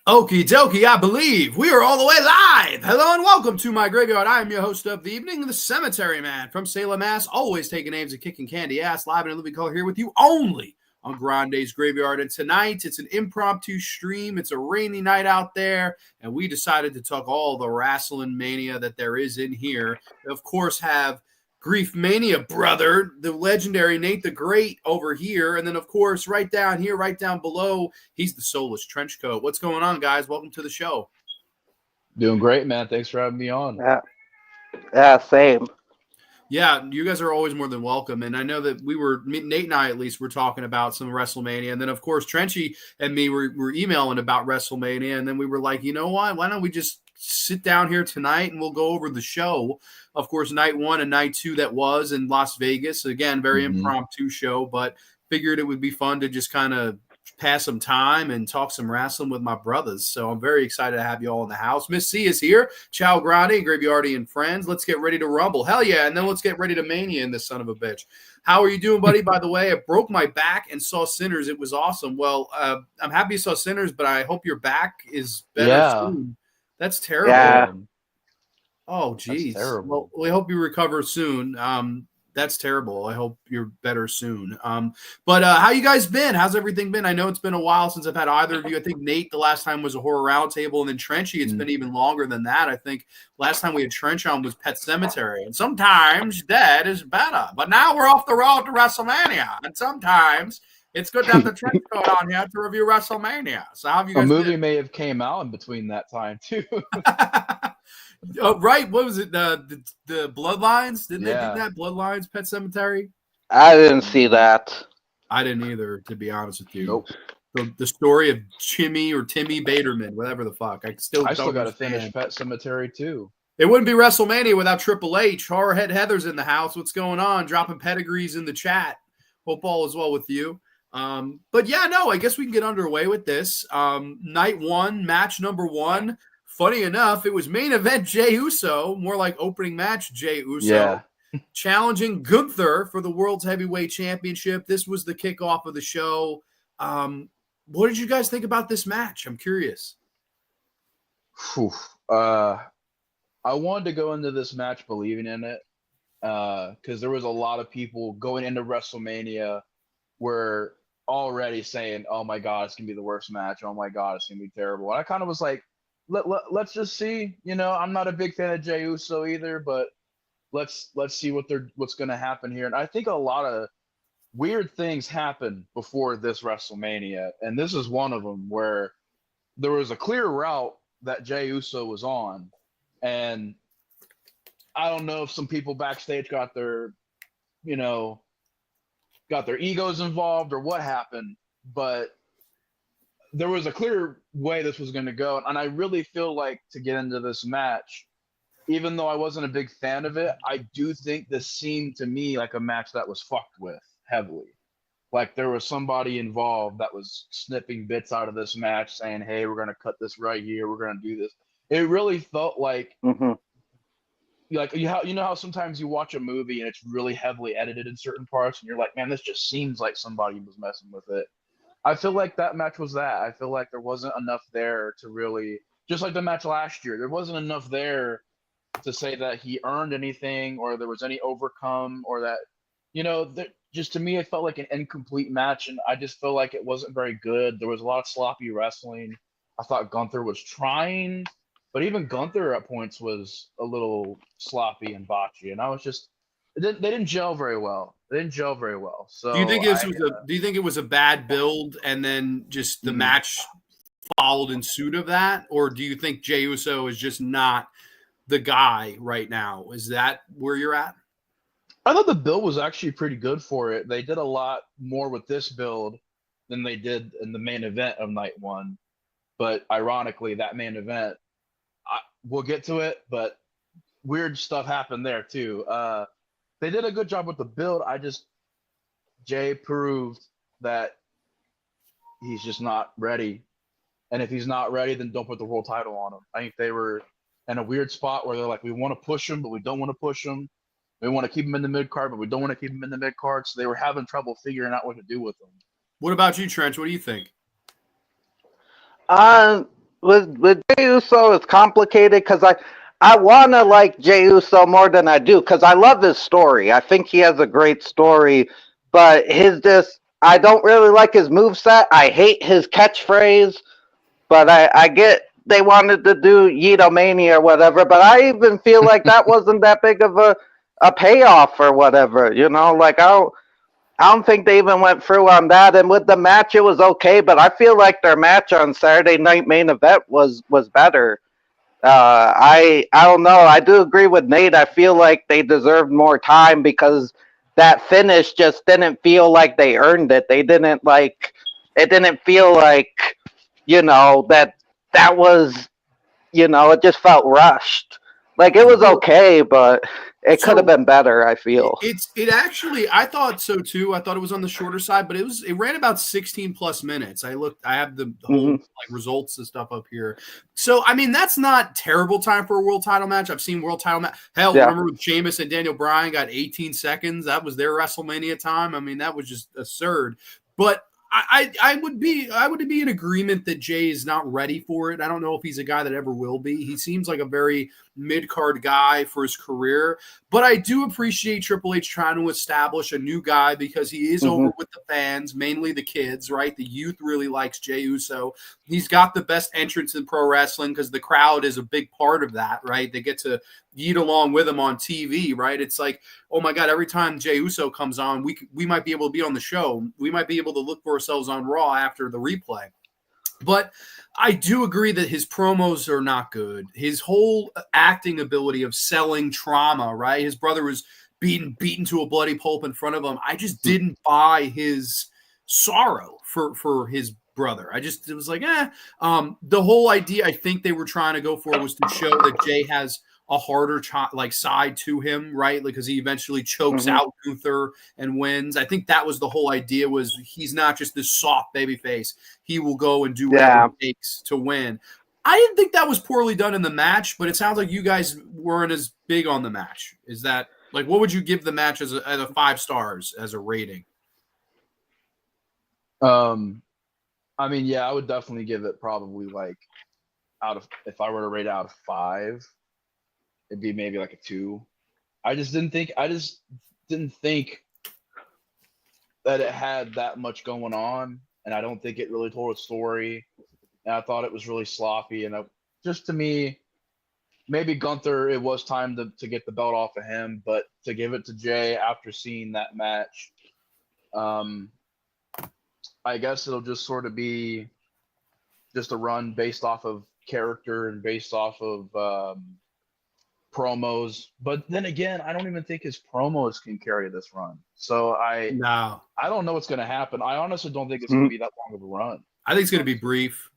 Okie dokie, I believe we are all the way live. Hello and welcome to my graveyard. I am your host of the evening, the Cemetery Man from Salem, Mass. Always taking names and kicking candy ass, live and in living color here with you only on Grande's Graveyard. And tonight it's an impromptu stream. It's a rainy night out there, and we decided to talk all the Wrestlemania that there is in here. We, of course, have Grief Mania brother, the legendary Nate the Great over here. And then, of course, right down here, right down below, he's the soulless trench coat. What's going on, guys? Welcome to the show. Doing great, man. Thanks for having me on. Yeah, same. Yeah, you guys are always more than welcome. And I know that Nate and I at least, were talking about some WrestleMania. And then, of course, Trenchy and me were emailing about WrestleMania. And then we were like, you know what? Why don't we just sit down here tonight and we'll go over the show. Of course, night one and night two that was in Las Vegas. Again, very impromptu show, but figured it would be fun to just kind of pass some time and talk some wrestling with my brothers. So I'm very excited to have you all in the house. Miss C is here. Ciao Grande, Graveyardi and friends. Let's get ready to rumble. Hell yeah. And then let's get ready to mania in this son of a bitch. How are you doing, buddy? By the way, I broke my back and saw Sinners. It was awesome. Well, I'm happy you saw Sinners, but I hope your back is better soon. That's terrible. Yeah. Oh, geez. Well, we hope you recover soon. That's terrible. I hope you're better soon. But how you guys been? How's everything been? I know it's been a while since I've had either of you. I think Nate, the last time was a horror roundtable, and then Trenchy, it's been even longer than that. I think last time we had Trench on was Pet Cemetery, and sometimes that is better. But now we're off the road to WrestleMania, and sometimes it's good to have the trench coat on here to review WrestleMania. So how have you guys A movie been? may have came out in between that time too. Oh, right. What was it? The Bloodlines? Didn't they do that? Bloodlines, Pet Cemetery? I didn't see that. I didn't either, to be honest with you. Nope. The story of Timmy Baderman, whatever the fuck. I still got to finish Pet Cemetery too. It wouldn't be WrestleMania without Triple H. Horrorhead Heather's in the house. What's going on? Dropping pedigrees in the chat. Hope all is well with you. But yeah, no, I guess we can get underway with this. Night one, match number one. Funny enough, it was main event Jey Uso, more like opening match Jey Uso, challenging Gunther for the World's Heavyweight Championship. This was the kickoff of the show. What did you guys think about this match? I'm curious. I wanted to go into this match believing in it because there was a lot of people going into WrestleMania were already saying, oh my God, it's going to be the worst match. Oh my God, it's going to be terrible. And I kind of was like, let's just see. You know, I'm not a big fan of Jey Uso either, but let's see what's going to happen here. And I think a lot of weird things happened before this WrestleMania, and this is one of them where there was a clear route that Jey Uso was on, and I don't know if some people backstage got their egos involved or what happened, but there was a clear way this was going to go. And I really feel like, to get into this match, even though I wasn't a big fan of it, I do think this seemed to me like a match that was fucked with heavily. Like there was somebody involved that was snipping bits out of this match saying, hey, we're going to cut this right here. We're going to do this. It really felt like, like you know how sometimes you watch a movie and it's really heavily edited in certain parts and you're like, man, this just seems like somebody was messing with it. I feel like that match was that. I feel like there wasn't enough there to really, just like the match last year, there wasn't enough there to say that he earned anything or there was any overcome or that, just to me, it felt like an incomplete match. And I just feel like it wasn't very good. There was a lot of sloppy wrestling. I thought Gunther was trying, but even Gunther at points was a little sloppy and botchy. And I was just, they didn't gel very well. So do you think it was a bad build and then just the match followed in suit of that? Or do you think Jey Uso is just not the guy right now? Is that where you're at? I thought the build was actually pretty good for it. They did a lot more with this build than they did in the main event of night one. But ironically, that main event, we'll get to it, but weird stuff happened there too. They did a good job with the build. Jey proved that he's just not ready. And if he's not ready, then don't put the world title on him. I think they were in a weird spot where they're like, we want to push him, but we don't want to push him. We want to keep him in the mid card, but we don't want to keep him in the mid card. So they were having trouble figuring out what to do with him. What about you, Trench? What do you think? with Jey Uso, it's complicated because I want to like Jey Uso more than I do because I love his story. I think he has a great story, but I don't really like his moveset. I hate his catchphrase, but I get they wanted to do Yeetomania or whatever, but I even feel like that wasn't that big of a payoff or whatever, like I don't think they even went through on that. And with the match, it was okay, but I feel like their match on Saturday Night Main Event was better. I don't know. I do agree with Nate. I feel like they deserved more time because that finish just didn't feel like they earned it. They didn't like. It didn't feel like that was it just felt rushed. Like it was okay, but it could have been better. I feel it actually. I thought so too. I thought it was on the shorter side, but it ran about 16 plus minutes. I have the whole like results and stuff up here. So I mean, that's not terrible time for a world title match. I've seen world title match. Hell, remember when Sheamus and Daniel Bryan got 18 seconds? That was their WrestleMania time. I mean, that was just absurd. But I would be in agreement that Jay is not ready for it. I don't know if he's a guy that ever will be. He seems like a very mid-card guy for his career, but I do appreciate Triple H trying to establish a new guy because he is over with the fans, mainly the kids, right? The youth really likes Jey Uso. He's got the best entrance in pro wrestling because the crowd is a big part of that, right? They get to yeet along with him on TV, right? It's like, oh my God, every time Jey Uso comes on, we might be able to be on the show. We might be able to look for ourselves on Raw after the replay. But I do agree that his promos are not good. His whole acting ability of selling trauma, right? His brother was beaten to a bloody pulp in front of him. I just didn't buy his sorrow for his brother. It was like, the whole idea I think they were trying to go for was to show that Jay has a harder side to him, right? Because he eventually chokes out Gunther and wins. I think that was the whole idea, was he's not just this soft baby face. He will go and do whatever it takes to win. I didn't think that was poorly done in the match, but it sounds like you guys weren't as big on the match. Is that like, what would you give the match as a 5 stars as a rating? I mean, yeah, I would definitely give it probably like if I were to rate it out of 5, it'd be maybe like a 2. I just didn't think that it had that much going on, and I don't think it really told a story. And I thought it was really sloppy. And just to me, maybe Gunther, it was time to get the belt off of him, but to give it to Jay after seeing that match, I guess it'll just sort of be just a run based off of character and based off of promos. But then again, I don't even think his promos can carry this run. So I don't know what's going to happen. I honestly don't think it's going to be that long of a run. I think it's going to be brief.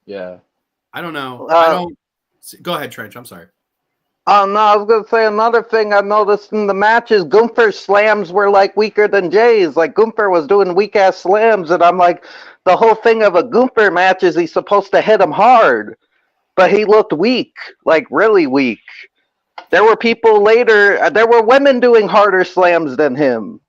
Yeah. I don't know. Go ahead, Trench. I'm sorry. Oh, no, I was going to say another thing I noticed in the matches, Gunther's slams were, like, weaker than Jay's. Like, Gunther was doing weak-ass slams, and I'm like, the whole thing of a Gunther match is he's supposed to hit him hard. But he looked weak, like, really weak. There were people later, there were women doing harder slams than him.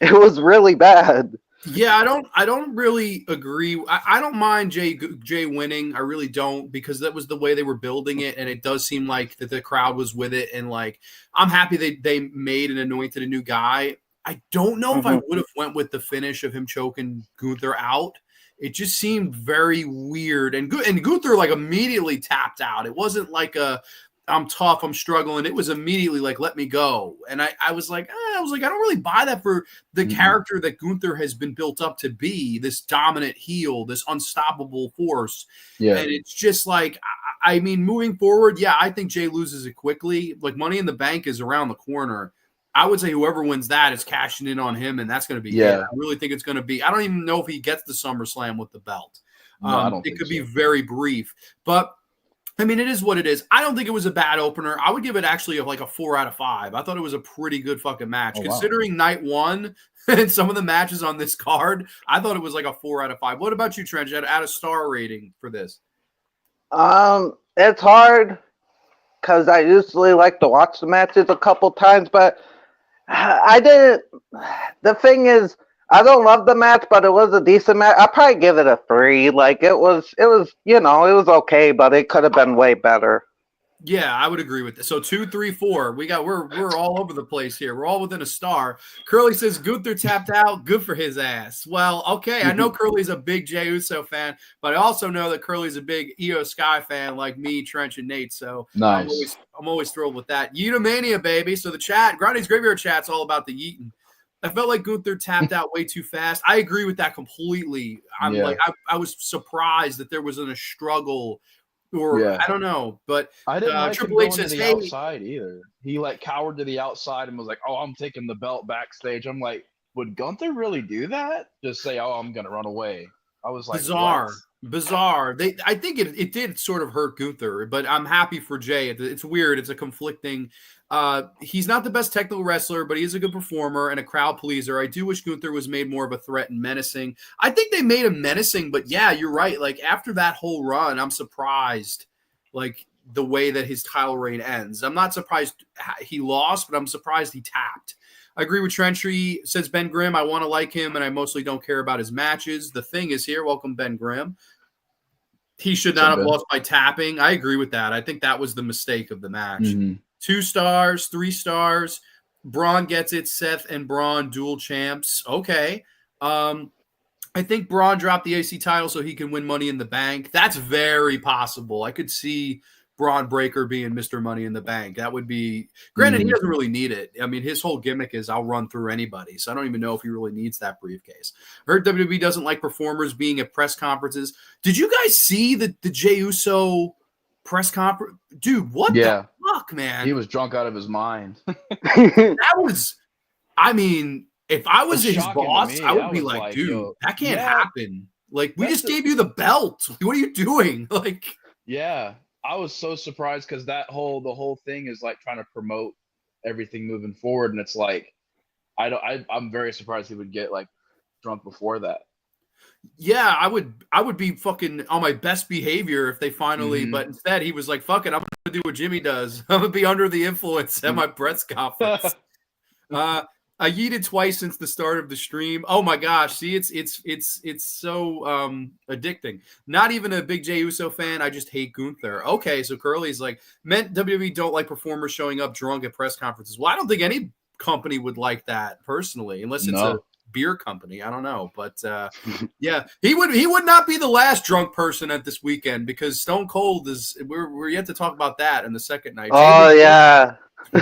It was really bad. Yeah, I don't really agree. I don't mind Jay winning. I really don't, because that was the way they were building it, and it does seem like that the crowd was with it. And like, I'm happy they made and anointed a new guy. I don't know if I would have went with the finish of him choking Gunther out. It just seemed very weird, and Gunther like immediately tapped out. It wasn't like I'm tough, I'm struggling. It was immediately like, let me go. And I was like, I don't really buy that for the character that Gunther has been built up to be, this dominant heel, this unstoppable force. Yeah. And it's just like, I mean, moving forward, yeah, I think Jay loses it quickly. Like, Money in the Bank is around the corner. I would say whoever wins that is cashing in on him, and that's going to be it. I really think it's going to be, I don't even know if he gets the SummerSlam with the belt. It could be very brief. But I mean, it is what it is. I don't think it was a bad opener. I would give it actually like a 4 out of 5. I thought it was a pretty good fucking match. Considering night one and some of the matches on this card, I thought it was like a 4 out of 5. What about you, Trench? Add a star rating for this. It's hard because I usually like to watch the matches a couple times, but I didn't. The thing is, I don't love the match, but it was a decent match. I'd probably give it a 3. Like it was, it was okay, but it could have been way better. Yeah, I would agree with this. So 2, 3, 4. We're all over the place here. We're all within a star. Curly says Gunther tapped out. Good for his ass. Well, okay. I know Curly's a big Jey Uso fan, but I also know that Curly's a big Io Sky fan like me, Trench, and Nate. So Nice. I'm always thrilled with that. Yeetomania, baby. So the chat, Granny's Graveyard chat's all about the Yeeton. I felt like Gunther tapped out way too fast. I agree with that completely. I was surprised that there wasn't a struggle. Or I don't know, but I didn't like Triple him H going to says, the "Hey, outside either. He like cowered to the outside and was like, "Oh, I'm taking the belt backstage." I'm like, would Gunther really do that? Just say, "Oh, I'm gonna run away." I was like, bizarre." I think it did sort of hurt Gunther, but I'm happy for Jay. It's weird. It's a conflicting. He's not the best technical wrestler, but he is a good performer and a crowd pleaser. I do wish Gunther was made more of a threat and menacing. I think they made him menacing, but yeah, you're right. Like after that whole run, I'm surprised, like the way that his title reign ends. I'm not surprised he lost, but I'm surprised he tapped. I agree with Trentry, says Ben Grimm. I want to like him, and I mostly don't care about his matches. The thing is here. Welcome, Ben Grimm. He should not have lost by tapping. I agree with that. I think that was the mistake of the match. Mm-hmm. 2 stars, 3 stars. Braun gets it. Seth and Braun dual champs. Okay. I think Braun dropped the AC title so he can win Money in the Bank. That's very possible. I could see Braun Breaker being Mr. Money in the Bank. That would be – granted, he doesn't really need it. I mean, his whole gimmick is I'll run through anybody, so I don't even know if he really needs that briefcase. I heard WWE doesn't like performers being at press conferences. Did you guys see the Jey Uso press conference? Dude, what the fuck, man? He was drunk out of his mind. That was – I mean – if I was his boss, I would be like, dude, that can't happen. Like, we just gave you the belt. What are you doing? Like, yeah, I was so surprised because the whole thing is like trying to promote everything moving forward, and it's like, I'm very surprised he would get like drunk before that. Yeah, I would be fucking on my best behavior if they finally, but instead he was like, fuck it, I'm gonna do what Jimmy does. I'm gonna be under the influence at my press conference. I yeeted twice since the start of the stream. Oh my gosh! See, it's so addicting. Not even a big Jey Uso fan. I just hate Gunther. Okay, so Curly's like, meant WWE don't like performers showing up drunk at press conferences. Well, I don't think any company would like that personally, unless it's a beer company. I don't know, but yeah, he would not be the last drunk person at this weekend because Stone Cold is. We're yet to talk about that in the second night. Oh yeah.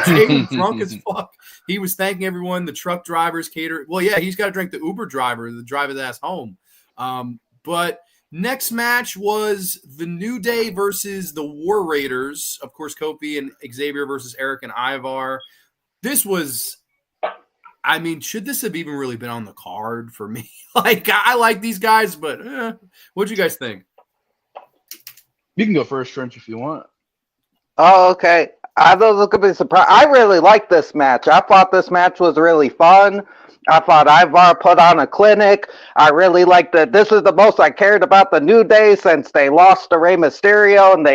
Jay was drunk as fuck. He was thanking everyone, the truck drivers, cater. Well, yeah, he's got to drink the Uber driver to drive his ass home. But next match was the New Day versus the War Raiders. Of course, Kofi and Xavier versus Eric and Ivar. This was, I mean, should this have even really been on the card for me? Like, I like these guys, but what'd you guys think? You can go first, Trench, if you want. Oh, okay. I was going to be surprised. I really liked this match. I thought this match was really fun. I thought Ivar put on a clinic. I really liked that. This is the most I cared about the New Day since they lost to Rey Mysterio and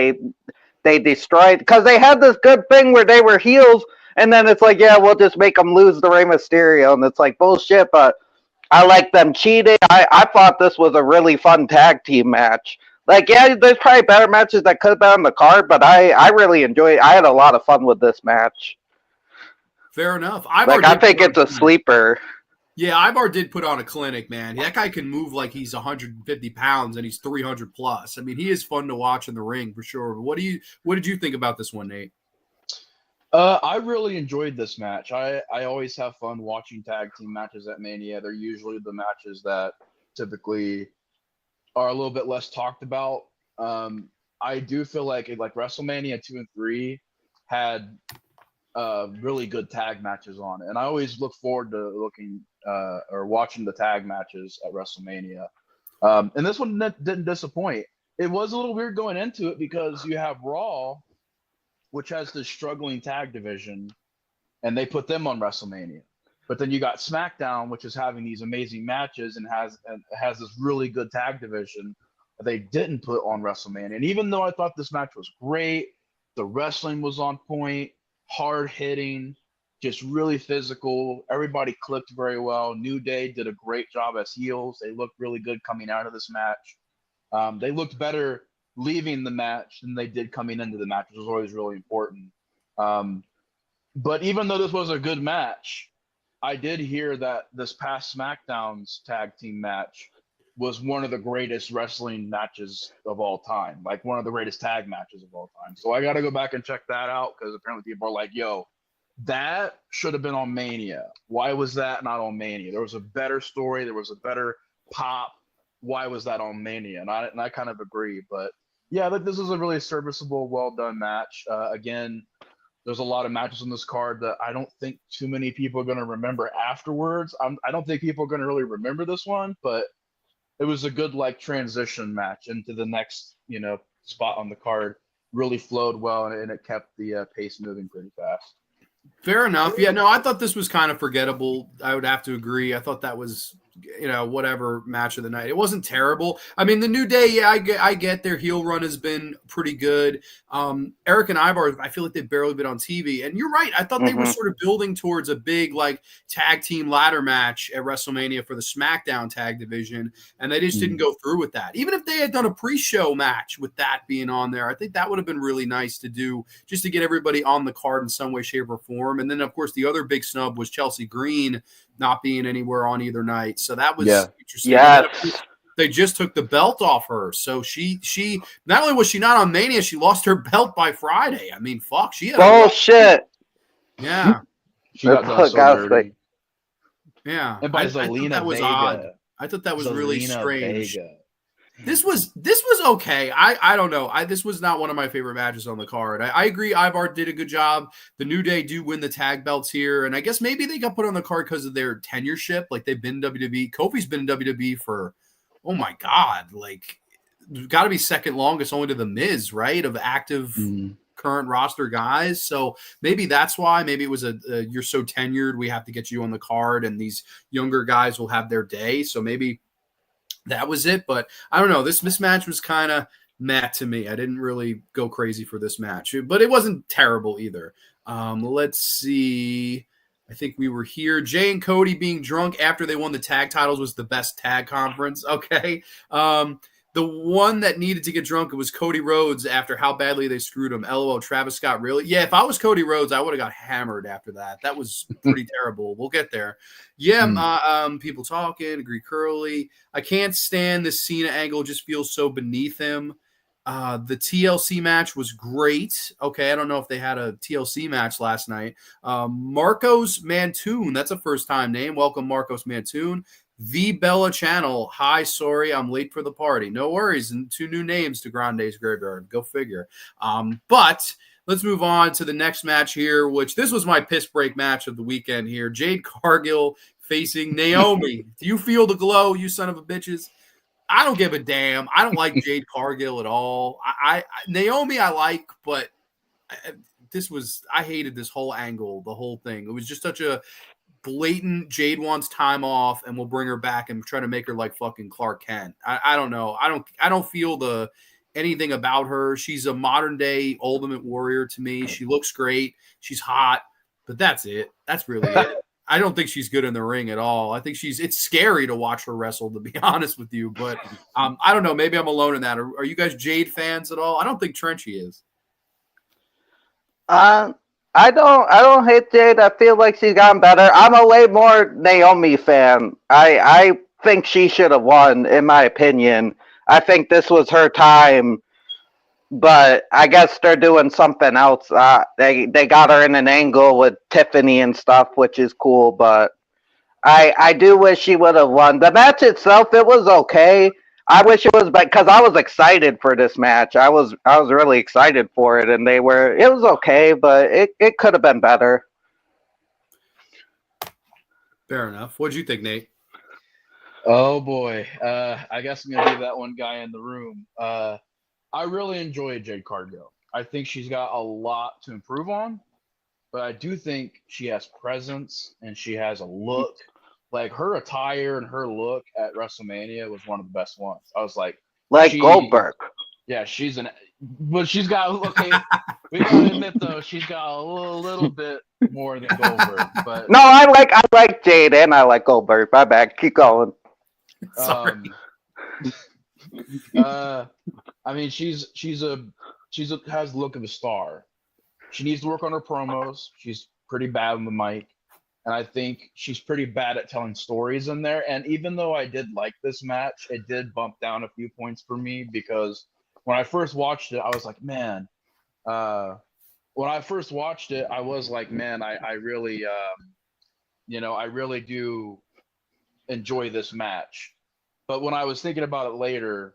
they destroyed. Because they had this good thing where they were heels, and then it's like, yeah, we'll just make them lose to Rey Mysterio. And it's like bullshit, but I like them cheating. I thought this was a really fun tag team match. Like, yeah, there's probably better matches that could have been on the card, but I really enjoyed it. I had a lot of fun with this match. Fair enough. I think it's a sleeper. Yeah, Ivar did put on a clinic, man. That guy can move like he's 150 pounds and he's 300 plus. I mean, he is fun to watch in the ring for sure. What did you think about this one, Nate? I really enjoyed this match. I always have fun watching tag team matches at Mania. They're usually the matches that typically are a little bit less talked about. I do feel like WrestleMania 2 and 3 had really good tag matches on it, and I always look forward to looking or watching the tag matches at WrestleMania. And this one didn't disappoint. It was a little weird going into it because you have Raw, which has this struggling tag division, and they put them on WrestleMania. But then you got SmackDown, which is having these amazing matches and has this really good tag division that they didn't put on WrestleMania. And even though I thought this match was great, the wrestling was on point, hard hitting, just really physical. Everybody clicked very well. New Day did a great job as heels. They looked really good coming out of this match. They looked better leaving the match than they did coming into the match, which was always really important. But even though this was a good match, I did hear that this past SmackDown's tag team match was one of the greatest wrestling matches of all time, like one of the greatest tag matches of all time. So I got to go back and check that out because apparently people are like, yo, that should have been on Mania. Why was that not on Mania? There was a better story. There was a better pop. Why was that on Mania? And I kind of agree. But yeah, this is a really serviceable, well done match. Again, there's a lot of matches on this card that I don't think too many people are going to remember afterwards. I don't think people are going to really remember this one, but it was a good like transition match into the next, spot on the card. Really flowed well, and it kept the pace moving pretty fast. Fair enough. Yeah, no, I thought this was kind of forgettable. I would have to agree. I thought that was, whatever match of the night. It wasn't terrible. I mean, the New Day, yeah, I get their heel run has been pretty good. Eric and Ivar, I feel like they've barely been on TV. And you're right. I thought they were sort of building towards a big, like, tag team ladder match at WrestleMania for the SmackDown tag division. And they just didn't go through with that. Even if they had done a pre-show match with that being on there, I think that would have been really nice to do just to get everybody on the card in some way, shape, or form. And then, of course, the other big snub was Chelsea Green not being anywhere on either night. So that was interesting. Yeah. They just took the belt off her. So she not only was she not on Mania, she lost her belt by Friday. I mean, fuck. She had bullshit. Yeah. She got done so dirty. Yeah. And by Zelina that was Vega. odd. I thought that was really strange. Vega. This was okay. I don't know. This was not one of my favorite matches on the card. I agree. Ivar did a good job. The New Day do win the tag belts here, and I guess maybe they got put on the card because of their tenureship. Like they've been in WWE. Kofi's been in WWE for, oh my god, like got to be second longest, only to the Miz, right? Of active current roster guys. So maybe that's why. Maybe it was you're so tenured, we have to get you on the card, and these younger guys will have their day. So maybe that was it, but I don't know. This mismatch was kind of meh to me. I didn't really go crazy for this match, but it wasn't terrible either. Let's see. I think we were here. Jay and Cody being drunk after they won the tag titles was the best tag conference. Okay. The one that needed to get drunk, it was Cody Rhodes after how badly they screwed him. LOL, Travis Scott, really? Yeah, if I was Cody Rhodes, I would have got hammered after that. That was pretty terrible. We'll get there. Yeah, people talking, agree Curly. I can't stand this Cena angle. Just feels so beneath him. The TLC match was great. Okay, I don't know if they had a TLC match last night. Marcos Mantoon, that's a first-time name. Welcome, Marcos Mantoon. The Bella Channel. Hi, sorry, I'm late for the party. No worries. And 2 new names to Grande's Graveyard. Go figure. But let's move on to the next match here, which this was my piss break match of the weekend here. Jade Cargill facing Naomi. Do you feel the glow, you son of a bitches? I don't give a damn. I don't like Jade Cargill at all. Naomi I like, but I hated this whole angle, the whole thing. It was just such a blatant Jade wants time off and we'll bring her back and try to make her like fucking Clark Kent. I don't know. I don't feel anything about her. She's a modern day Ultimate Warrior to me. She looks great. She's hot, but that's it. That's really it. I don't think she's good in the ring at all. I think it's scary to watch her wrestle, to be honest with you. But I don't know. Maybe I'm alone in that. Are you guys Jade fans at all? I don't think Trenchy is. I don't hate Jade. I feel like she's gotten better. I'm a way more Naomi fan. I think she should have won, in my opinion. I think this was her time, but I guess they're doing something else. They got her in an angle with Tiffany and stuff, which is cool, but I do wish she would have won. The match itself, it was okay. I wish it was, because I was excited for this match. I was really excited for it, and it was okay, but it could have been better. Fair enough. What'd you think, Nate? Oh boy. I guess I'm gonna be that one guy in the room. I really enjoy Jade Cargill. I think she's got a lot to improve on, but I do think she has presence and she has a look. Like her attire and her look at WrestleMania was one of the best ones. I was like Goldberg. Yeah, but she's got okay. We gotta admit though, she's got a little bit more than Goldberg, but No, I like Jade and I like Goldberg. My bad. Keep going. Sorry. I mean, she's has the look of a star. She needs to work on her promos. She's pretty bad on the mic, and I think she's pretty bad at telling stories in there. And even though I did like this match, it did bump down a few points for me because when I first watched it, I was like, man. When I first watched it, I was like, man, I really, I really do enjoy this match. But when I was thinking about it later,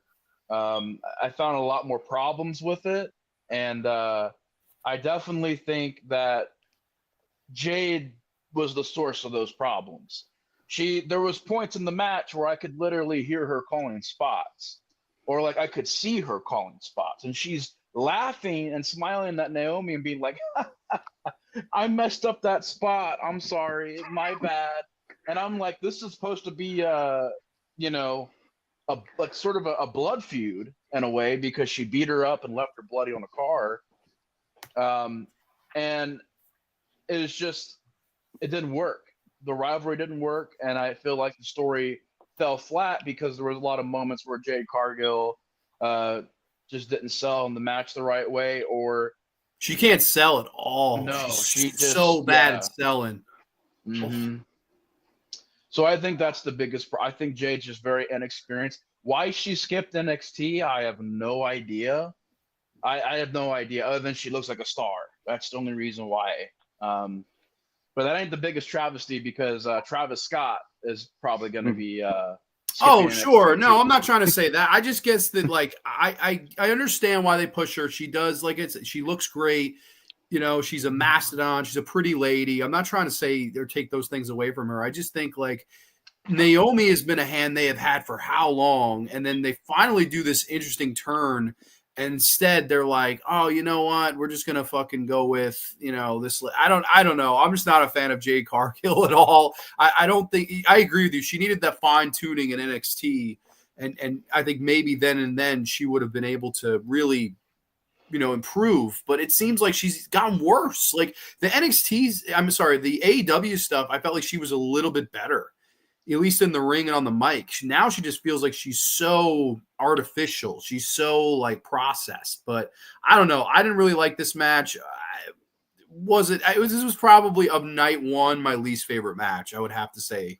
I found a lot more problems with it. And I definitely think that Jade was the source of those problems. There was points in the match where I could literally hear her calling spots, or like I could see her calling spots, and she's laughing and smiling at Naomi and being like, I messed up that spot. I'm sorry. My bad. And I'm like, this is supposed to be like sort of a blood feud in a way because she beat her up and left her bloody on the car. And it was just, it didn't work. The rivalry didn't work. And I feel like the story fell flat because there was a lot of moments where Jade Cargill just didn't sell in the match the right way, or she can't sell at all. No, she's just so bad at selling. Mm-hmm. So I think that's the biggest. I think Jade's just very inexperienced. Why she skipped NXT, I have no idea. I have no idea other than she looks like a star. That's the only reason why. But that ain't the biggest travesty because Travis Scott is probably going to be. Oh, sure. No, I'm not trying to say that. I just guess that, like, I understand why they push her. She does, she looks great. You know, she's a mastodon. She's a pretty lady. I'm not trying to say or take those things away from her. I just think, like, Naomi has been a hand they have had for how long? And then they finally do this interesting turn. And instead, they're like, oh, you know what? We're just gonna fucking go with, this. I don't know. I'm just not a fan of Jade Cargill at all. I don't think I agree with you. She needed that fine tuning in NXT, and I think maybe then she would have been able to really, improve. But it seems like she's gotten worse. Like the the AEW stuff. I felt like she was a little bit better, at least in the ring and on the mic. Now she just feels like she's so artificial. She's so like processed. But I don't know. I didn't really like this match. This was probably of night one my least favorite match, I would have to say.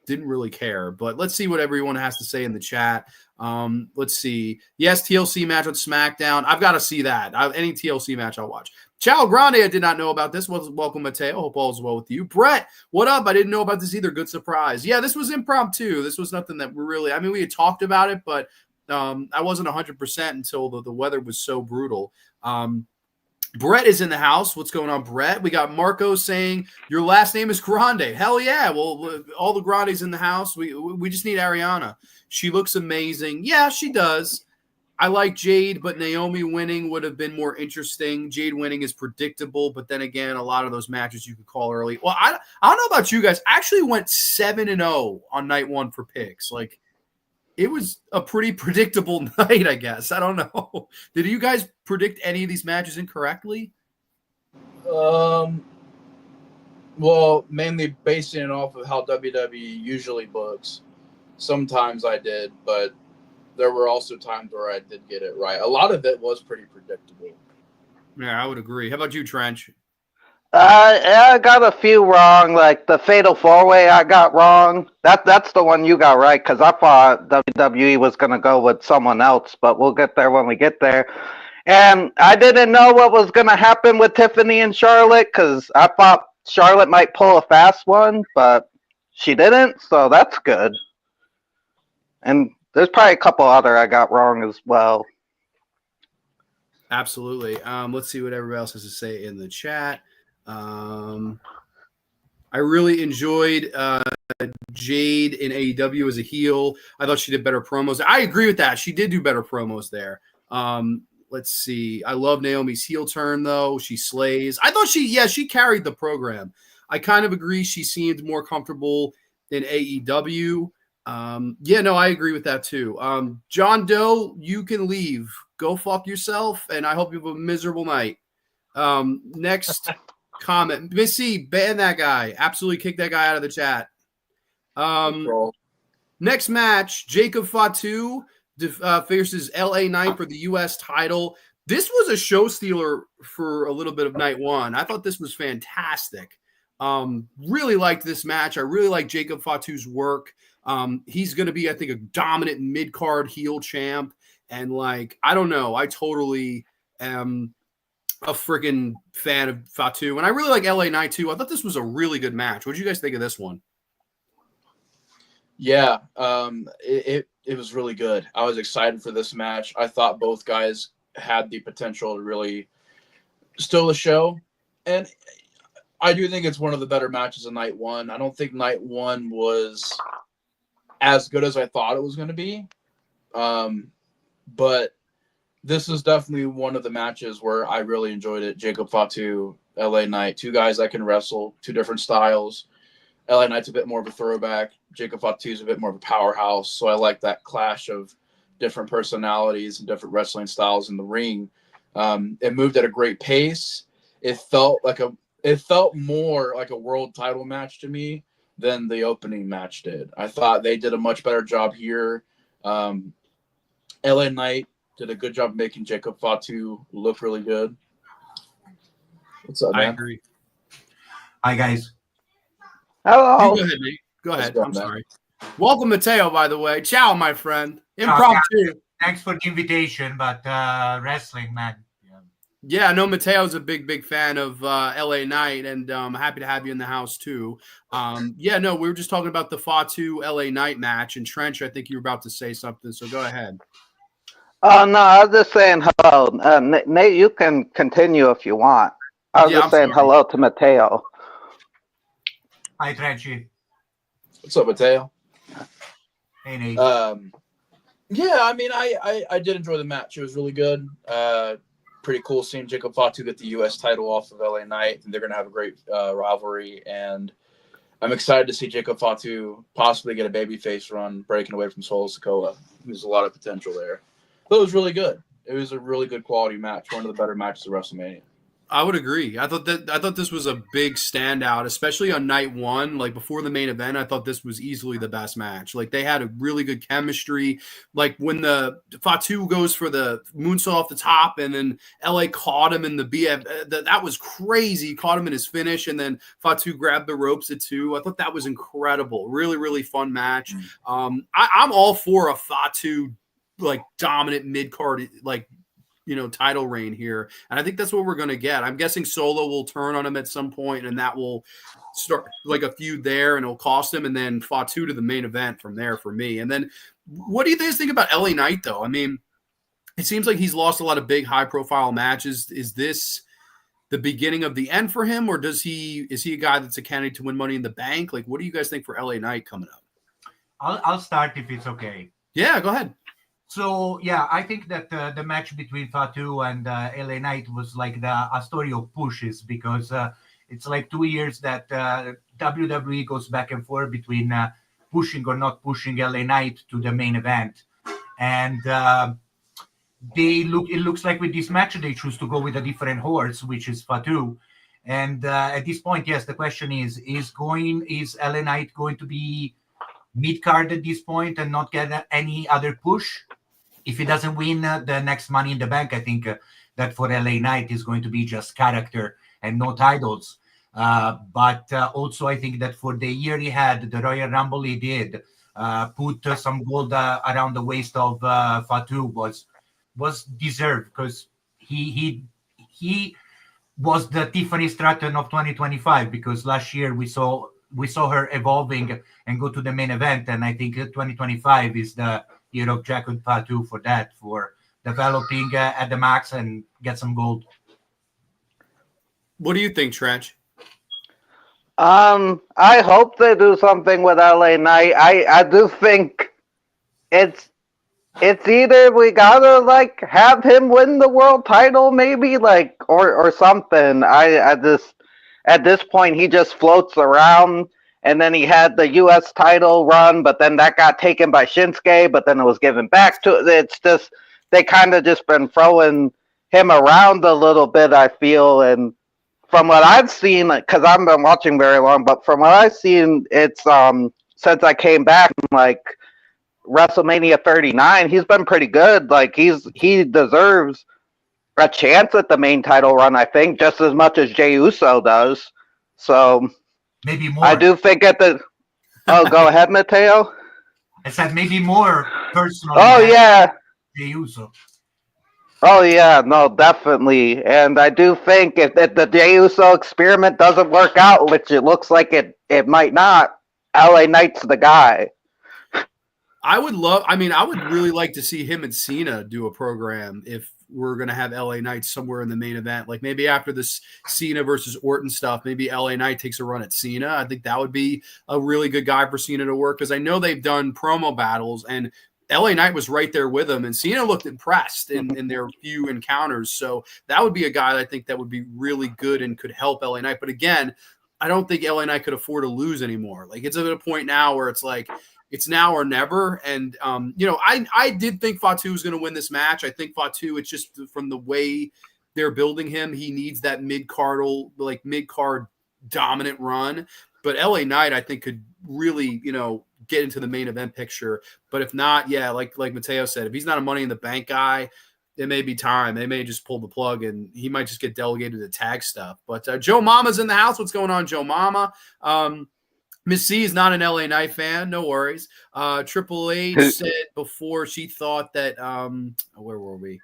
Didn't really care. But let's see what everyone has to say in the chat. Let's see. Yes, TLC match on SmackDown. I've got to see that. Any TLC match I'll watch. Ciao Grande, I did not know about this. Welcome, Mateo. Hope all is well with you. Brett, what up? I didn't know about this either. Good surprise. Yeah, this was impromptu. This was nothing that we had talked about it, but I wasn't 100% until the weather was so brutal. Brett is in the house. What's going on, Brett? We got Marco saying your last name is Grande. Hell yeah. Well, all the Grandes in the house. We just need Ariana. She looks amazing. Yeah, she does. I like Jade, but Naomi winning would have been more interesting. Jade winning is predictable, but then again, a lot of those matches you could call early. Well, I don't know about you guys. I actually went 7-0 on night one for picks. Like, it was a pretty predictable night, I guess. I don't know. Did you guys predict any of these matches incorrectly? Well, mainly basing it off of how WWE usually books. Sometimes I did, but there were also times where I did get it right. A lot of it was pretty predictable. Yeah, I would agree. How about you, Trench? I got a few wrong, like the Fatal 4-Way I got wrong. That's the one you got right, because I thought WWE was going to go with someone else, but we'll get there when we get there. And I didn't know what was going to happen with Tiffany and Charlotte, because I thought Charlotte might pull a fast one, but she didn't, so that's good. And there's probably a couple other I got wrong as well. Absolutely. Let's see what everybody else has to say in the chat. I really enjoyed Jade in AEW as a heel. I thought she did better promos. I agree with that. She did do better promos there. Let's see. I love Naomi's heel turn, though. She slays. I thought she carried the program. I kind of agree. She seemed more comfortable in AEW. I agree with that too. John Doe, you can leave. go fuck yourself, and I hope you have a miserable night. Next comment. Missy, ban that guy. Absolutely kick that guy out of the chat. Next match, Jacob Fatu faces LA Knight for the U.S. title. This was a show stealer for a little bit of night one. I thought this was fantastic. Really liked this match. I really like Jacob Fatu's work. He's going to be, I think, a dominant mid-card heel champ. And, like, I don't know. I totally am a freaking fan of Fatu. And I really like LA Knight, too. I thought this was a really good match. What did you guys think of this one? Yeah, it was really good. I was excited for this match. I thought both guys had the potential to really steal the show. And I do think it's one of the better matches of night one. I don't think night one was as good as I thought it was going to be. But this is definitely one of the matches where I really enjoyed it. Jacob Fatu, LA Knight, two guys that can wrestle, two different styles. LA Knight's a bit more of a throwback. Jacob Fatu's a bit more of a powerhouse. So I like that clash of different personalities and different wrestling styles in the ring. It moved at a great pace. It felt more like a world title match to me than the opening match did. I thought they did a much better job here. LA Knight did a good job making Jacob Fatu look really good. What's up, man? I agree. Hi, guys. Hello. Go ahead, Nate. Go ahead. I'm sorry. Welcome, Mateo, by the way. Ciao, my friend. Impromptu. Yeah, thanks for the invitation, but wrestling, man. Yeah, I know Mateo's a big fan of LA Knight, and I'm happy to have you in the house, too. We were just talking about the Fatu LA Knight match, and Trench, I think you were about to say something, so go ahead. Oh, no, I was just saying hello. Nate, you can continue if you want. I was just saying hello to Mateo. Hi, Trenchy. What's up, Mateo? Hey, Nate. Yeah, I mean, I did enjoy the match. It was really good. Pretty cool seeing Jacob Fatu get the U.S. title off of LA Knight, and they're going to have a great rivalry. And I'm excited to see Jacob Fatu possibly get a babyface run, breaking away from Solo Sikoa. There's a lot of potential there. But it was really good. It was a really good quality match, one of the better matches of WrestleMania. I would agree. I thought this was a big standout, especially on night one. Like before the main event, I thought this was easily the best match. Like they had a really good chemistry. Like when the Fatu goes for the moonsault off the top, and then LA caught him in the BF. That was crazy. He caught him in his finish, and then Fatu grabbed the ropes at 2. I thought that was incredible. Really, really fun match. I'm all for a Fatu like dominant mid card like. Title reign here. And I think that's what we're going to get. I'm guessing Solo will turn on him at some point, and that will start like a feud there, and it'll cost him, and then Fatu to the main event from there for me. And then what do you guys think about LA Knight, though? I mean, it seems like he's lost a lot of big, high-profile matches. Is this the beginning of the end for him, or is he a guy that's a candidate to win Money in the Bank? Like, what do you guys think for LA Knight coming up? I'll start if it's okay. Yeah, go ahead. So, yeah, I think that the match between Fatu and LA Knight was like a story of pushes, because it's like 2 years that WWE goes back and forth between pushing or not pushing LA Knight to the main event. And it looks like with this match, they choose to go with a different horse, which is Fatu. And at this point, yes, the question is LA Knight going to be mid-card at this point and not get any other push? If he doesn't win the next Money in the Bank, I think that for LA Knight is going to be just character and no titles. But also I think that for the year he had, the Royal Rumble he did, put some gold around the waist of Fatu was deserved, because he was the Tiffany Stratton of 2025, because last year we saw her evolving and go to the main event, and I think 2025 is the year of Jacob Fatu for developing at the max and get some gold. What do you think, Trench? I hope they do something with LA Knight. I do think it's either we gotta like have him win the world title, maybe, like or something. I just at this point he just floats around. And then he had the U.S. title run, but then that got taken by Shinsuke, but then it was given back to it. It's just, they kind of just been throwing him around a little bit, I feel. And from what I've seen, because I haven't been watching very long, but from what I've seen, it's since I came back, like WrestleMania 39, he's been pretty good. Like he deserves a chance at the main title run, I think, just as much as Jey Uso does. So Maybe more. I do think at the go ahead, Mateo. I said maybe more personal. Oh yeah. Jey Uso. Oh yeah, no, definitely. And I do think if the Jey Uso experiment doesn't work out, which it looks like it might not, LA Knight's the guy. I would really like to see him and Cena do a program if we're going to have LA Knight somewhere in the main event. Like maybe after this Cena versus Orton stuff, maybe LA Knight takes a run at Cena. I think that would be a really good guy for Cena to work, because I know they've done promo battles and LA Knight was right there with him, and Cena looked impressed in their few encounters. So that would be a guy I think that would be really good and could help LA Knight. But again, I don't think LA Knight could afford to lose anymore. Like it's at a point now where it's like, it's now or never. And, I did think Fatu was going to win this match. I think Fatu, it's just from the way they're building him, he needs that mid-card dominant run. But LA Knight, I think, could really, get into the main event picture. But if not, yeah, like Mateo said, if he's not a Money in the Bank guy, it may be time. They may just pull the plug and he might just get delegated to tag stuff. But Joe Mama's in the house. What's going on, Joe Mama? Miss C is not an LA Knight fan. No worries. Triple H said before she thought that where were we?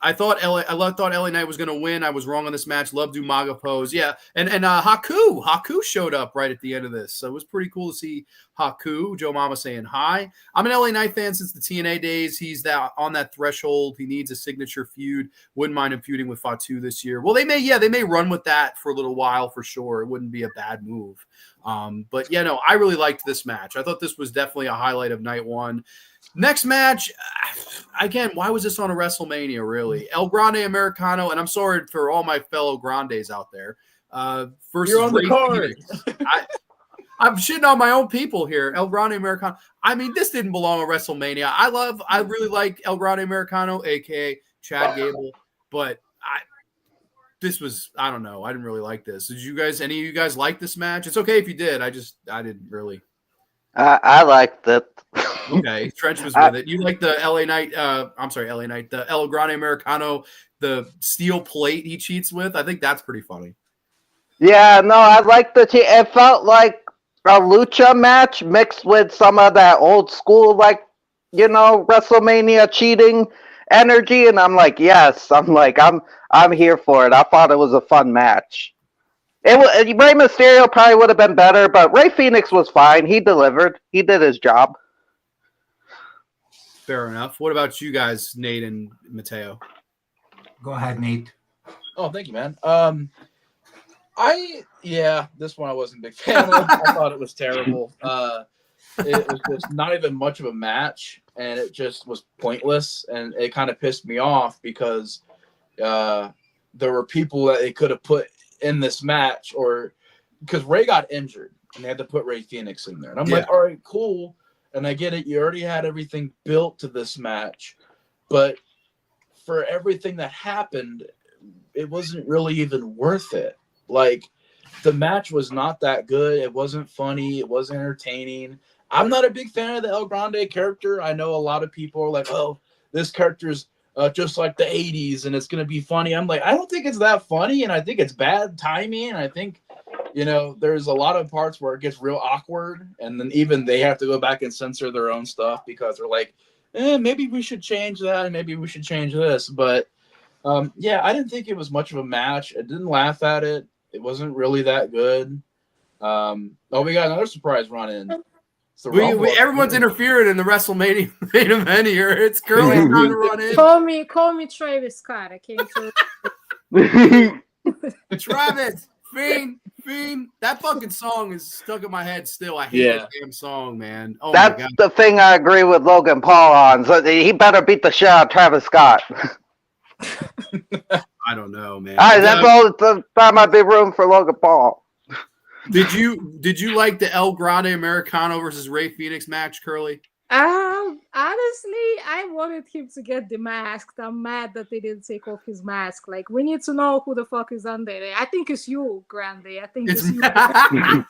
I thought LA Knight was going to win. I was wrong on this match. Love Umaga pose. Yeah. And Haku showed up right at the end of this. So it was pretty cool to see Haku. Joe Mama saying hi. I'm an LA Knight fan since the TNA days. He's on that threshold. He needs a signature feud. Wouldn't mind him feuding with Fatu this year. Well, they may run with that for a little while for sure. It wouldn't be a bad move. But yeah, no, I really liked this match. I thought this was definitely a highlight of night one. Next match, again, why was this on a WrestleMania, really? El Grande Americano, and I'm sorry for all my fellow Grandes out there. Versus You're on the card. I'm shitting on my own people here. El Grande Americano. I mean, this didn't belong on WrestleMania. I really like El Grande Americano, a.k.a. Chad Gable, but I don't know. I didn't really like this. Any of you guys like this match? It's okay if you did. I didn't really. I liked it. Okay, Trench was with it. You like the LA Knight, the El Grande Americano, the steel plate he cheats with? I think that's pretty funny. Yeah, no, I liked it felt like a lucha match mixed with some of that old school, WrestleMania cheating energy, and I'm like, yes, I'm here for it. I thought it was a fun match. Rey Mysterio probably would have been better, but Rey Fenix was fine. He delivered. He did his job. Fair enough. What about you guys, Nate and Mateo? Go ahead, Nate. Oh, thank you, man. This one I wasn't a big fan of. I thought it was terrible. It was just not even much of a match, and it just was pointless, and it kind of pissed me off because there were people that they could have put in this match, or because Ray got injured and they had to put Rey Fenix in there. And I'm like, all right, cool. And I get it. You already had everything built to this match, but for everything that happened, it wasn't really even worth it. Like, the match was not that good. It wasn't funny. It wasn't entertaining. I'm not a big fan of the El Grande character. I know a lot of people are like, oh, this character's just like the 80s and it's going to be funny. I'm like, I don't think it's that funny, and I think it's bad timing. And I think, there's a lot of parts where it gets real awkward, and then even they have to go back and censor their own stuff because they're like, maybe we should change that and maybe we should change this. But I didn't think it was much of a match. I didn't laugh at it. It wasn't really that good. We got another surprise run in. Everyone's interfering in the WrestleMania main event here. It's Curly trying to run in. Call me Travis Scott. I came to Travis, Fiend. That fucking song is stuck in my head still. I hate that damn song, man. Oh, that's the thing I agree with Logan Paul on. So he better beat the shit out of Travis Scott. I don't know, man. That's all the time I'd be room for Logan Paul. Did you like the El Grande Americano versus Rey Fenix match, Curly? Honestly, I wanted him to get demasked. I'm mad that they didn't take off his mask. Like, we need to know who the fuck is under there. I think it's you, Grande. I think It's it's you.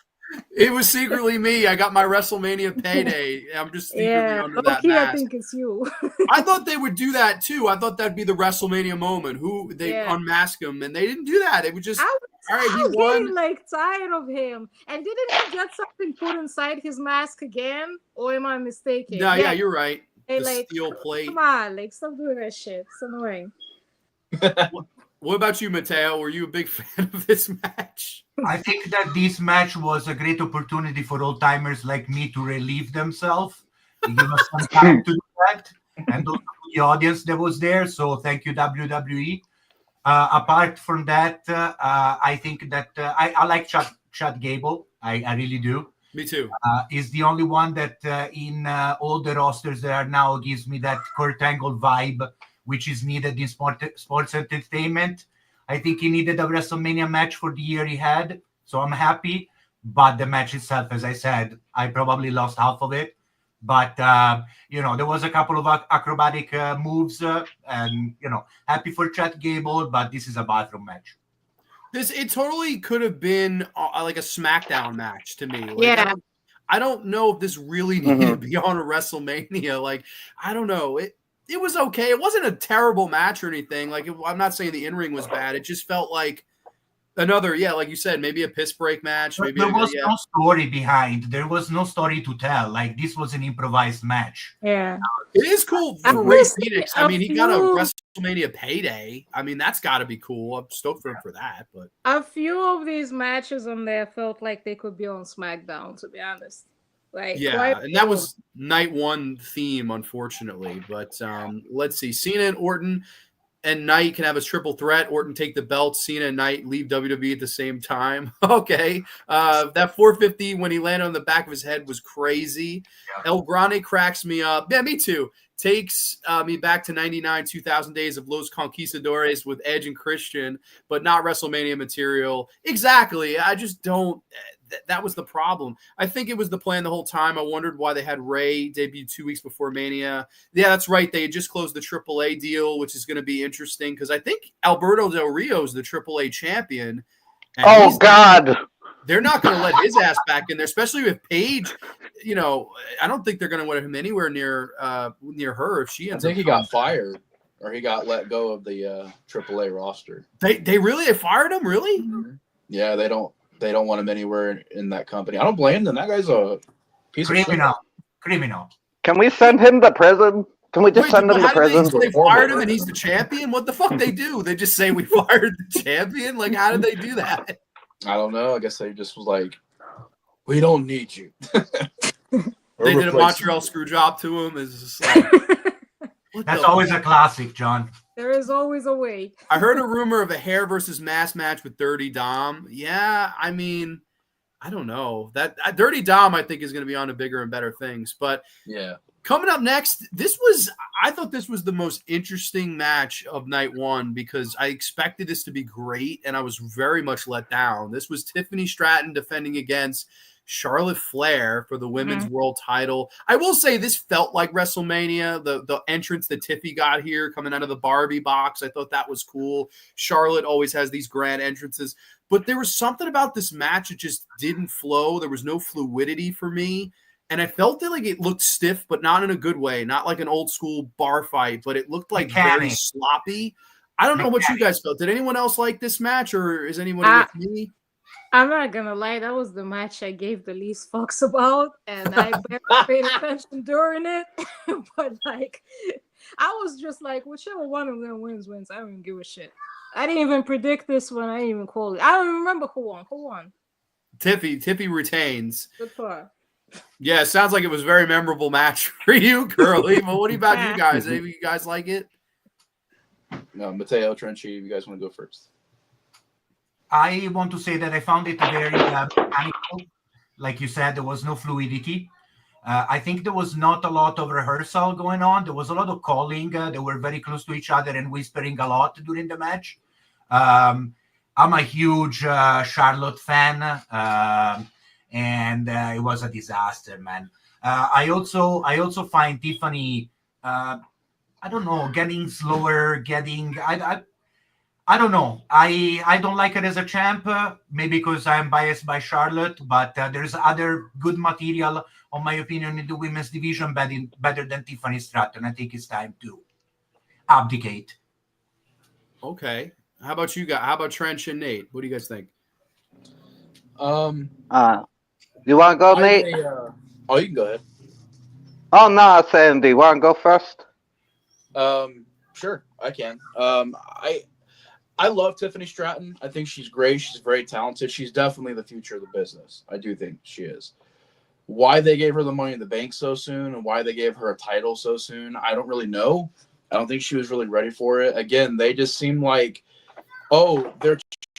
it was secretly me. I got my WrestleMania payday. I'm just secretly Yeah, under that okay, I mask. think it's you. I thought they would do that too. I thought that'd be the WrestleMania moment. Who they Yeah. unmask him, and they didn't do that. It was just I all right. He was won. getting like tired of him. And didn't he get something put inside his mask again? Or am I mistaken? No, yeah, you're right. They The like, steel plate. come on, like, stop doing that shit. It's annoying. What about you, Mateo? Were you a big fan of this match? I think that this match was a great opportunity for old timers like me to relieve themselves, give us some time to do that, and also the audience that was there. So thank you, WWE. Apart from that, I think that I like Chad Gable. I really do. Me too. He's the only one that in all the rosters that are now gives me that Kurt Angle vibe, which is needed in sports entertainment. I think he needed a WrestleMania match for the year he had, so I'm happy. But the match itself, as I said, I probably lost half of it. But, there was a couple of acrobatic moves, and, happy for Chad Gable, but this is a bathroom match. It totally could have been like a SmackDown match to me. Like, Yeah. I don't know if this really needed to be on a WrestleMania. Like, I don't know. It was okay. It wasn't a terrible match or anything. Like, I'm not saying the in-ring was bad. It just felt like another, like you said, maybe a piss break match. Maybe there was no story behind. There was no story to tell. Like, this was an improvised match. Yeah. It is cool for Ray Phoenix. I mean, he got a WrestleMania payday. I mean, that's got to be cool. I'm stoked for him for that. But a few of these matches on there felt like they could be on SmackDown, to be honest. Like, and that was night one theme, unfortunately. But let's see. Cena and Orton and Knight can have a triple threat. Orton take the belt. Cena and Knight leave WWE at the same time. Okay. That 450 when he landed on the back of his head was crazy. Yeah. El Grande cracks me up. Yeah, me too. Takes me back to 99, 2000 days of Los Conquistadores with Edge and Christian, but not WrestleMania material. Exactly. I just don't. That was the problem. I think it was the plan the whole time. I wondered why they had Ray debut 2 weeks before Mania. Yeah, that's right. They had just closed the AAA deal, which is going to be interesting because I think Alberto Del Rio is the AAA champion. Oh, God. They're not going to let his ass back in there, especially with Paige. I don't think they're going to let him anywhere near her if she ends up. I think he got fired or he got let go of the AAA roster. They really fired him? Really? Mm-hmm. Yeah, they don't want him anywhere in that company. I don't blame them. That guy's a piece of shit. Criminal. Can we send him to prison? Can we just send him to prison? They fired him and he's the champion? What the fuck they do? They just say we fired the champion? Like, how did they do that? I don't know. I guess they just was like, we don't need you. They did a Montreal screw job to him. It's just like, that's always a classic, John. There is always a way. I heard a rumor of a hair versus mask match with Dirty Dom. Yeah, I mean, I don't know. That Dirty Dom, I think, is going to be on to bigger and better things. But yeah, coming up next, I thought this was the most interesting match of night one because I expected this to be great, and I was very much let down. This was Tiffany Stratton defending against Charlotte Flair for the women's world title. I will say this felt like WrestleMania. The entrance that Tiffy got here coming out of the Barbie box, I thought that was cool. Charlotte always has these grand entrances. But there was something about this match that just didn't flow. There was no fluidity for me. And I felt like it looked stiff, but not in a good way. Not like an old school bar fight, but it looked like very sloppy. I don't know what you guys felt. Did anyone else like this match, or is anyone with me? I'm not gonna lie, that was the match I gave the least fucks about, and I barely paid attention during it. But like, I was just like, whichever one of them wins. I don't even give a shit. I didn't even predict this one. I didn't even call it. I don't even remember who won. Tiffy retains. Good for her. Yeah, it sounds like it was a very memorable match for you, Curly. But what about you guys? Any of you guys like it? No, Mateo, Trenchy, you guys want to go first? I want to say that I found it very mechanical. Like you said, there was no fluidity. I think there was not a lot of rehearsal going on. There was a lot of calling. They were very close to each other and whispering a lot during the match. I'm a huge Charlotte fan, and it was a disaster, man. I also find Tiffany, I don't know, getting slower, I don't know. I don't like her as a champ, maybe because I'm biased by Charlotte, but there's other good material, on my opinion, in the women's division better than Tiffany Stratton. I think it's time to abdicate. Okay. How about you guys? How about Trench and Nate? What do you guys think? Um, You want to go, I Nate? may, oh, you can go ahead. Oh no, I was saying, do you want to go first? Sure, I can. I love Tiffany Stratton. I think she's great. She's very talented. She's definitely the future of the business. I do think she is. Why they gave her the Money in the Bank so soon and why they gave her a title so soon, I don't really know. I don't think she was really ready for it. Again, they just seem like, oh, they're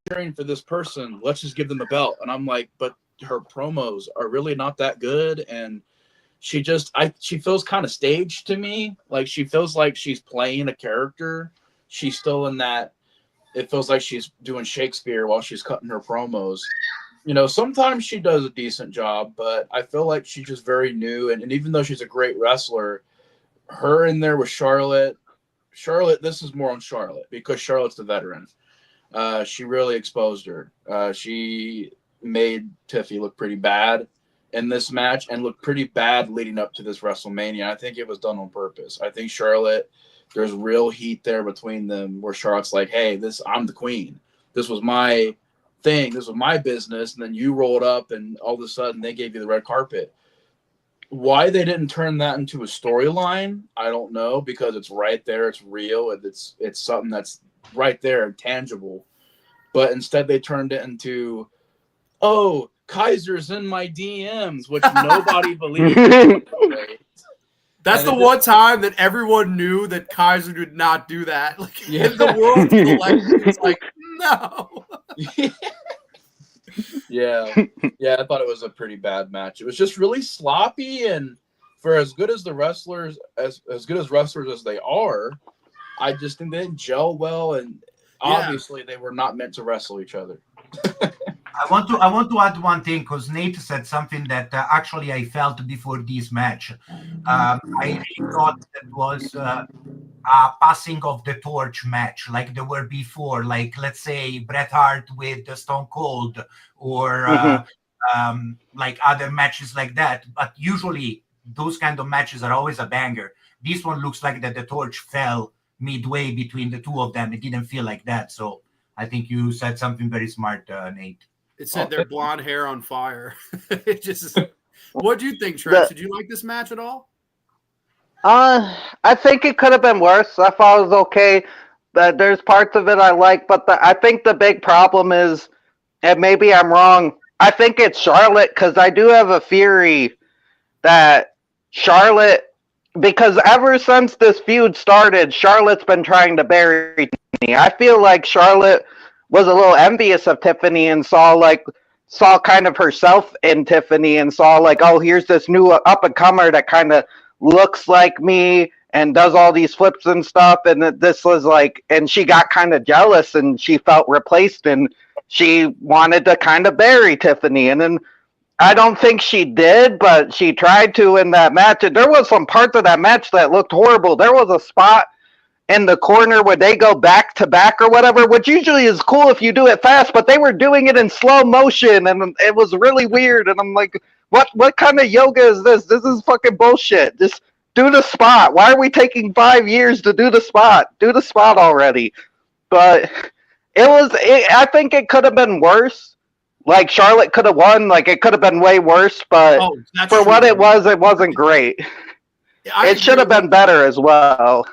cheering for this person. Let's just give them a belt. And I'm like, but her promos are really not that good. And she feels kind of staged to me. Like she feels like she's playing a character. She's still in that. It feels like she's doing Shakespeare while she's cutting her promos. Sometimes she does a decent job, but I feel like she's just very new. And even though she's a great wrestler, her in there with Charlotte, this is more on Charlotte because Charlotte's the veteran. She really exposed her. She made Tiffy look pretty bad in this match and looked pretty bad leading up to this WrestleMania. I think it was done on purpose. I think Charlotte, there's real heat there between them where Charlotte's like, hey, I'm the queen. This was my thing. This was my business. And then you rolled up and all of a sudden they gave you the red carpet. Why they didn't turn that into a storyline, I don't know, because it's right there. It's real. It's something that's right there, tangible. But instead they turned it into, oh, Kaiser's in my DMs, which nobody believed. That's the one time that everyone knew that Kaiser did not do that. Like in the world collective, it's like, no. Yeah, I thought it was a pretty bad match. It was just really sloppy, and for as good as the wrestlers, as good as wrestlers as they are, I just think they didn't gel well, and obviously they were not meant to wrestle each other. I want to add one thing because Nate said something that actually I felt before this match. I really thought that was a passing of the torch match, like there were before, like let's say Bret Hart with Stone Cold, or like other matches like that. But usually those kind of matches are always a banger. This one looks like that the torch fell midway between the two of them. It didn't feel like that. So I think you said something very smart, Nate. It said their blonde hair on fire. It just. What do you think, Trent? Did you like this match at all? I think it could have been worse. I thought it was okay. There's parts of it I like, but I think the big problem is, and maybe I'm wrong, I think it's Charlotte, because I do have a theory that Charlotte, because ever since this feud started, Charlotte's been trying to bury Tiffany. I feel like Charlotte was a little envious of Tiffany and saw kind of herself in Tiffany and saw like, oh, here's this new up and comer that kind of looks like me and does all these flips and stuff, and this was like, and she got kind of jealous and she felt replaced and she wanted to kind of bury Tiffany. And then I don't think she did, but she tried to in that match. And there was some parts of that match that looked horrible. There was a spot in the corner where they go back to back or whatever, which usually is cool if you do it fast, but they were doing it in slow motion and it was really weird. And I'm like, what kind of yoga is this? This is fucking bullshit. Just do the spot. Why are we taking 5 years to do the spot? Do the spot already. But I think it could have been worse. Like Charlotte could have won. Like it could have been way worse, but for what it wasn't great. It should have been better as well.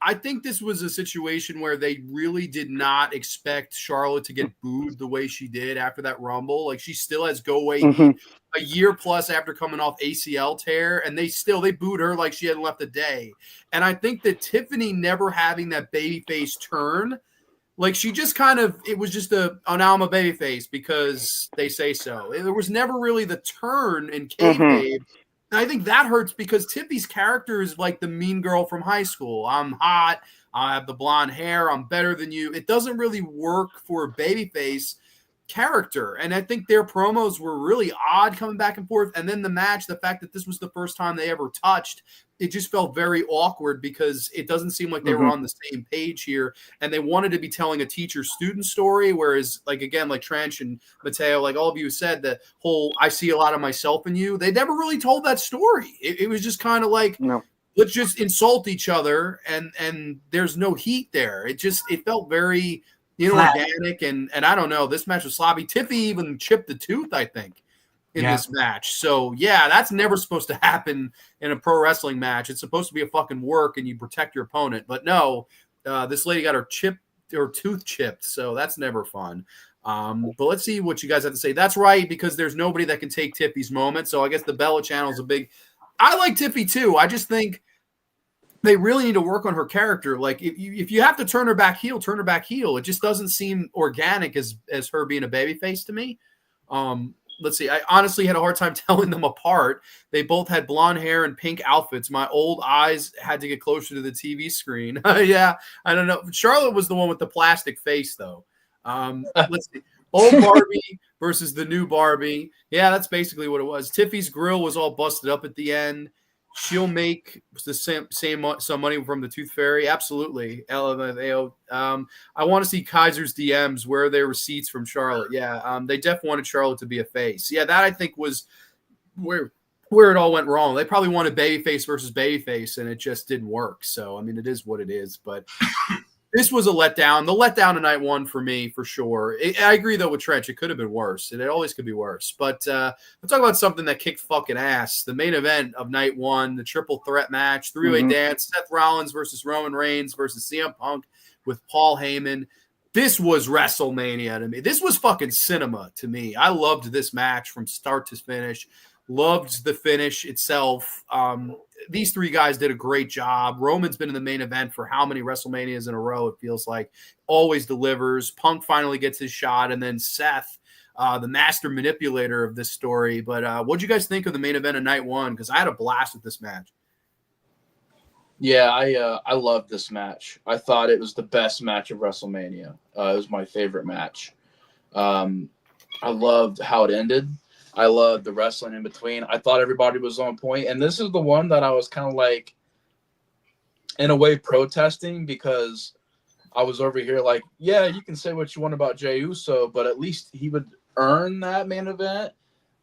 I think this was a situation where they really did not expect Charlotte to get booed the way she did after that Rumble. Like she still has go away a year plus after coming off ACL tear, and they booed her like she hadn't left a day. And I think that Tiffany never having that babyface turn, like she just kind of, it was just now I'm a babyface because they say so. There was never really the turn in kayfabe. And I think that hurts because Tiffy's character is like the mean girl from high school. I'm hot. I have the blonde hair. I'm better than you. It doesn't really work for a babyface character. And I think their promos were really odd coming back and forth. And then the match, the fact that this was the first time they ever touched, it just felt very awkward because it doesn't seem like they were on the same page here. And they wanted to be telling a teacher-student story, whereas, like, again, like Trench and Mateo, like all of you said, the whole I see a lot of myself in you, they never really told that story. It was just kind of like, let's just insult each other, and there's no heat there. It felt very organic, and I don't know. This match was sloppy. Tiffy even chipped the tooth, I think, in this match. So, yeah, that's never supposed to happen in a pro wrestling match. It's supposed to be a fucking work, and you protect your opponent. But no, this lady got her tooth chipped, so that's never fun. But let's see what you guys have to say. That's right, because there's nobody that can take Tiffy's moment. So I guess the Bella channel is a big – I like Tiffy too. I just think – they really need to work on her character. Like if you have to turn her back heel, turn her back heel. It just doesn't seem organic as her being a babyface to me. Let's see. I honestly had a hard time telling them apart. They both had blonde hair and pink outfits. My old eyes had to get closer to the TV screen. Yeah, I don't know. Charlotte was the one with the plastic face, though. Let's see. Old Barbie versus the new Barbie. Yeah, that's basically what it was. Tiffy's grill was all busted up at the end. She'll make the same some money from the Tooth Fairy. Absolutely. LMAO. I want to see Kaiser's DMs. Where are their receipts from Charlotte? Yeah, they definitely wanted Charlotte to be a face. Yeah, that I think was where it all went wrong. They probably wanted babyface versus babyface, and it just didn't work. So, I mean, it is what it is. But this was a letdown. The letdown of night one for me, for sure. I agree, though, with Trench. It could have been worse. It always could be worse. But we'll talk about something that kicked fucking ass. The main event of night one, the triple threat match, three-way dance, Seth Rollins versus Roman Reigns versus CM Punk with Paul Heyman. This was WrestleMania to me. This was fucking cinema to me. I loved this match from start to finish. Loved the finish itself. These three guys did a great job. Roman's been in the main event for how many WrestleManias in a row, it feels like. Always delivers. Punk finally gets his shot. And then Seth, the master manipulator of this story. But what'd you guys think of the main event of night one? Because I had a blast with this match. Yeah, I loved this match. I thought it was the best match of WrestleMania. It was my favorite match. I loved how it ended. I loved the wrestling in between. I thought everybody was on point. And this is the one that I was kind of like, in a way, protesting, because I was over here like, yeah, you can say what you want about Jey Uso, but at least he would earn that main event.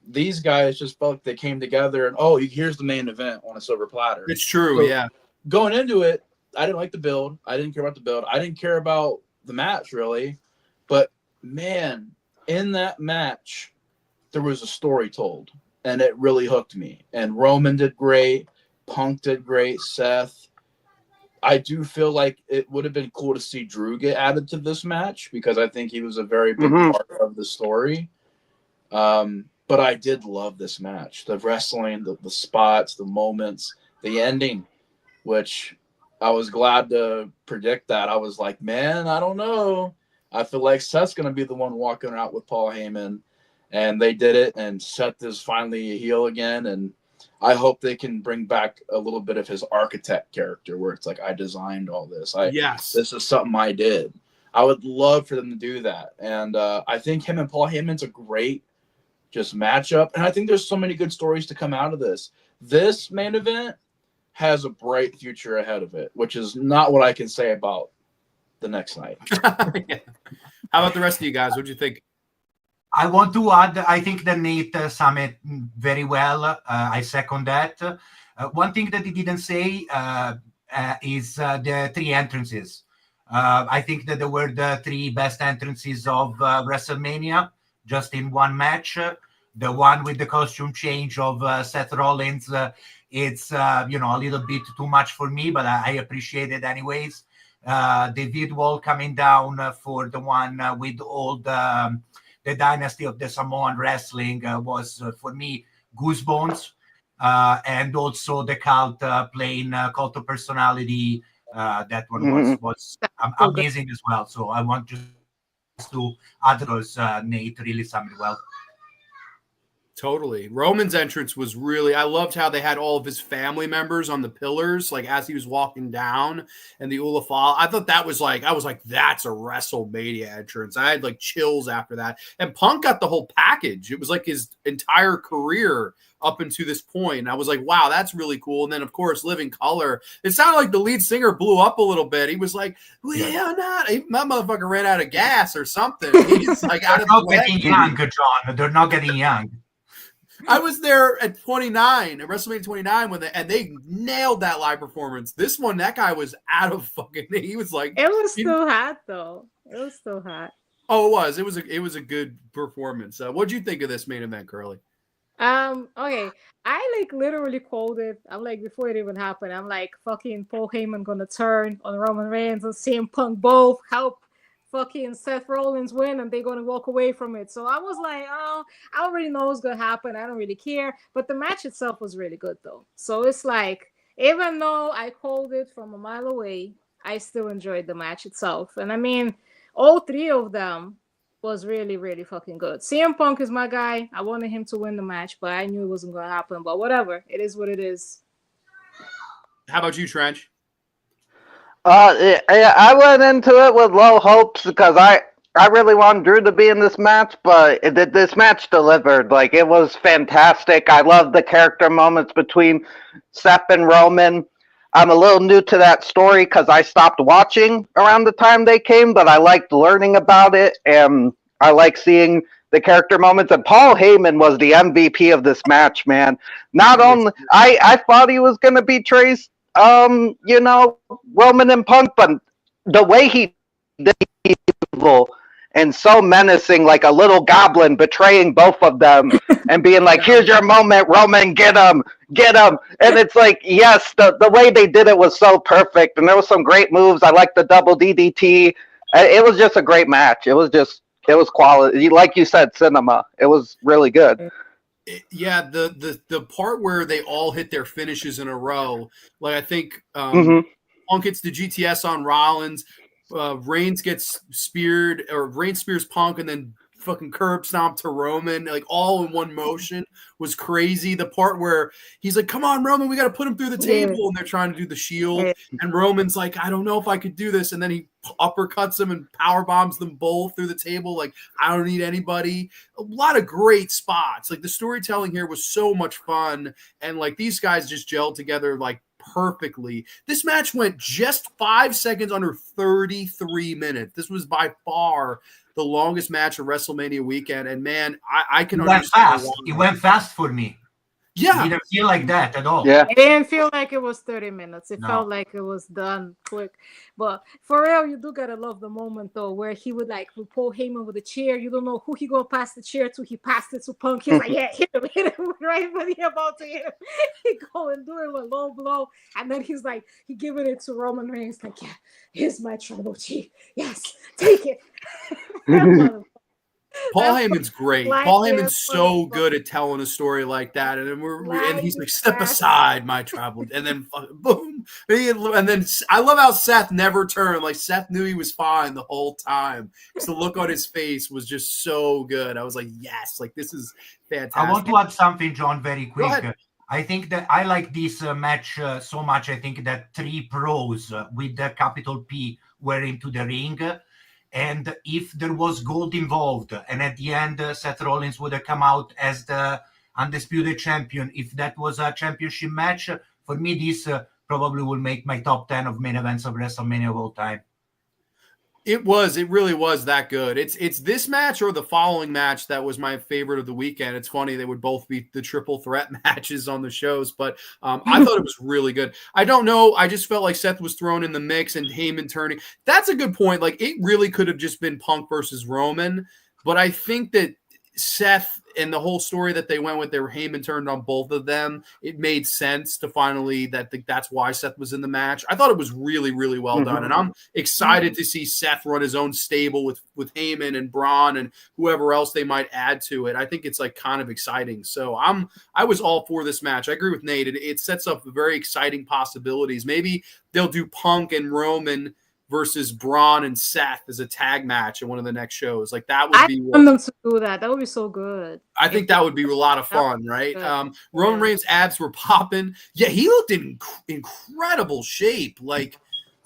These guys just felt like they came together and, oh, here's the main event on a silver platter. It's true, so, yeah. Going into it, I didn't like the build. I didn't care about the build. I didn't care about the match, really. But, man, in that match, there was a story told, and it really hooked me. And Roman did great. Punk did great. Seth. I do feel like it would have been cool to see Drew get added to this match, because I think he was a very big part of the story. But I did love this match. The wrestling, the spots, the moments, the ending, which I was glad to predict that. I was like, man, I don't know. I feel like Seth's going to be the one walking out with Paul Heyman. And they did it, and Seth is finally a heel again. And I hope they can bring back a little bit of his architect character, where it's like, I designed all this. This is something I did. I would love for them to do that. And I think him and Paul Heyman's a great just matchup. And I think there's so many good stories to come out of this. This main event has a bright future ahead of it, which is not what I can say about the next night. Yeah. How about the rest of you guys? What'd you think? I want to add, I think that Nate summed it very well. I second that. One thing that he didn't say is the three entrances. I think that there were the three best entrances of WrestleMania, just in one match. The one with the costume change of Seth Rollins, it's a little bit too much for me, but I appreciate it anyways. The vid wall coming down for the one with all the dynasty of the Samoan wrestling was, for me, goosebumps. And also the cult playing Cult of Personality. That one was amazing as well. So I want just to add those. Nate really summed it well. Totally. Roman's entrance was really, I loved how they had all of his family members on the pillars, like as he was walking down and the Ulafal. I thought that was like, I was like, that's a WrestleMania entrance. I had like chills after that. And Punk got the whole package. It was like his entire career up until this point. And I was like, wow, that's really cool. And then, of course, Living Color. It sounded like the lead singer blew up a little bit. He was like, well, my motherfucker ran out of gas or something. He's like out of not getting young, John. They're not getting young. I was there at 29, at WrestleMania 29, and they nailed that live performance. This one, that guy was out of fucking. He was like, It was still hot though. It was still hot. Oh, it was. It was a good performance. What'd you think of this main event, Curly? Okay. I like literally called it. I'm like, before it even happened, I'm like, fucking Paul Heyman gonna turn on Roman Reigns and CM Punk both help fucking Seth Rollins win, and they're gonna walk away from it. So I was like, oh, I already know what's gonna happen. I don't really care. But the match itself was really good though. So it's like, even though I called it from a mile away, I still enjoyed the match itself. And I mean, all three of them was really, really fucking good. CM Punk is my guy. I wanted him to win the match, but I knew it wasn't gonna happen. But whatever, it is what it is. How about you, Trench? I went into it with low hopes because I really wanted Drew to be in this match, but this match delivered. Like, it was fantastic. I love the character moments between Seth and Roman. I'm a little new to that story because I stopped watching around the time they came, but I liked learning about it, and I like seeing the character moments. And Paul Heyman was the MVP of this match, man. Not only I thought he was going to be Trace, Roman and Punk, but the way he did evil and so menacing, like a little goblin betraying both of them and being like, here's your moment, Roman, get him. And it's like, yes, the way they did it was so perfect. And there was some great moves. I like the double DDT. It was just a great match. It was quality. Like you said, cinema. It was really good. Yeah, the part where they all hit their finishes in a row, like I think Punk hits the GTS on Rollins, Reigns gets speared, or Reigns spears Punk, and then fucking curb stomp to Roman, like all in one motion, was crazy. The part where he's like, come on, Roman, we got to put him through the table, and they're trying to do the shield, and Roman's like, I don't know if I could do this, and then he uppercuts them and power bombs them both through the table, like, I don't need anybody. A lot of great spots. Like, the storytelling here was so much fun, and like these guys just gelled together like perfectly. This match went just 5 seconds under 33 minutes. This was by far the longest match of WrestleMania weekend, and man, I can understand. It went fast for me. Yeah, it didn't feel like that at all. Yeah, it didn't feel like it was 30 minutes. It felt like it was done quick. But for real, you do gotta love the moment though, where he would like pull Heyman with a chair. You don't know who he gonna pass the chair to. He passed it to Punk. He's like, yeah, hit him right when he about to hit him. He go and do it with low blow, and then he's like, he giving it to Roman Reigns. Like, yeah, here's my tribal chief. Yes, take it. Paul Heyman's great. Paul Heyman's so good at telling a story like that, and and he's like, "Step aside, my tribal," and then boom, and then I love how Seth never turned. Like, Seth knew he was fine the whole time. Because the look on his face was just so good. I was like, "Yes, like this is fantastic." I want to add something, John, very quick. I think that I like this match so much. I think that 3 pros with the capital P were into the ring. And if there was gold involved, and at the end, Seth Rollins would have come out as the undisputed champion, if that was a championship match, for me, this probably will make my top 10 of main events of WrestleMania of all time. It really was that good. It's this match or the following match that was my favorite of the weekend. It's funny, they would both be the triple threat matches on the shows, but I thought it was really good. I don't know. I just felt like Seth was thrown in the mix and Heyman turning. That's a good point. Like, it really could have just been Punk versus Roman, but I think that Seth and the whole story that they went with, their Heyman turned on both of them. It made sense to finally that's why Seth was in the match. I thought it was really, really well done, and I'm excited to see Seth run his own stable with Heyman and Braun and whoever else they might add to it. I think it's like kind of exciting. So I was all for this match. I agree with Nate. It sets up very exciting possibilities. Maybe they'll do Punk and Roman versus Braun and Seth as a tag match in one of the next shows. Like that would I be want them to do that. That would be so good. I think that would be a lot of fun, right? Roman Reigns' abs were popping. Yeah, he looked in incredible shape. Like,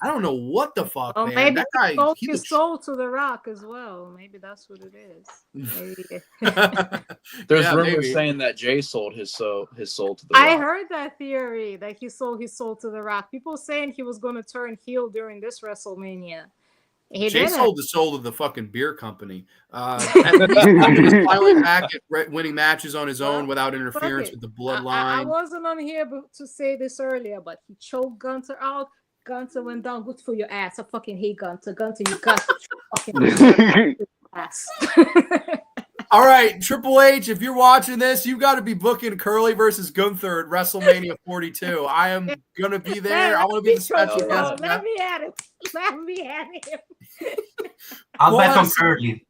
I don't know what the fuck, man. Maybe That guy, he sold to The Rock as well. Maybe that's what it is. Maybe. There's rumors saying that Jay sold his soul to The Rock. I heard that theory that he sold his soul to The Rock. People saying he was going to turn heel during this WrestleMania. Jay sold the soul to the fucking beer company. He's finally back at winning matches on his own without interference with the bloodline. I wasn't on here to say this earlier, but he choked Gunter out. Gunter went down. Good for your ass. I fucking hate Gunter. Gunter, you got to fucking ass. All right, Triple H, if you're watching this, you've got to be booking Curly versus Gunther at WrestleMania 42. I am going to be there. I want to be the special guest. Let me at it. Let me at it. I'll bet on Curly.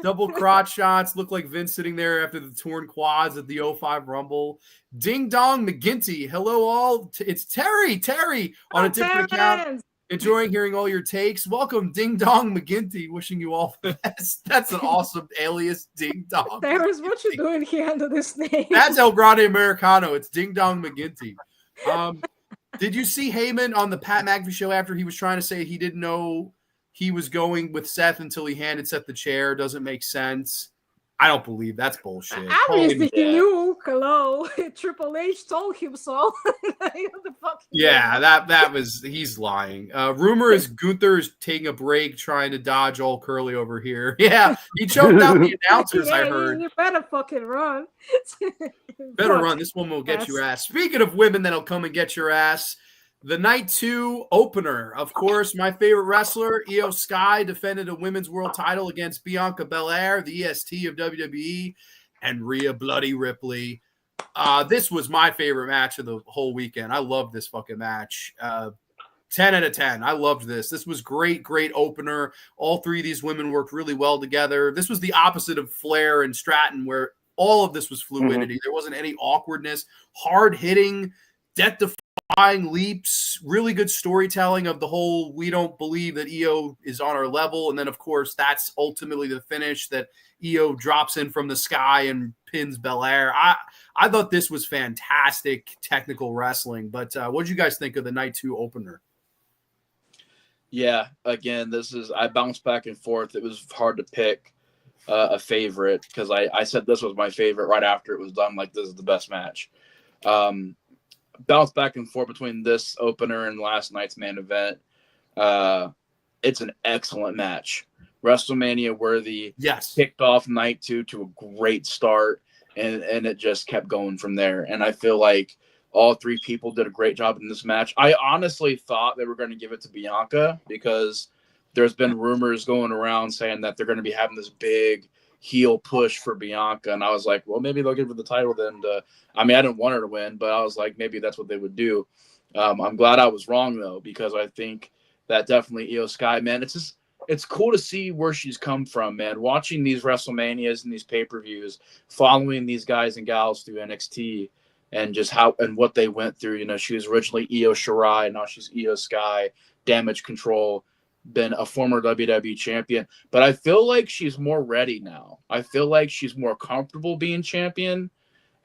Double crotch shots. Look like Vince sitting there after the torn quads at the 05 Rumble. Ding Dong McGinty. Hello, all. It's Terry on a different account. Enjoying hearing all your takes. Welcome, Ding Dong McGinty. Wishing you all the best. That's an awesome alias, Ding Dong. Terrence, what you doing here under this name? That's El Grande Americano. It's Ding Dong McGinty. Did you see Heyman on the Pat McAfee show after he was trying to say he didn't know he was going with Seth until he handed Seth the chair? Doesn't make sense. I don't believe that's bullshit. Obviously, he knew. Hello, Triple H told him so. that was he's lying. Rumor is Gunther is taking a break, trying to dodge all Curly over here. Yeah, he choked out the announcers. I heard. You better fucking run. Better run. This woman will get your ass. Speaking of women that'll come and get your ass. The Night 2 opener, of course, my favorite wrestler, Io Sky, defended a women's world title against Bianca Belair, the EST of WWE, and Rhea Bloody Ripley. This was my favorite match of the whole weekend. I love this fucking match. 10 out of 10. I loved this. This was great opener. All three of these women worked really well together. This was the opposite of Flair and Stratton, where all of this was fluidity. There wasn't any awkwardness, hard hitting, death-defying leaps, really good storytelling of the whole, we don't believe that Io is on our level. And then, of course, that's ultimately the finish that Io drops in from the sky and pins Belair. I thought this was fantastic technical wrestling. But what did you guys think of the Night 2 opener? Yeah, again, I bounced back and forth. It was hard to pick a favorite because I said this was my favorite right after it was done. Like, this is the best match. Bounced back and forth between this opener and last night's main event. It's an excellent match. WrestleMania worthy. Yes. Kicked off Night 2 to a great start, and it just kept going from there. And I feel like all three people did a great job in this match. I honestly thought they were going to give it to Bianca because there's been rumors going around saying that they're going to be having this big heel push for Bianca. And I was like, well, maybe they'll give her the title then. I didn't want her to win, but I was like, maybe that's what they would do. I'm glad I was wrong, though, because I think that definitely Io Sky, man, it's cool to see where she's come from, man. Watching these WrestleManias and these pay-per-views, following these guys and gals through NXT and just how and what they went through. You know, she was originally Io Shirai, now she's Io Sky, Damage Control, been a former WWE champion. But I feel like she's more ready now. I feel like she's more comfortable being champion,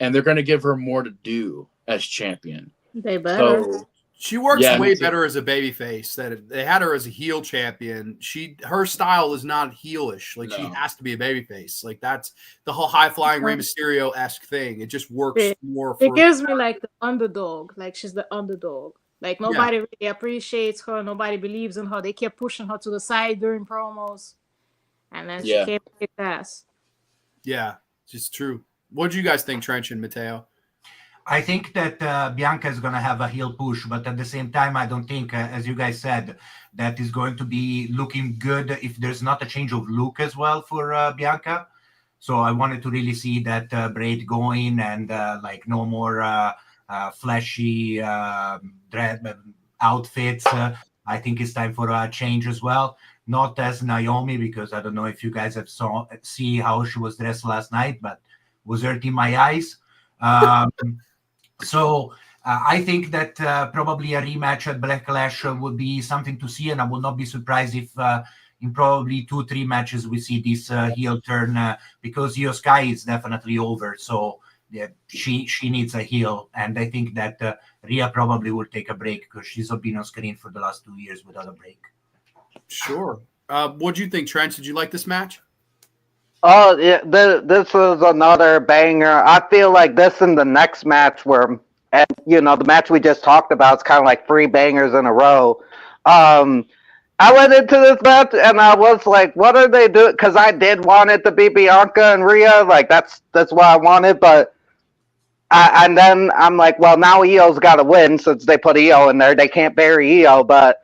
and they're going to give her more to do as champion. They better. So, she works way better as a babyface. That they had her as a heel champion. Her style is not heelish. Like, she has to be a babyface. Like, that's the whole high flying Rey Mysterio-esque thing. It just works more. It gives me like the underdog. Like, she's the underdog. Like, nobody really appreciates her. Nobody believes in her. They kept pushing her to the side during promos, and then she came kick ass. Yeah, it's just true. What do you guys think, Trench and Mateo? I think that Bianca is going to have a heel push, but at the same time, I don't think, as you guys said, that is going to be looking good if there's not a change of look as well for Bianca. So I wanted to really see that braid going and like no more flashy outfits. I think it's time for a change as well. Not as Naomi, because I don't know if you guys have see how she was dressed last night, but was hurting my eyes. So I think that probably a rematch at Backlash would be something to see, and I will not be surprised if in probably 2-3 matches we see this heel turn because Io Sky is definitely over. So yeah, she needs a heel, and I think that Rhea probably will take a break because she's been on screen for the last 2 years without a break. Sure. What do you think, Trent? Did you like this match? Oh, yeah, this was another banger. I feel like this and the next match were, and the match we just talked about is kind of like 3 bangers in a row. I went into this match and I was like, what are they doing? Because I did want it to be Bianca and Rhea. Like, that's what I wanted. But and then I'm like, well, now Io's got to win since they put Io in there. They can't bury Io. But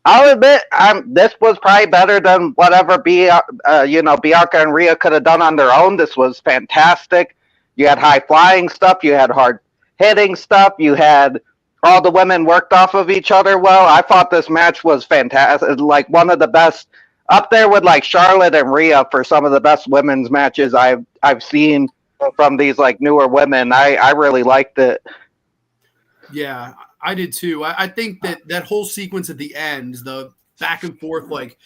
I'll admit, this was probably better than whatever Bianca and Rhea could have done on their own. This was fantastic. You had high flying stuff. You had hard hitting stuff. You had all the women worked off of each other well. I thought this match was fantastic. Like one of the best, up there with like Charlotte and Rhea for some of the best women's matches I've seen from these like newer women. I really liked it. Yeah, I did too. I think that whole sequence at the end, the back and forth, like,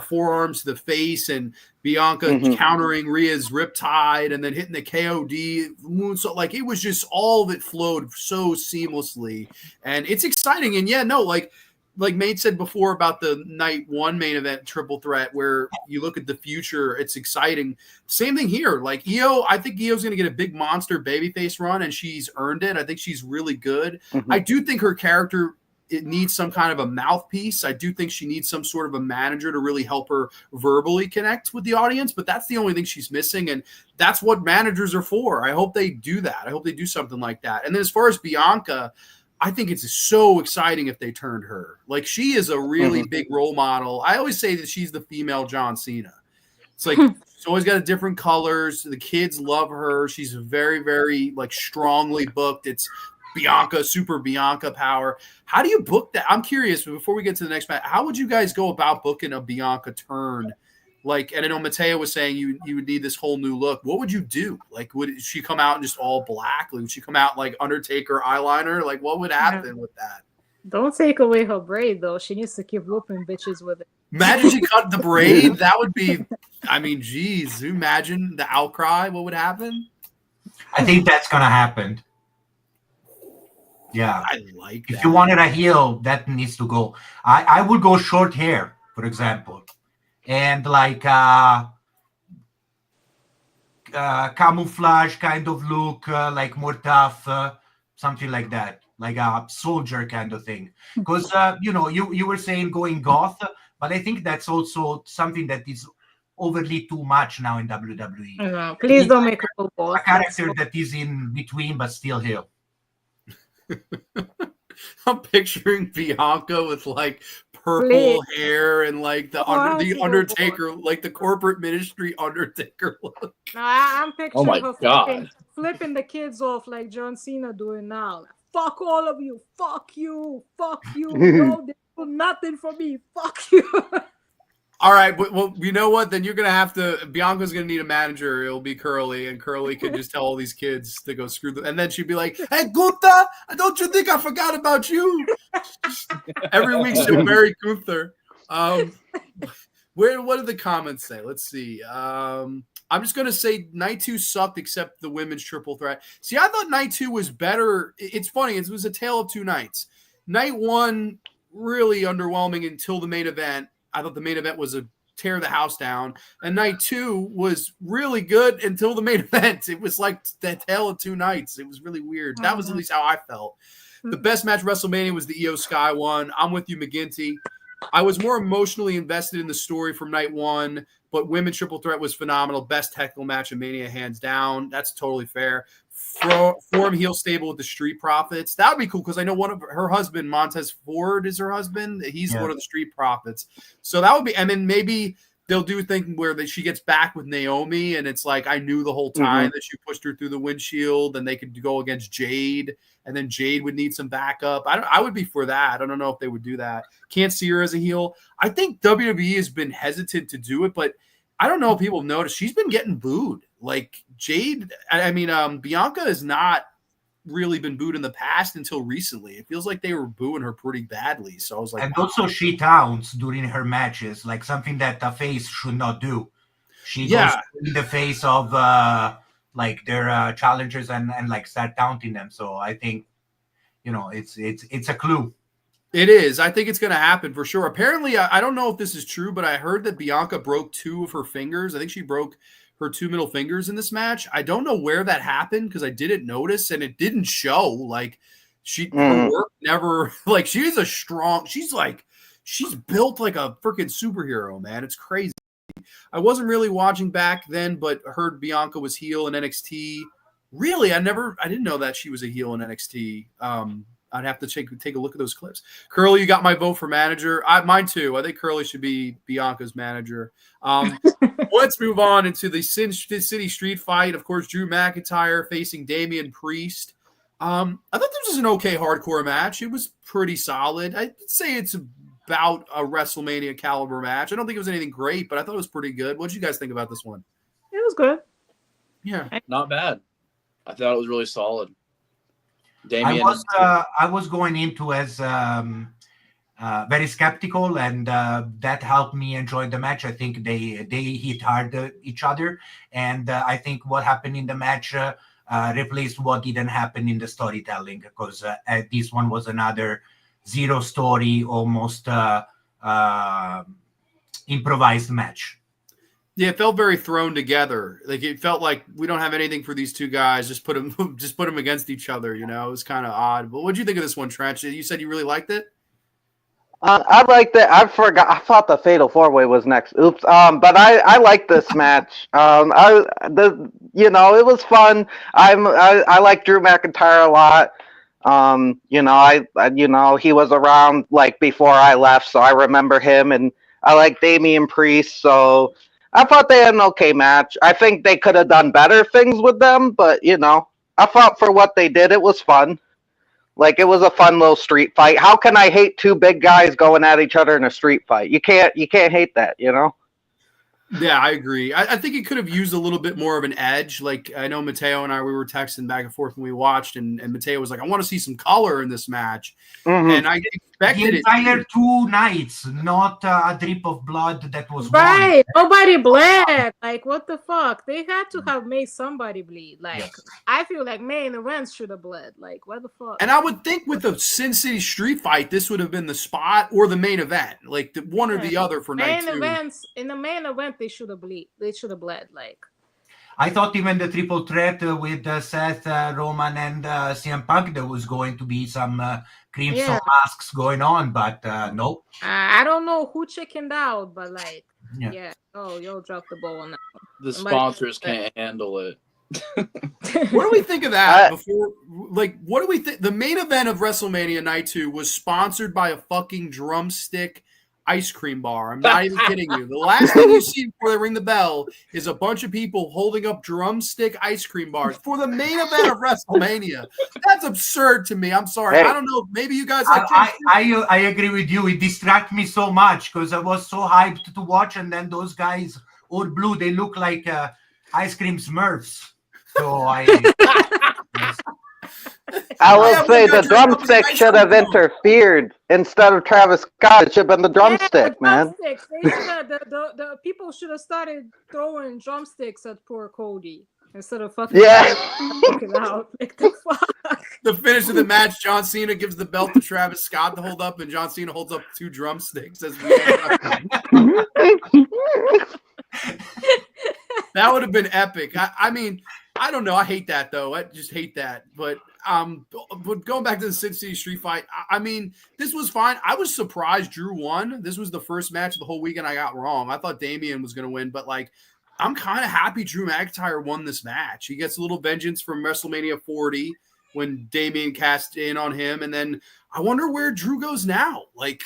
forearms to the face and Bianca countering Rhea's riptide and then hitting the KOD moonsault. Like, it was just all of it flowed so seamlessly. And it's exciting. And yeah, no, like Mate said before about the night 1 main event triple threat, where you look at the future, it's exciting. Same thing here. Like Io, I think Io's going to get a big monster babyface run, and she's earned it. I think she's really good. I do think her character, it needs some kind of a mouthpiece. I do think she needs some sort of a manager to really help her verbally connect with the audience, but that's the only thing she's missing, and that's what managers are for. I hope they do that. I hope they do something like that. And then as far as Bianca, I think it's so exciting if they turned her. Like, she is a really big role model. I always say that she's the female John Cena. It's like she's always got different colors. The kids love her. She's very, very like strongly booked. It's Bianca, super Bianca power. How do you book that? I'm curious, before we get to the next match, how would you guys go about booking a Bianca turn? Like, and I know Mateo was saying you would need this whole new look. What would you do? Like, would she come out in just all black? Like, would she come out like Undertaker eyeliner? Like, what would happen with that? Don't take away her braid, though. She needs to keep whooping bitches with it. Imagine she cut the braid. That would be, I mean, geez. Imagine the outcry. What would happen? I think that's going to happen. Yeah. I like that. If you wanted a heel, that needs to go. I would go short hair, for example. And like camouflage kind of look, like more tough, something like that, like a soldier kind of thing. Because you were saying going goth, but I think that's also something that is overly too much now in WWE. No, please don't make her go a character that is in between but still heel. I'm picturing Bianca with like purple hair and like the Undertaker, like the corporate ministry Undertaker look. No, I'm picturing her God. flipping the kids off like John Cena doing now. Like, fuck all of you. Fuck you. Fuck you. No, they do nothing for me. Fuck you. All right, well, you know what? Then you're gonna have to. Bianca's gonna need a manager. It'll be Curly, and Curly can just tell all these kids to go screw them. And then she'd be like, "Hey, Gunther, don't you think I forgot about you?" Every week she'll marry Gunther. What did the comments say? Let's see. I'm just gonna say night 2 sucked, except the women's triple threat. See, I thought night 2 was better. It's funny. It was a tale of 2 nights. Night 1 really underwhelming until the main event. I thought the main event was a tear the house down. And night 2 was really good until the main event. It was like the tale of 2 nights. It was really weird. That was at least how I felt. The best match WrestleMania was the Io Sky one. I'm with you, McGinty. I was more emotionally invested in the story from night 1, but women's triple threat was phenomenal. Best technical match in Mania, hands down. That's totally fair. Form heel stable with the Street Profits. That would be cool because I know one of her husband, Montez Ford, is her husband. He's one of the Street Profits. So that would be, and then maybe they'll do a thing where she gets back with Naomi, and it's like, I knew the whole time that she pushed her through the windshield, and they could go against Jade, and then Jade would need some backup. I would be for that. I don't know if they would do that. Can't see her as a heel. I think WWE has been hesitant to do it, but I don't know if people have noticed. She's been getting booed. Like Jade, Bianca is not really been booed in the past until recently. It feels like they were booing her pretty badly. So I was like, And wow. also she taunts during her matches, like something that a face should not do. She Yeah. goes in the face of like their challengers and like start taunting them. So I think, it's a clue. It is. I think it's going to happen for sure. Apparently, I don't know if this is true, but I heard that Bianca broke 2 of her fingers. I think she broke her 2 middle fingers in this match. I don't know where that happened because I didn't notice and it didn't show. Like her work never, like she's built like a freaking superhero, man. It's crazy. I wasn't really watching back then, but heard Bianca was heel in NXT. Really, I didn't know that she was a heel in NXT. I'd have to take a look at those clips. Curly, you got my vote for manager. Mine too. I think Curly should be Bianca's manager. Let's move on into the Sin City Street fight. Of course, Drew McIntyre facing Damian Priest. I thought this was an okay hardcore match. It was pretty solid. I'd say it's about a WrestleMania caliber match. I don't think it was anything great, but I thought it was pretty good. What did you guys think about this one? It was good. Yeah. Not bad. I thought it was really solid. Damian, I was going into as very skeptical, and that helped me enjoy the match. I think they hit hard each other, and I think what happened in the match replaced what didn't happen in the storytelling, because this one was another zero story, almost improvised match. Yeah, it felt very thrown together. Like it felt like we don't have anything for these two guys. Just put them against each other. It was kind of odd. But what did you think of this one, Trench? You said you really liked it. I liked it. I forgot. I thought the Fatal 4-Way was next. Oops. But I liked this match. It was fun. I like Drew McIntyre a lot. He was around like before I left, so I remember him, and I like Damian Priest. So I thought they had an okay match. I think they could have done better things with them, but I thought for what they did, it was fun. Like, it was a fun little street fight. How can I hate 2 big guys going at each other in a street fight? You can't hate that, Yeah, I agree. I think it could have used a little bit more of an edge. Like, I know Mateo and I, we were texting back and forth when we watched, and Mateo was like, I want to see some color in this match. Mm-hmm. And I expected the entire 2 nights, not a drip of blood that was right. Nobody bled. Like, what the fuck? They had to have made somebody bleed. Like, yes. I feel like main events should have bled. Like, what the fuck? And I would think with the Sin City Street fight, this would have been the spot or the main event, like the one or the other for night 2. In the main event, they should have bled. Like, I thought even the triple threat with Seth, Roman, and CM Punk, there was going to be some Crimson masks going on, but nope. I don't know who chickened out, but like, oh, y'all dropped the ball on that one. The sponsors can't handle it. What do we think of that? What do we think? The main event of WrestleMania Night 2 was sponsored by a fucking drumstick ice cream bar. I'm not even kidding you. The last thing you see before they ring the bell is a bunch of people holding up drumstick ice cream bars for the main event of WrestleMania. That's absurd to me. I'm sorry. Hey. I don't know. Maybe you guys. I agree with you. It distracted me so much because I was so hyped to watch, and then those guys, all blue, they look like ice cream Smurfs. So I will say the drumstick should have interfered instead of Travis Scott. It should have been the drumstick, man. The people should have started throwing drumsticks at poor Cody instead of fucking fucking out. Like, the fuck. The finish of the match, John Cena gives the belt to Travis Scott to hold up, and John Cena holds up 2 drumsticks. As that would have been epic. I mean, I don't know. I hate that, though. I just hate that. But going back to the Sin City Street fight, I mean, this was fine. I was surprised Drew won. This was the first match of the whole weekend I got wrong. I thought Damian was going to win, but I'm kind of happy Drew McIntyre won this match. He gets a little vengeance from WrestleMania 40 when Damian cast in on him, and then I wonder where Drew goes now. Like,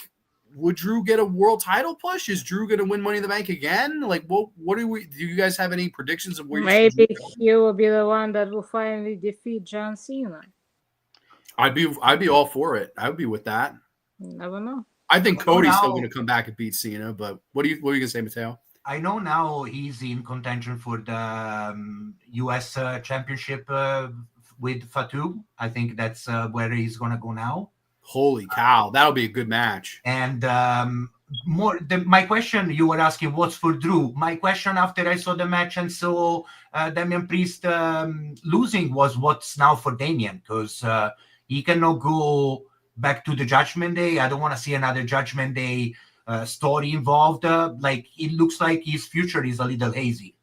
would Drew get a world title push? Is Drew going to win Money in the Bank again? Like, what do you guys have any predictions of where maybe he will be the one that will finally defeat John Cena? I'd be all for it. I would be with that. You never know. I think Cody's still going to come back and beat Cena, but what are you going to say, Mateo? I know now he's in contention for the U.S. Championship with Fatu. I think that's where he's gonna go now. Holy cow, that'll be a good match. And my question, you were asking what's for Drew. My question after I saw the match and saw Damian Priest losing was what's now for Damian, because he cannot go back to the Judgment Day. I don't want to see another Judgment Day story involved. Like, it looks like his future is a little hazy.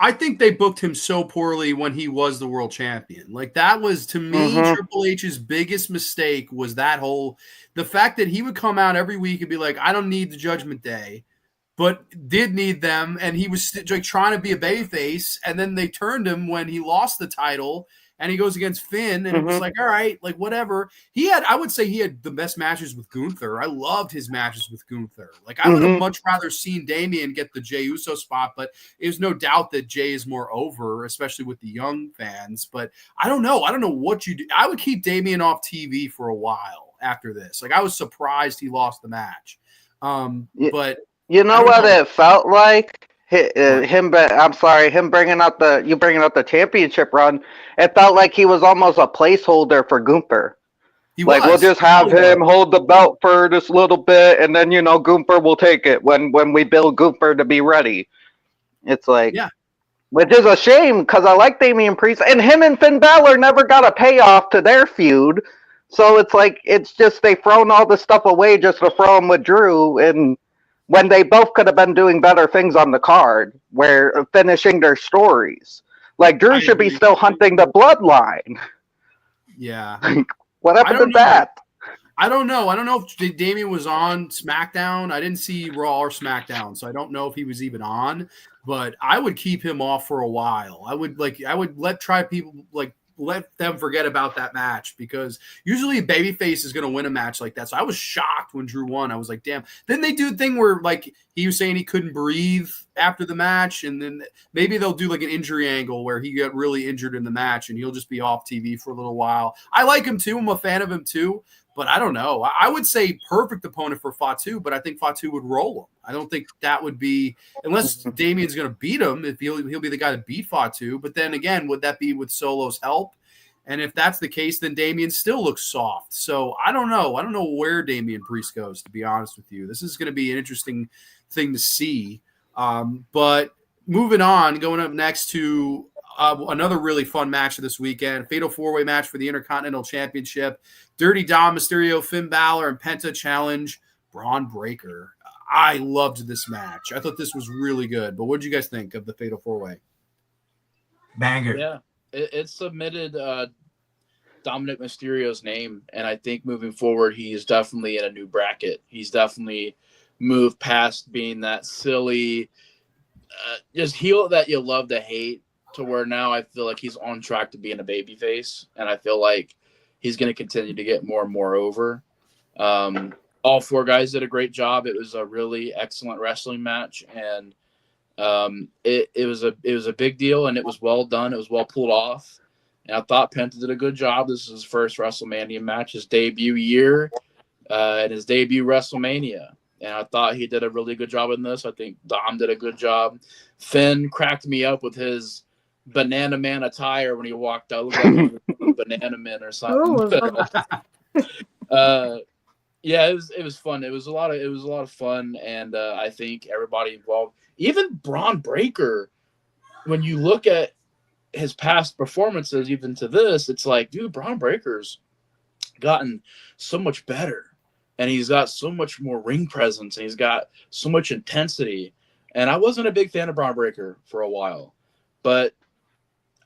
I think they booked him so poorly when he was the world champion. Like, that was, to me, Triple H's biggest mistake was the fact that he would come out every week and be like, I don't need the Judgment Day, but did need them. And he was like trying to be a babyface. And then they turned him when he lost the title and he goes against Finn. And it was like, all right, like whatever. I would say he had the best matches with Gunther. I loved his matches with Gunther. Like, I would have much rather seen Damian get the Jey Uso spot, but there's no doubt that Jey is more over, especially with the young fans. But I don't know. I don't know what you do. I would keep Damian off TV for a while after this. Like, I was surprised he lost the match. But you know what it felt like? Him bringing up the championship run. It felt like he was almost a placeholder for Gunther. We'll just have him hold the belt for this little bit, and then Gunther will take it when we build Gunther to be ready. It's like, which is a shame because I like Damian Priest, and him and Finn Balor never got a payoff to their feud. So it's like they've thrown all this stuff away just to throw him with Drew, and when they both could have been doing better things on the card, where finishing their stories. Like, Drew should be still hunting the bloodline. Yeah. Like, what happened to that? I don't know. I don't know if Damian was on SmackDown. I didn't see Raw or SmackDown, so I don't know if he was even on. But I would keep him off for a while. I would let them forget about that match, because usually a babyface is going to win a match like that. So I was shocked when Drew won. I was like, damn. Then they do a thing where, like, he was saying he couldn't breathe after the match, and then maybe they'll do like an injury angle where he got really injured in the match and he'll just be off TV for a little while. I like him too. I'm a fan of him too. But I don't know. I would say perfect opponent for Fatu, but I think Fatu would roll him. I don't think that would be, unless Damian's going to beat him, if he'll be the guy to beat Fatu. But then again, would that be with Solo's help? And if that's the case, then Damian still looks soft. So I don't know. I don't know where Damian Priest goes, to be honest with you. This is going to be an interesting thing to see. But moving on, going up next to another really fun match of this weekend, fatal four-way match for the Intercontinental Championship. Dirty Dom, Mysterio, Finn Balor, and Penta challenge Braun Breaker. I loved this match. I thought this was really good. But what did you guys think of the fatal four-way? Banger. Yeah, it submitted Dominic Mysterio's name, and I think moving forward, he's definitely in a new bracket. He's definitely moved past being that silly, just heel that you love to hate, to where now I feel like he's on track to being a babyface, and I feel like he's going to continue to get more and more over. All four guys did a great job. It was a really excellent wrestling match, and it was a big deal, and it was well done. It was well pulled off, and I thought Penta did a good job. This is his first WrestleMania match, his debut year, and his debut WrestleMania. And I thought he did a really good job in this. I think Dom did a good job. Finn cracked me up with his Banana Man attire when he walked out. It looked like he was a Banana Man or something. Yeah, it was fun. It was a lot of fun, and I think everybody involved, even Braun Breaker, when you look at his past performances, even to this, it's like, dude, Braun Breaker's gotten so much better. And he's got so much more ring presence, and he's got so much intensity. And I wasn't a big fan of Braun Breaker for a while, but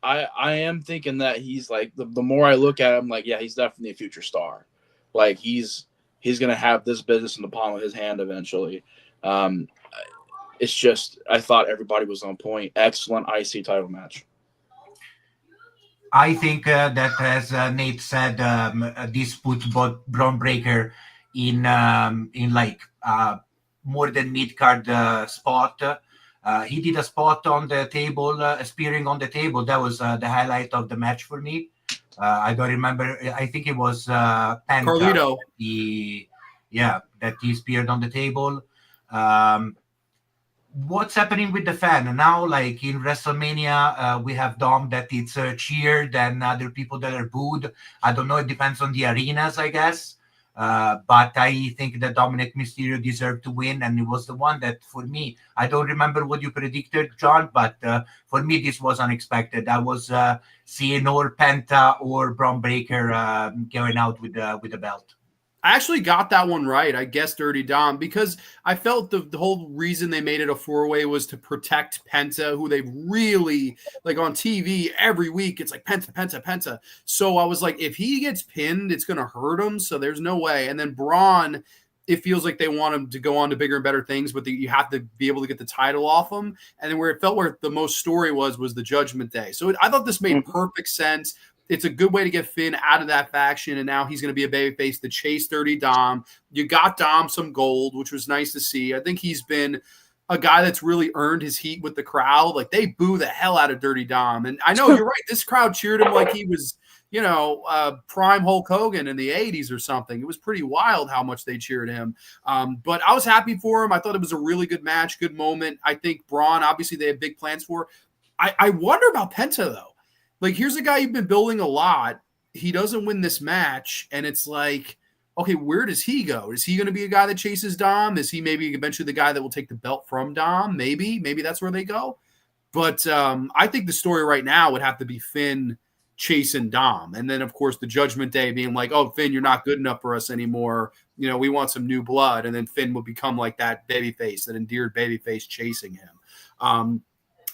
I am thinking that he's like, the more I look at him, like, yeah, he's definitely a future star. Like, he's gonna have this business in the palm of his hand eventually. It's just, I thought everybody was on point. Excellent IC title match. I think that, as Nate said, this puts both Braun Breaker in like more than mid-card spot. He did a spot on the table, spearing on the table. That was the highlight of the match for me. I don't remember. I think it was Penta. Carlito. That he speared on the table. what's happening with the fan and now, like in WrestleMania, we have Dom that it's cheered and other people that are booed. I don't know, it depends on the arenas, I guess, but I think that Dominic Mysterio deserved to win, and it was the one that, for me, I don't remember what you predicted, John, but for me this was unexpected. I was seeing or Penta or Braun Breaker going out with the belt. I actually got that one right. I guessed Dirty Dom because I felt the whole reason they made it a 4-way was to protect Penta, who they really like on TV every week. It's like Penta, Penta, Penta. So I was like, if he gets pinned, it's going to hurt him. So there's no way. And then Braun, it feels like they want him to go on to bigger and better things, but you have to be able to get the title off him. And then where it felt where the most story was the Judgment Day. So I thought this made perfect sense. It's a good way to get Finn out of that faction, and now he's going to be a babyface to chase Dirty Dom. You got Dom some gold, which was nice to see. I think he's been a guy that's really earned his heat with the crowd. Like, they boo the hell out of Dirty Dom. And I know you're right. This crowd cheered him like he was, prime Hulk Hogan in the 80s or something. It was pretty wild how much they cheered him. But I was happy for him. I thought it was a really good match, good moment. I think Braun, obviously, they have big plans for. I wonder about Penta, though. Like, here's a guy you've been building a lot. He doesn't win this match, and it's like, okay, where does he go? Is he going to be a guy that chases Dom? Is he maybe eventually the guy that will take the belt from Dom? Maybe that's where they go. But I think the story right now would have to be Finn chasing Dom. And then, of course, the Judgment Day being like, oh, Finn, you're not good enough for us anymore. We want some new blood. And then Finn would become like that babyface, that endeared babyface chasing him.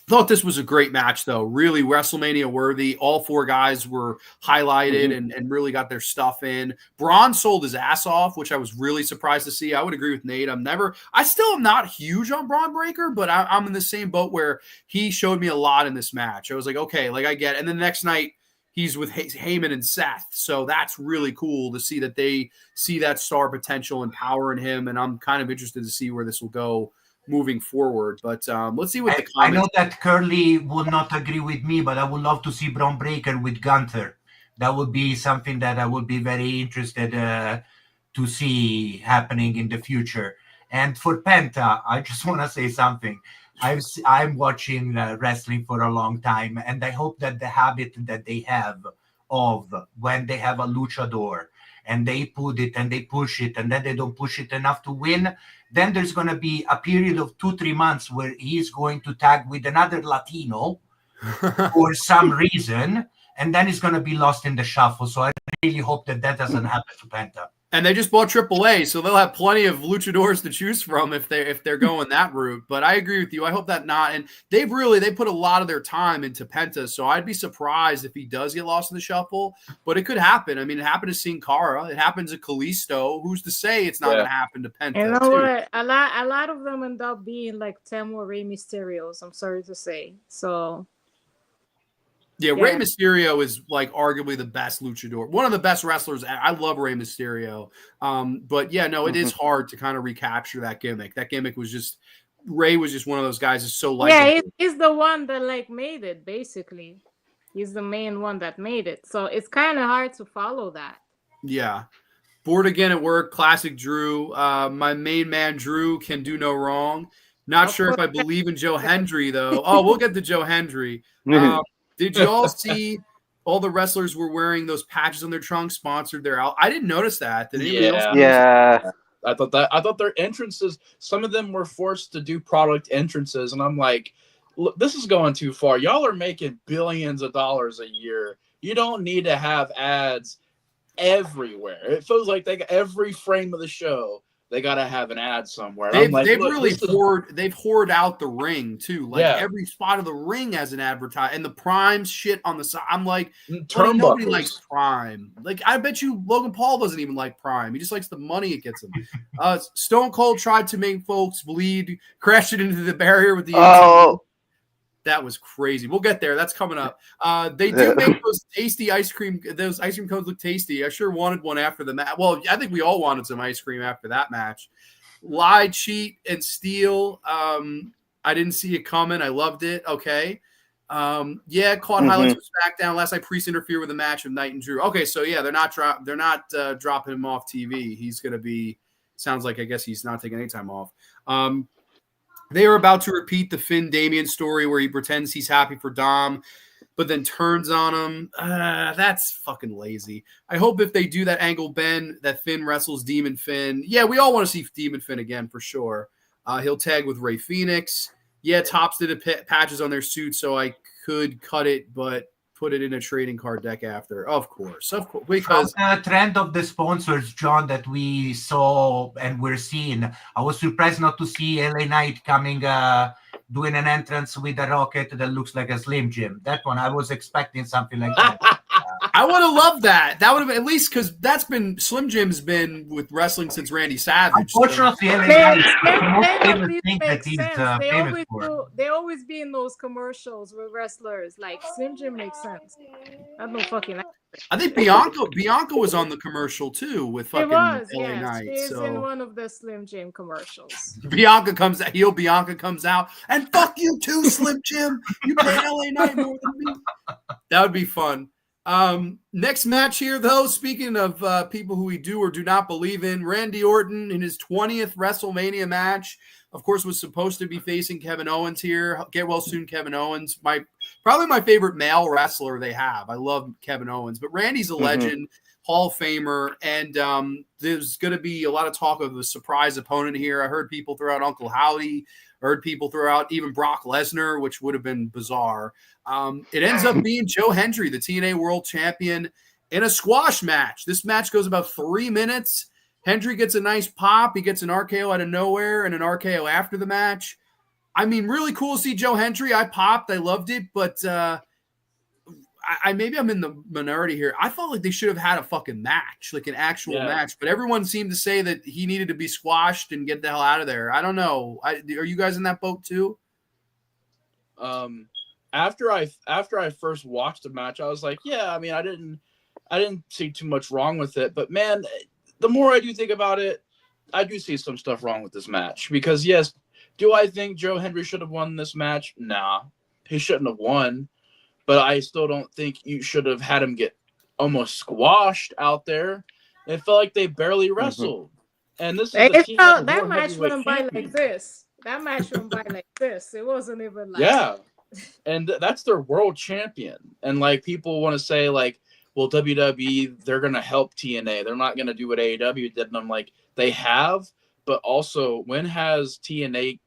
Thought this was a great match, though. Really WrestleMania worthy. All 4 guys were highlighted and really got their stuff in. Braun sold his ass off, which I was really surprised to see. I would agree with Nate. I still am not huge on Braun Breaker, but I'm in the same boat where he showed me a lot in this match. I was like, okay, like I get it. And then the next night he's with Heyman and Seth. So that's really cool to see that they see that star potential and power in him. And I'm kind of interested to see where this will go moving forward. But let's see what the comments. I know that Curly will not agree with me, but I would love to see Braun Breaker with Gunther. That would be something that I would be very interested to see happening in the future. And for Penta, I just want to say something. I'm watching wrestling for a long time, and I hope that the habit that they have of when they have a luchador and they put it and they push it and then they don't push it enough to win, then there's going to be a period of 2-3 months where he's going to tag with another Latino for some reason, and then he's going to be lost in the shuffle. So I really hope that doesn't happen to Penta. And they just bought AAA, so they'll have plenty of luchadors to choose from if they're going that route. But I agree with you. I hope that not. And they put a lot of their time into Penta, so I'd be surprised if he does get lost in the shuffle. But it could happen. I mean, it happened to Sin Cara. It happens to Kalisto. Who's to say it's not going to happen to Penta? You know what? A lot of them end up being like Temo Rey Mysterios. I'm sorry to say. So. Yeah, Rey Mysterio is like arguably the best luchador, one of the best wrestlers. I love Rey Mysterio. But yeah, no, it is hard to kind of recapture that gimmick. That gimmick was just, Rey was just one of those guys that's so likable. Yeah, he's the one that like made it, basically. He's the main one that made it. So it's kind of hard to follow that. Yeah. Bored again at work, classic Drew. My main man, Drew, can do no wrong. Not sure if I believe in Joe Hendry, though. Oh, we'll get to Joe Hendry. Did you all see all the wrestlers were wearing those patches on their trunks, sponsored their out? I didn't notice that. Did anybody else? Yeah. I thought their entrances, some of them were forced to do product entrances. And I'm like, look, this is going too far. Y'all are making billions of dollars a year. You don't need to have ads everywhere. It feels like they got every frame of the show. They got to have an ad somewhere. They've really hoard out the ring too. Like every spot of the ring has an advertise, and the Prime shit on the side. I'm like, nobody likes Prime. Like, I bet you Logan Paul doesn't even like Prime. He just likes the money it gets him. Stone Cold tried to make folks bleed, crashed it into the barrier with the. That was crazy. We'll get there. That's coming up. They do make those tasty ice cream. Those ice cream cones look tasty. I sure wanted one after the match. Well, I think we all wanted some ice cream after that match. Lie, cheat, and steal. I didn't see it coming. I loved it. Okay. Caught highlights of SmackDown. Last night, Priest interfered with the match of Knight and Drew. Okay, so yeah, they're not dropping him off TV. He's going to be. Sounds like I guess he's not taking any time off. They are about to repeat the Finn Damien story where he pretends he's happy for Dom, but then turns on him. That's fucking lazy. I hope if they do that angle bend that Finn wrestles Demon Finn. Yeah, we all want to see Demon Finn again for sure. He'll tag with Rey Fenix. Yeah, Topps did patches on their suit, so I could cut it, but put it in a trading card deck after. Of course. Because from the trend of the sponsors, John, that we saw and we're seeing, I was surprised not to see LA Knight coming, doing an entrance with a rocket that looks like a Slim Jim. That one, I was expecting something like that. I would have loved that. That would have, at least, because that's been Slim Jim's been with wrestling since Randy Savage. Unfortunately, LA Knight is the most famous thing that he's famous for. They always be in those commercials with wrestlers. Like Slim Jim makes sense. I don't fucking. I think Bianca was on the commercial too with fucking LA Knight. She is in one of the Slim Jim commercials. Bianca comes out, and fuck you too, Slim Jim. You pay LA Knight more than me. That would be fun. Next match here, though, speaking of people who we do or do not believe in, Randy Orton in his 20th WrestleMania match, of course, was supposed to be facing Kevin Owens here. Get well soon, Kevin Owens. Probably my favorite male wrestler they have. I love Kevin Owens, but Randy's a legend, Hall of Famer, and there's going to be a lot of talk of the surprise opponent here. I heard people throw out Uncle Howdy. Heard people throw out even Brock Lesnar, which would have been bizarre. It ends up being Joe Hendry, the TNA World Champion, in a squash match. This match goes about 3 minutes. Hendry gets a nice pop. He gets an RKO out of nowhere and an RKO after the match. I mean, really cool to see Joe Hendry. I popped. I loved it, but maybe I'm in the minority here. I felt like they should have had a fucking match, like an actual match, but everyone seemed to say that he needed to be squashed and get the hell out of there. I don't know. Are you guys in that boat too? After I first watched the match, I was like, yeah, I mean, I didn't see too much wrong with it, but man, the more I do think about it, I do see some stuff wrong with this match because yes, do I think Joe Hendry should have won this match? Nah, he shouldn't have won. But I still don't think you should have had him get almost squashed out there. It felt like they barely wrestled. And this is that match went by like this. That match went by like this. It wasn't even like and that's their world champion. And like people want to say like, well, WWE, they're gonna help TNA. They're not gonna do what AEW did. And I'm like, they have, but also when has TNA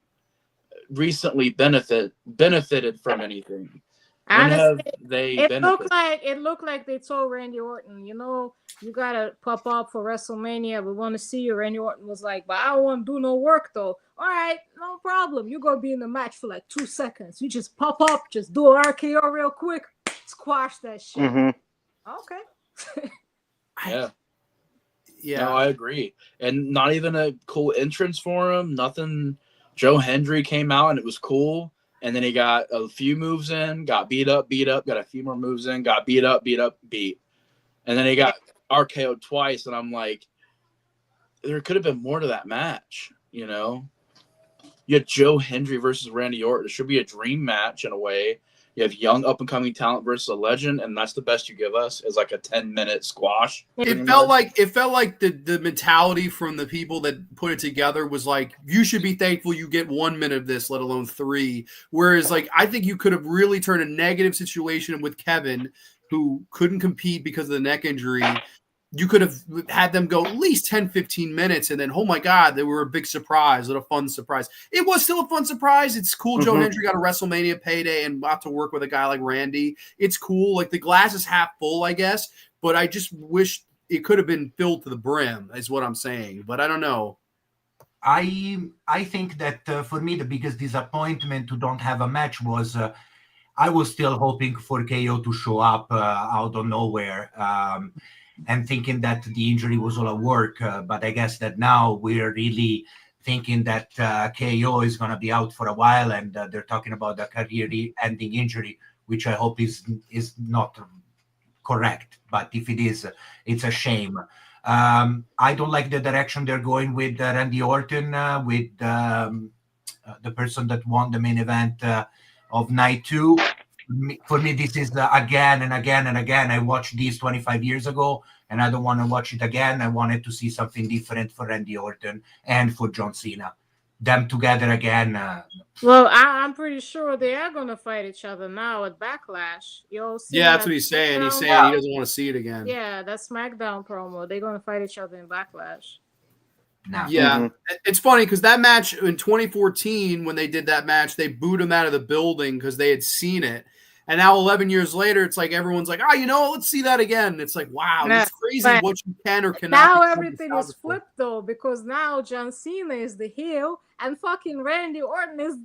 recently benefited from anything? Honestly, it looked like they told Randy Orton, you gotta pop up for WrestleMania. We want to see you. Randy Orton was like, but I don't want to do no work though. All right, no problem. You're gonna be in the match for like 2 seconds. You just pop up, just do an RKO real quick, squash that shit. Okay. Yeah. No, I agree. And not even a cool entrance for him. Nothing. Joe Hendry came out and it was cool. And then he got a few moves in, got beat up, got a few more moves in, got beat up, beat. And then he got RKO'd twice. And I'm like, there could have been more to that match, You had Joe Hendry versus Randy Orton. It should be a dream match in a way. You have young up-and-coming talent versus a legend, and that's the best you give us is like a 10-minute squash. It felt like the mentality from the people that put it together was like, you should be thankful you get 1 minute of this, let alone 3. Whereas, like, I think you could have really turned a negative situation with Kevin, who couldn't compete because of the neck injury. You could have had them go at least 10, 15 minutes, and then, oh my God, they were a big surprise, a fun surprise. It was still a fun surprise. It's cool Joe Hendry got a WrestleMania payday and got to work with a guy like Randy. It's cool. Like, the glass is half full, I guess, but I just wish it could have been filled to the brim, is what I'm saying. But I don't know. I think that for me, the biggest disappointment to don't have a match was I was still hoping for KO to show up out of nowhere. And thinking that the injury was all a work. But I guess that now we're really thinking that KO is going to be out for a while, and they're talking about the career-ending injury, which I hope is not correct. But if it is, it's a shame. I don't like the direction they're going with Randy Orton, with the person that won the main event of night 2. For me, this is again and again and again. I watched this 25 years ago, and I don't want to watch it again. I wanted to see something different for Randy Orton and for John Cena. them together again. Well, I'm pretty sure they are gonna fight each other now at Backlash. You'll see. Yeah, that's what he's saying. He's saying he doesn't want to see it again. Yeah, that SmackDown promo. They're gonna fight each other in Backlash. No. Yeah, it's funny because that match in 2014, when they did that match, they booed him out of the building because they had seen it. And now 11 years later, it's like everyone's like, oh, you know what? Let's see that again. And it's like, wow, it's crazy what you can or cannot. Now everything is flipped though, because now John Cena is the heel and fucking Randy Orton is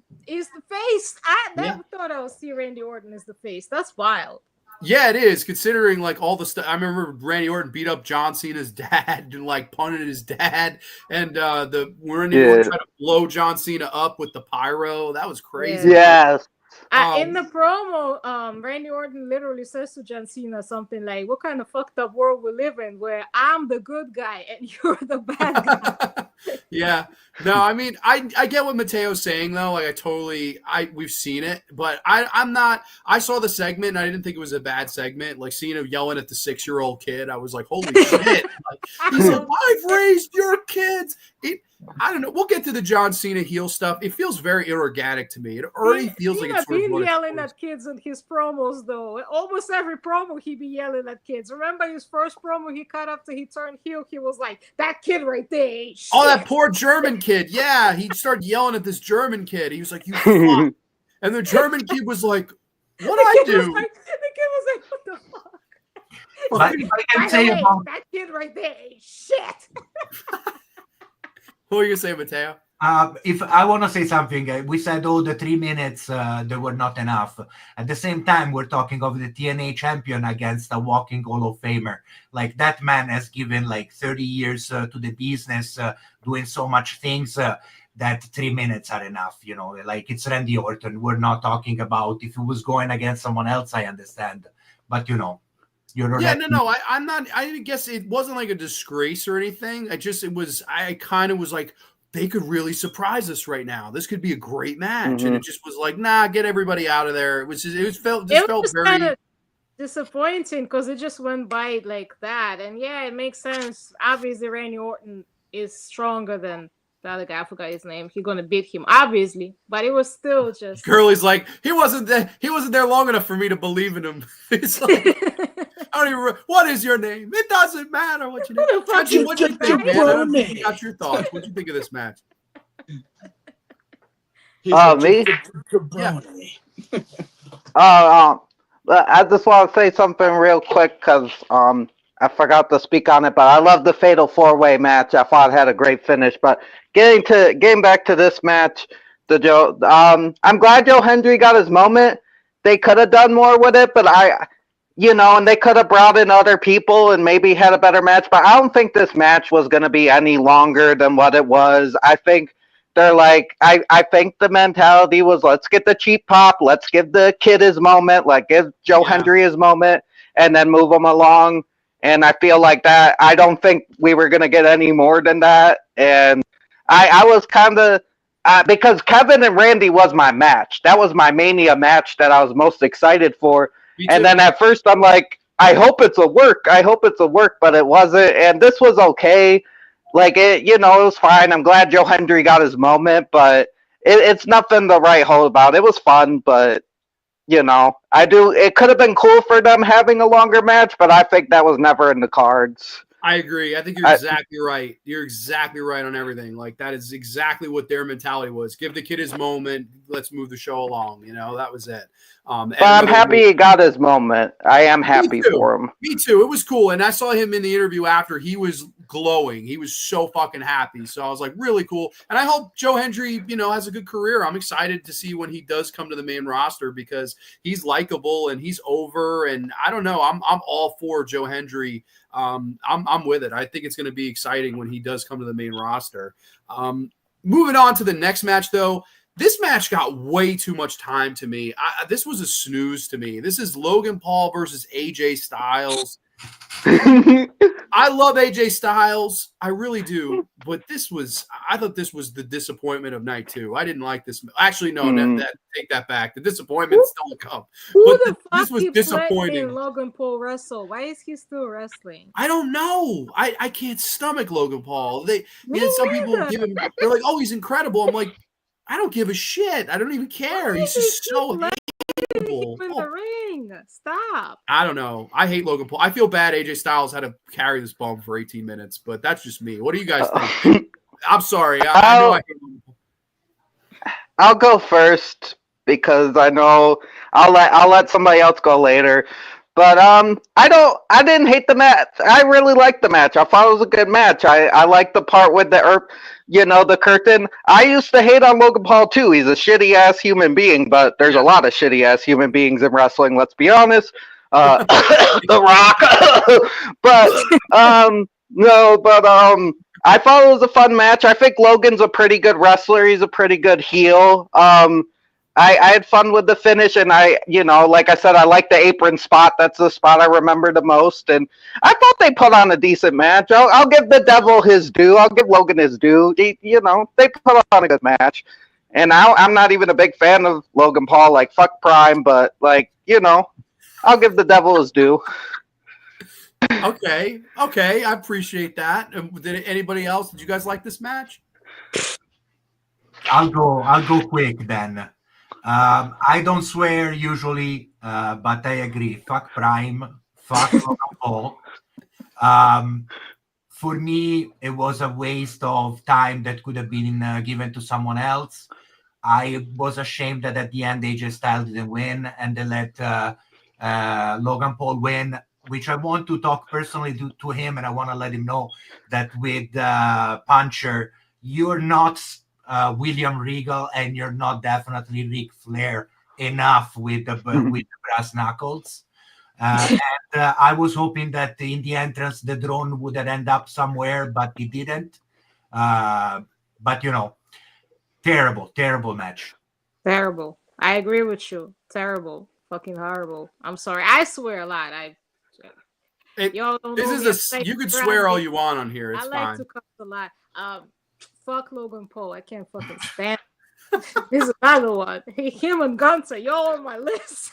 the face. I never thought I would see Randy Orton as the face. That's wild. Yeah, it is, considering like all the stuff. I remember Randy Orton beat up John Cena's dad and like punted his dad, and Randy Orton tried to blow John Cena up with the pyro. That was crazy. Yes. In the promo, Randy Orton literally says to John Cena something like, "What kind of fucked up world we live in, where I'm the good guy and you're the bad guy?" Yeah. No, I mean, I get what Mateo's saying though. Like, we've seen it, but I'm not. I saw the segment and I didn't think it was a bad segment. Like Cena yelling at the 6-year-old kid, I was like, holy shit! Like, he's like, I've raised your kids. I don't know. We'll get to the John Cena heel stuff. It feels very inorganic to me. It already feels like it's sort of yelling at kids in his promos, though. Almost every promo, he be yelling at kids. Remember his first promo he cut after he turned heel? He was like, "That kid right there." Oh, that poor German kid. Yeah, he started yelling at this German kid. He was like, "You fuck," and the German kid was like, "What I do?" The kid was like, "What the fuck?" But I can say about that kid right there, shit. What were you gonna say, Mateo? If I want to say something, we said, the 3 minutes, there were not enough. At the same time, we're talking of the TNA champion against a walking Hall of Famer. Like, that man has given like 30 years to the business, doing so much things that 3 minutes are enough. You know, like, it's Randy Orton. We're not talking about if he was going against someone else, I understand. But, you know. I'm not. I guess it wasn't like a disgrace or anything. I kind of was like, they could really surprise us right now. This could be a great match, and it just was like, nah, get everybody out of there. It felt very kind of disappointing because it just went by like that. And yeah, it makes sense. Obviously, Randy Orton is stronger than the other guy. I forgot his name. He's gonna beat him, obviously, but it was still just. Curly's like, he wasn't there long enough for me to believe in him. It's like. I don't even. What is your name? It doesn't matter what you name. What you think, man? Got your thoughts. What you think of this match? Me? Yeah. I just want to say something real quick because I forgot to speak on it, but I love the Fatal 4-Way match. I thought it had a great finish. But getting back to this match, I'm glad Joe Hendry got his moment. They could have done more with it, but and they could have brought in other people and maybe had a better match, but I don't think this match was going to be any longer than what it was. I think they're like, I think the mentality was, let's get the cheap pop, let's give the kid his moment, like give Joe Hendry his moment, and then move him along. And I feel like that, I don't think we were going to get any more than that. And I was kind of, because Kevin and Randy was my match. That was my Mania match that I was most excited for. And then at first I'm like, I hope it's a work, but it wasn't. And this was okay. Like, it was fine. I'm glad Joe Hendry got his moment, but it's nothing to write home about. It was fun, but, it could have been cool for them having a longer match, but I think that was never in the cards. I agree. I think you're exactly right. You're exactly right on everything. Like, that is exactly what their mentality was. Give the kid his moment. Let's move the show along. That was it. But I'm happy he got his moment. I am happy for him. Me too. It was cool. And I saw him in the interview after. He was glowing. He was so fucking happy. So I was like, really cool. And I hope Joe Hendry, has a good career. I'm excited to see when he does come to the main roster because he's likable and he's over. And I don't know. I'm all for Joe Hendry. I'm with it. I think it's going to be exciting when he does come to the main roster. Moving on to the next match, though. This match got way too much time to me. This was a snooze to me. This is Logan Paul versus AJ Styles. I I love AJ Styles. I really do. But I thought this was the disappointment of night 2. I didn't like this. Actually, no, take that back. The disappointment's still to come. Who But the fuck this was keeps disappointing. letting Logan Paul wrestle? Why is he still wrestling? I don't know. I can't stomach Logan Paul. Some people neither. they're like, oh, he's incredible. I'm like, I don't give a shit. I don't even care. Why He's do just they so keep letting hateable. him in the ring? Stop. I don't know. I hate Logan Paul. I feel bad AJ Styles had to carry this bum for 18 minutes, but that's just me. What do you guys think? I'm sorry. I know I hate Logan Paul. I'll go first because I know I'll let somebody else go later. But I didn't hate the match. I really liked the match. I thought it was a good match. I liked the part with the curtain. I used to hate on Logan Paul too. He's a shitty ass human being, but there's a lot of shitty ass human beings in wrestling, let's be honest. The Rock. But I thought it was a fun match. I think Logan's a pretty good wrestler. He's a pretty good heel. I had fun with the finish, and like I said, I like the apron spot. That's the spot I remember the most, and I thought they put on a decent match. I'll give the devil his due. I'll give Logan his due. They put on a good match, and I'm not even a big fan of Logan Paul. Like, fuck Prime, but I'll give the devil his due. Okay, I appreciate that. Did anybody else? Did you guys like this match? I'll go quick then. I don't swear usually, but I agree. Fuck Prime. Fuck Logan Paul. For me, it was a waste of time that could have been given to someone else. I was ashamed that at the end AJ Styles didn't win, and they let Logan Paul win, which I want to talk personally to him, and I want to let him know that with Puncher, you're not William Regal, and you're not definitely Ric Flair enough with the brass knuckles. And I was hoping that in the entrance the drone would end up somewhere, but it didn't. But terrible match. Terrible. I agree with you. Terrible. Fucking horrible. I'm sorry. I swear a lot. Y'all don't know you could swear all you want on here. It's I like fine. to cuss a lot. Fuck Logan Paul. I can't fucking stand him. This is another one. Him and Gunther. Y'all on my list.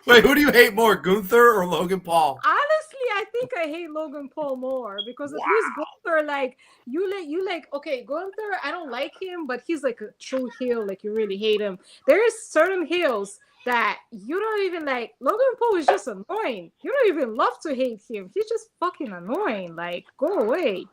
Wait, who do you hate more, Gunther or Logan Paul? Honestly, I think I hate Logan Paul more because at least Gunther, like you like okay, Gunther, I don't like him, but he's like a true heel, like you really hate him. There is certain heels that you don't even like. Logan Paul is just annoying. You don't even love to hate him. He's just fucking annoying. Like, go away.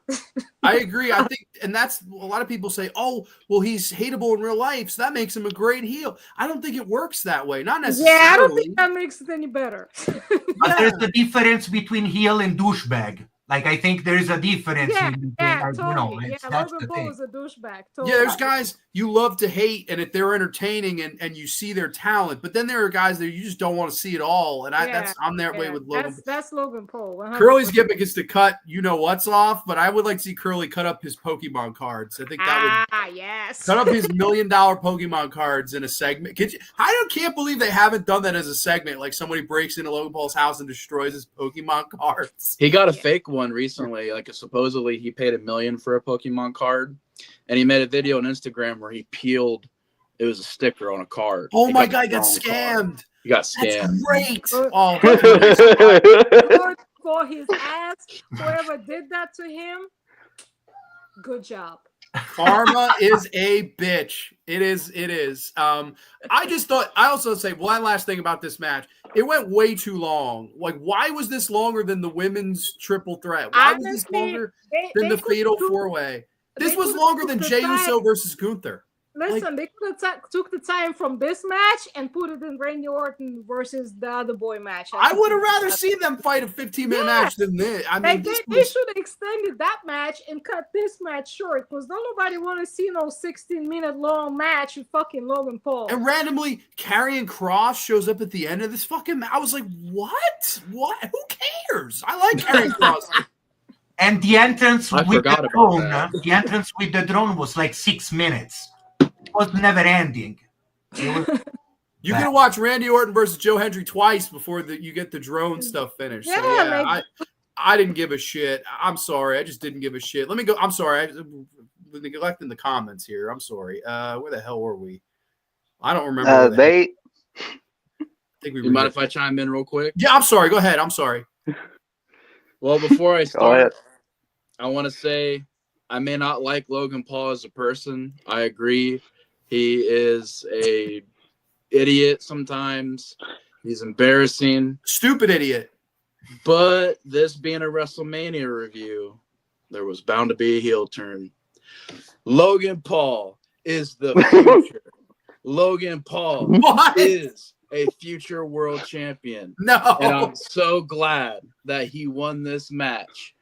I agree. I think, and that's a lot of people say, oh, well, he's hateable in real life, so that makes him a great heel. I don't think it works that way. Not necessarily. Yeah, I don't think that makes it any better. But there's the difference between heel and douchebag. Like, I think there's a difference. Totally. Logan Paul is a douchebag. Totally. Yeah, there's guys you love to hate, and if they're entertaining and you see their talent, but then there are guys that you just don't want to see at all. And I'm that way with Logan. That's Logan Paul. 100%. Curly's gimmick is to cut what's off, but I would like to see Curly cut up his Pokemon cards. I think that would yes. cut up his $1 million Pokemon cards in a segment. I can't believe they haven't done that as a segment. Like somebody breaks into Logan Paul's house and destroys his Pokemon cards. He got a fake one recently. Like supposedly he paid $1 million for a Pokemon card, and he made a video on Instagram where he peeled. It was a sticker on a card. Oh my God, he got scammed. He got scammed. That's great. Good for his ass. Whoever did that to him, good job. Karma is a bitch. It is. I also say one last thing about this match. It went way too long. Like, why was this longer than the women's triple threat? Why was this longer than the Fatal 4-Way? This was longer than Jey Uso versus Gunther. Listen, they could have took the time from this match and put it in Randy Orton versus the other boy match. I would have rather seen them fight a 15-minute match than this. I mean, they should have extended that match and cut this match short because nobody want to see no 16-minute long match with fucking Logan Paul. And randomly, Karrion Kross shows up at the end of this fucking match. I was like, what? What? Who cares? I like Karrion Kross. And the entrance with the drone was like 6 minutes. Was never ending. You're gonna watch Randy Orton versus Joe Hendry twice before you get the drone stuff finished. I didn't give a shit. I'm sorry. I just didn't give a shit. Let me go. I'm sorry. We're neglecting the comments here. I'm sorry. Where the hell were we? I don't remember. I think we were. You mind if I chime in real quick? Yeah, I'm sorry. Go ahead. I'm sorry. Well, before I start, I want to say I may not like Logan Paul as a person. I agree. He is a idiot sometimes. He's embarrassing. Stupid idiot. But this being a WrestleMania review, there was bound to be a heel turn. Logan Paul is the future. Logan Paul is a future world champion. No. And I'm so glad that he won this match.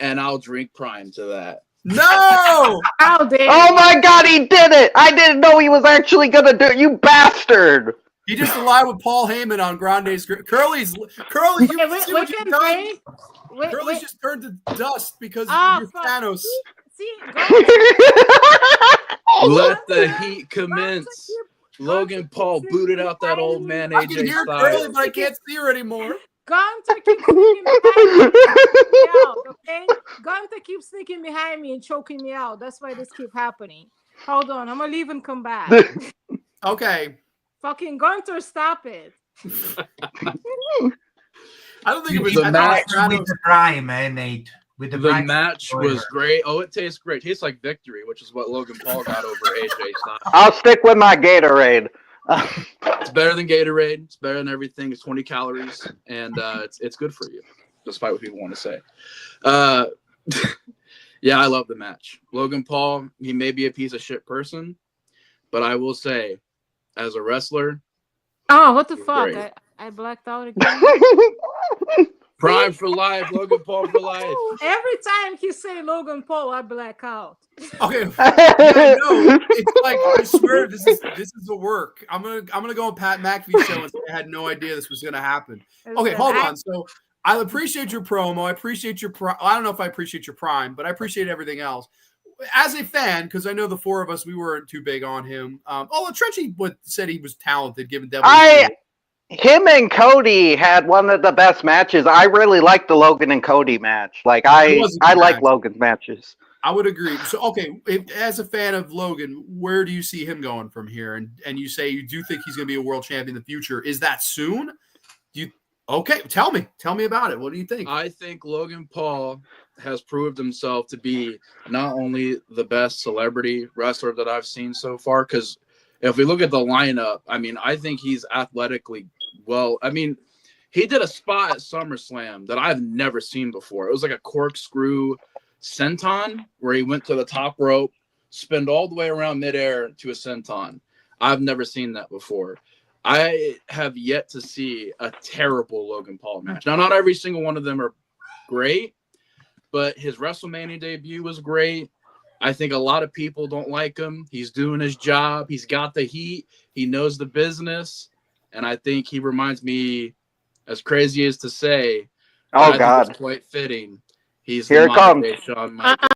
And I'll drink Prime to that. No. How dare Oh my God, he did it! I didn't know he was actually gonna do it. You bastard! He just allied with Paul Heyman on Grande's. Curly, you see what you've done? Curly's just turned to dust because you're Thanos. See, Let the heat commence. Logan Paul booted out that old man I can AJ hear Styles. Curly, but I can't see her anymore. Gunter keeps sneaking behind me, out, okay? Gunter keeps sneaking behind me and choking me out. That's why this keeps happening. Hold on, I'm gonna leave and come back. Okay. Fucking Gunter, stop it. I don't think it was The match with the Prime, Nate. With the The Prime match was great. Oh, it tastes great. It tastes like victory, which is what Logan Paul got over AJ Styles. I'll stick with my Gatorade. It's better than Gatorade. It's better than everything. It's 20 calories, and it's good for you, despite what people want to say. Yeah, I love the match. Logan Paul, he may be a piece of shit person, but I will say, as a wrestler, Oh, what the fuck? great. I blacked out again. Prime for life, Logan Paul for life. Every time he say Logan Paul, I black out. Okay. Yeah, no, it's like I swear this is the work. I'm gonna go on Pat McAfee's show and say I had no idea this was gonna happen. Okay, hold on. So I appreciate your promo. I appreciate your I don't know if I appreciate your Prime, but I appreciate everything else. As a fan, because I know the four of us, we weren't too big on him. Although Trenchy said he was talented, given Devil. Him and Cody had one of the best matches. I really like the Logan and Cody match. Like I like Logan's matches. I would agree. So, okay, as a fan of Logan, where do you see him going from here? And you say you do think he's going to be a world champion in the future. Is that soon? Okay, tell me about it. What do you think? I think Logan Paul has proved himself to be not only the best celebrity wrestler that I've seen so far, because if we look at the lineup, I mean, I think he's athletically well. I mean, he did a spot at SummerSlam that I've never seen before. It was like a corkscrew senton where he went to the top rope, spinned all the way around midair to a senton. I've never seen that before. I have yet to see a terrible Logan Paul match. Now, not every single one of them are great, but his WrestleMania debut was great. I think a lot of people don't like him. He's doing his job. He's got the heat. He knows the business. And I think he reminds me, as crazy as to say, oh God, it's quite fitting. He's here it comes. Shawn Michaels.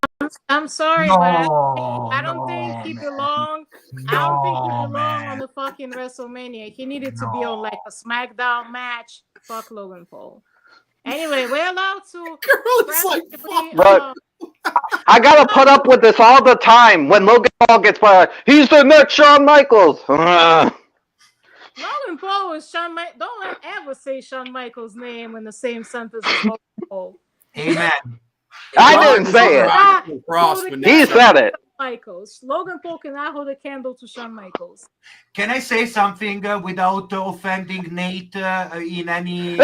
I'm sorry, but I don't think he belonged. I don't think he belonged on the fucking WrestleMania. He needed to be on like a SmackDown match. Fuck Logan Paul. Anyway, we're allowed to. Girl, like, But I gotta put up with this all the time. When Logan Paul gets fired, he's the next Shawn Michaels. Logan Paul was Shawn Michaels. Don't ever say Shawn Michaels' name in the same sentence as Logan Paul. Amen. I didn't say it. He said it. Michaels. Logan Paul cannot hold a candle to Shawn Michaels. Can I say something without offending Nate in any?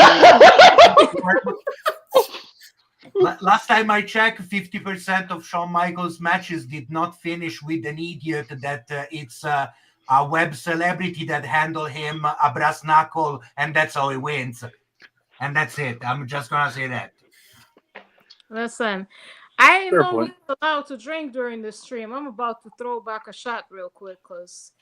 Last time I checked, 50% of Shawn Michaels' matches did not finish with an idiot that it's a web celebrity that handle him a brass knuckle, and that's how he wins. And that's it. I'm just gonna say that. Listen, I ain't know who's allowed to drink during the stream. I'm about to throw back a shot real quick because,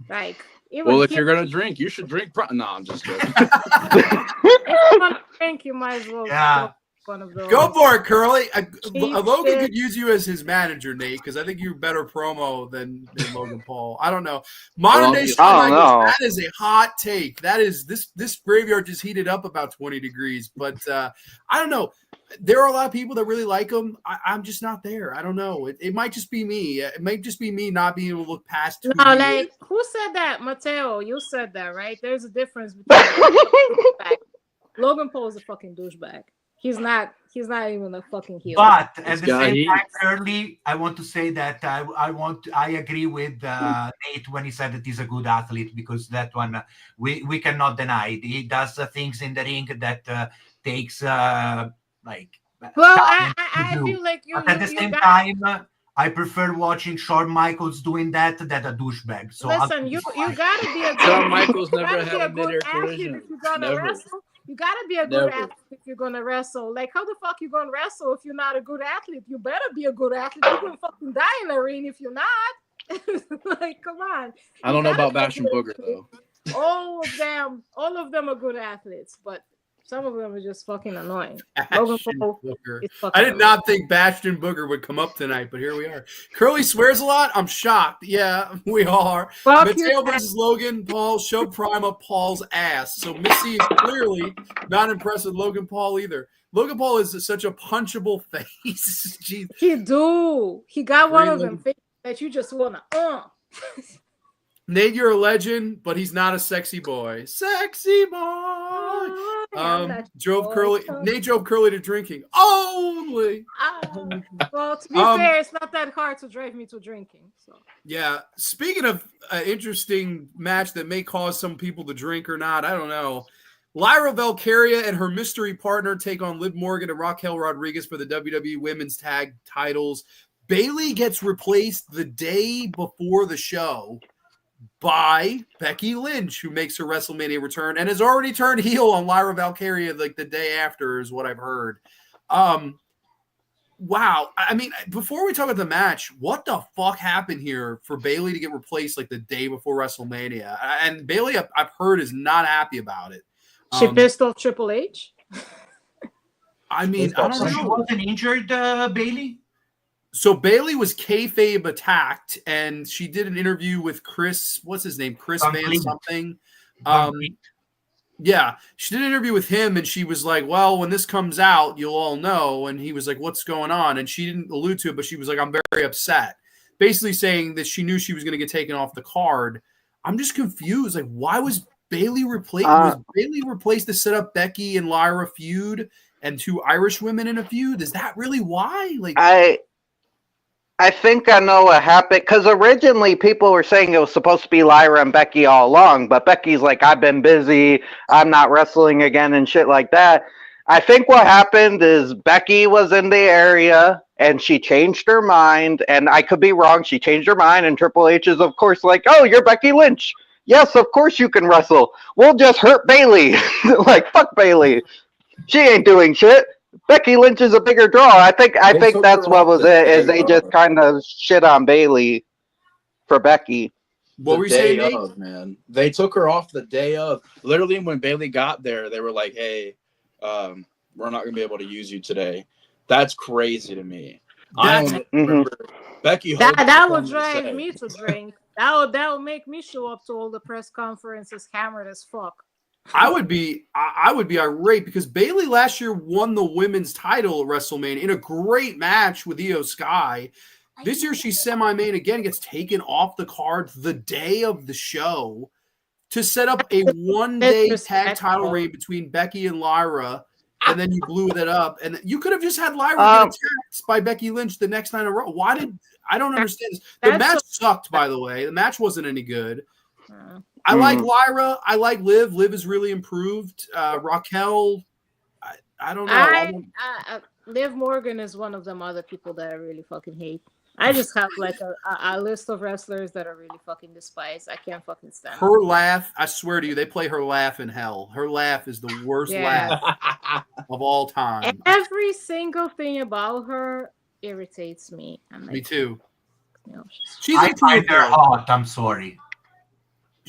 like, well, if you're gonna drink, you should drink. No, I'm just joking. If you want to drink, you might as well. Yeah. one of those. Go for it, Curly. Cheap Logan shit. could use you as his manager, Nate, because I think you're better promo than Logan Paul. I don't know. Modern day Shawn I don't Michaels, know. that is a hot take. That is this graveyard just heated up about 20 degrees. But I don't know. There are a lot of people that really like him. I'm just not there. I don't know. It might just be me. It might just be me not being able to look past who No, he like is. who said that? Mateo, you said that, right? There's a difference between Logan Paul is a fucking douchebag. He's not even a fucking heel. But at This the guy, same he- time, Curly, I want to say that I agree with Nate when he said that he's a good athlete, because that one we cannot deny it. He does things in the ring that takes like. Well, time to I do. feel like you. But at the you same got, time, I prefer watching Shawn Michaels doing that than a douchebag. So listen, you gotta be a good. Shawn Michaels you never gotta had be a good mid-air athlete collision. if you're gonna Never. wrestle. You gotta be a good Never. athlete if you're gonna wrestle. Like, how the fuck you gonna wrestle if you're not a good athlete? You better be a good athlete. You're gonna fucking die in the arena if you're not. Like, come on. I don't know about gotta be a Bastion good Booger athlete. though. All of them are good athletes, but some of them are just fucking annoying. Logan Bastion Paul Booger. is fucking I did annoying. not think Bastion Booger would come up tonight, but here we are. Curly swears a lot. I'm shocked. Yeah, we are. Fuck Mateo you, versus Logan Paul. Show Prime up Paul's ass. So Missy is clearly not impressed with Logan Paul either. Logan Paul is such a punchable face. Jeez. He got one of Really? them faces that you just wanna Nate, you're a legend, but he's not a sexy boy. Sexy boy. I'm not Drove boy. Curly. Nate drove Curly to drinking only. Well, to be Um, fair, it's not that hard to drive me to drinking. So Yeah. Speaking of an interesting match that may cause some people to drink or not, I don't know. Lyra Valkyria and her mystery partner take on Liv Morgan and Raquel Rodriguez for the WWE Women's Tag titles. Bayley gets replaced the day before the show by Becky Lynch, who makes her WrestleMania return and has already turned heel on Lyra Valkyria like the day after, is what I've heard. Wow. I mean, before we talk about the match, what the fuck happened here for Bayley to get replaced like the day before WrestleMania? And Bayley, I've heard, is not happy about it. she pissed off Triple H. I mean, I So don't she know. wasn't injured, Bailey? So Bayley was kayfabe attacked, and she did an interview with Chris. What's his name? Chris Van Complete. something. Yeah, she did an interview with him, and she was like, "Well, when this comes out, you'll all know." And he was like, "What's going on?" And she didn't allude to it, but she was like, "I'm very upset," basically saying that she knew she was going to get taken off the card. I'm just confused. Like, why was Bayley replaced? Was Bayley replaced to set up Becky and Lyra feud and two Irish women in a feud? Is that really why? Like, I think I know what happened, because originally people were saying it was supposed to be Lyra and Becky all along, but Becky's like, I've been busy, I'm not wrestling again and shit like that. I think what happened is Becky was in the area and she changed her mind, and I could be wrong, she changed her mind, and Triple H is of course like, oh, you're Becky Lynch. Yes, of course you can wrestle. We'll just hurt Bayley. Like, fuck Bayley. She ain't doing shit. Becky Lynch is a bigger draw. I think took that's her what off was the it, is day they of. just kind of shit on Bayley for Becky. what were you The saying, day Nate? of, man. They took her off the day of. Literally, when Bayley got there, they were like, "Hey, we're not gonna be able to use you today." That's crazy to me. I That's- don't remember Becky. That Hogan would coming to drive say, me to drink. That would make me show up to all the press conferences hammered as fuck. I would be irate because Bayley last year won the women's title at WrestleMania in a great match with Io Sky. This year she's semi-main again, gets taken off the card the day of the show to set up a one-day tag title reign between Becky and Lyra, and then you blew that up. And you could have just had Lyra get attacked by Becky Lynch the next night in a row. Why did I don't understand this? The That's match sucked, by the way. The match wasn't any good. I like Lyra. I like Liv. Liv is really improved. Raquel, I don't know. Liv Morgan is one of them other people that I really fucking hate. I just have like a list of wrestlers that I really fucking despise. I can't fucking stand Her laugh, I swear to you, they play her laugh in hell. Her laugh is the worst laugh of all time. Every single thing about her irritates me. I'm like, Me too. You know, She's I find improved, her though. hot. I'm sorry.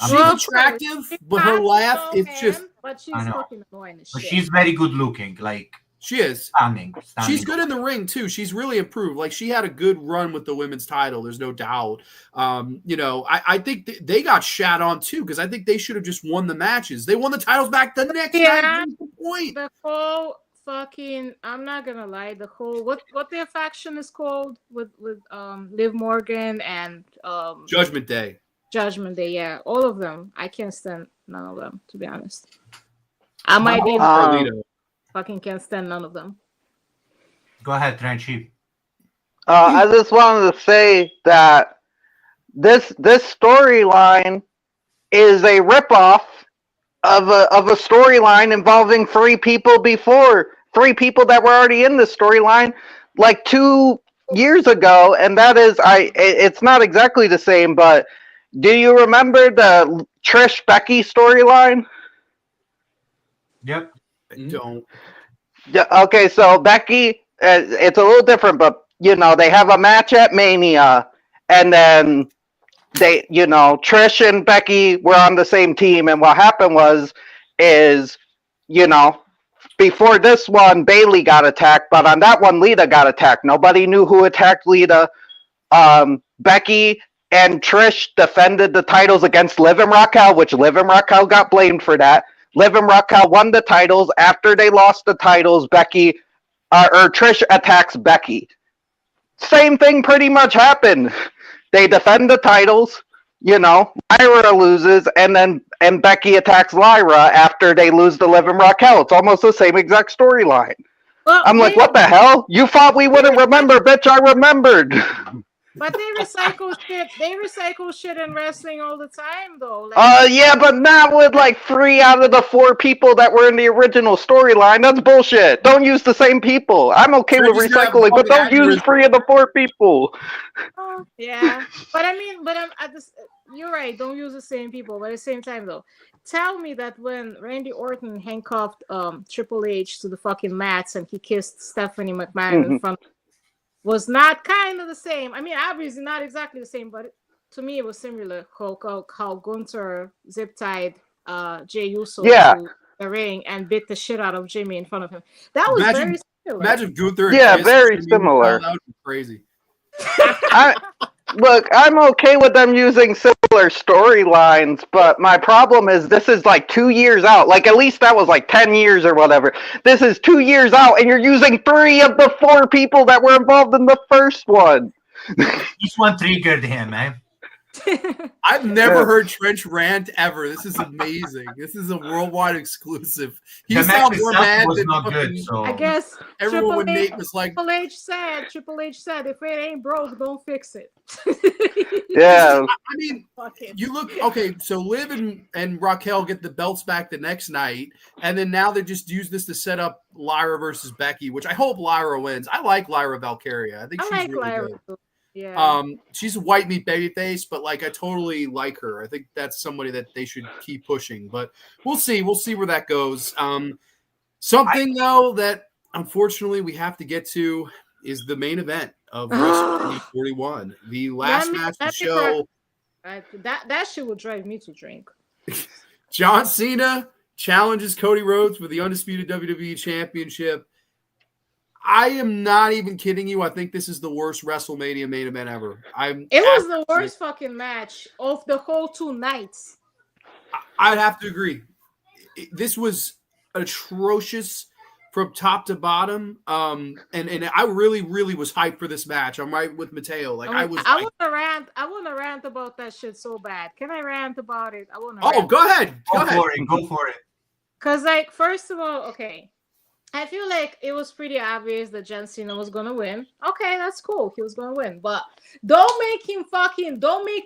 She's Well, attractive, she's but her hot, laugh, so, it's just. but she's I know. fucking annoying as But shit. she's very good looking. Like, She is. Stunning. She's good in the ring too. She's really improved. Like she had a good run with the women's title. There's no doubt. I think they got shat on too because I think they should have just won the matches. They won the titles back the next night. What's the point? The whole fucking, I'm not gonna lie, the whole what their faction is called with Liv Morgan and Judgment Day. Judgment Day, yeah, all of them. I can't stand none of them, to be honest. I might be fucking can't stand none of them. Go ahead, Trenchy. I just wanted to say that this storyline is a ripoff of a storyline involving three people that were already in the storyline like 2 years ago, and that is it's not exactly the same, but do you remember the Trish Becky storyline? Yep. I don't. Yeah, okay, so Becky, it's a little different, but they have a match at Mania, and then Trish and Becky were on the same team, and what happened is before this one, Bayley got attacked, but on that one, Lita got attacked. Nobody knew who attacked Lita. Becky and Trish defended the titles against Liv and Raquel, which Liv and Raquel got blamed for that. Liv and Raquel won the titles. After they lost the titles, Trish attacks Becky. Same thing pretty much happened. They defend the titles, Lyra loses, and Becky attacks Lyra after they lose to Liv and Raquel. It's almost the same exact storyline. Well, I'm like, what the hell? You thought we wouldn't remember, bitch, I remembered. But they recycle shit. They recycle shit in wrestling all the time, though. Yeah, but not with like 3 out of the 4 people that were in the original storyline. That's bullshit. Don't use the same people. I'm okay with recycling, but don't use 3 of the 4 people. Yeah, but you're right. Don't use the same people. But at the same time, though, tell me that when Randy Orton handcuffed Triple H to the fucking mats and he kissed Stephanie McMahon in front of was not kind of the same. I mean, obviously not exactly the same, but to me it was similar. How Gunther zip-tied Jey Uso to the ring and bit the shit out of Jimmy in front of him. That was very similar. Imagine Gunther. Yeah, very similar. That would be crazy. Look, I'm okay with them using similar storylines, but my problem is this is like 2 years out. Like, at least that was like 10 years or whatever. This is 2 years out, and you're using 3 of the 4 people that were involved in the first one. This one triggered him, man. I've never heard Trench rant ever. This is amazing. This is a worldwide exclusive. He sounds more mad than good, so. I guess everyone when Nate was like, Triple H said, if it ain't broke, don't fix it. Yeah. I mean, you look okay. So Liv and Raquel get the belts back the next night, and then now they just use this to set up Lyra versus Becky, which I hope Lyra wins. I like Lyra Valkyria. I think she's really Lyra good. Yeah. She's a white meat babyface, but like I totally like her. I think that's somebody that they should keep pushing. But we'll see. We'll see where that goes. Something though that unfortunately we have to get to is the main event of WrestleMania 41, the last match of the show. That shit will drive me to drink. John Cena challenges Cody Rhodes for the undisputed WWE Championship. I am not even kidding you. I think this is the worst WrestleMania main event ever. It was the worst fucking match of the whole 2 nights. I'd have to agree. This was atrocious from top to bottom. And I really, really was hyped for this match. I'm right with Mateo. Like I want to rant about that shit so bad. Can I rant about it? Go ahead. Go for it. Because, like, first of all, okay. I feel like it was pretty obvious that John Cena was gonna win. Okay, that's cool. He was gonna win, but don't make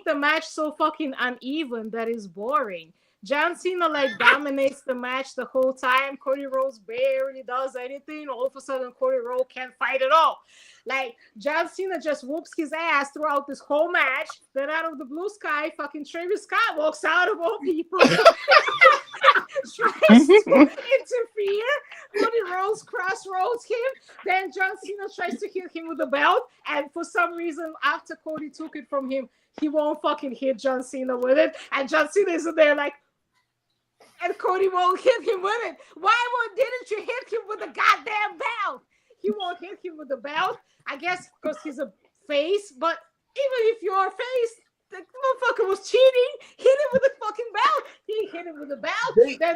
the match so fucking uneven that is boring. John Cena dominates the match the whole time. Cody Rhodes barely does anything. All of a sudden, Cody Rhodes can't fight at all. Like, John Cena just whoops his ass throughout this whole match. Then out of the blue sky, fucking Travis Scott walks out of all people. Tries to interfere. Cody Rhodes crossroads him. Then John Cena tries to hit him with the belt. And for some reason, after Cody took it from him, he won't fucking hit John Cena with it. And John Cena is in there like, and Cody won't hit him with it. Didn't you hit him with the goddamn belt? He won't hit him with the belt. I guess because he's a face, but even if you're a face, the motherfucker was cheating. Hit him with the fucking belt. He hit him with the belt.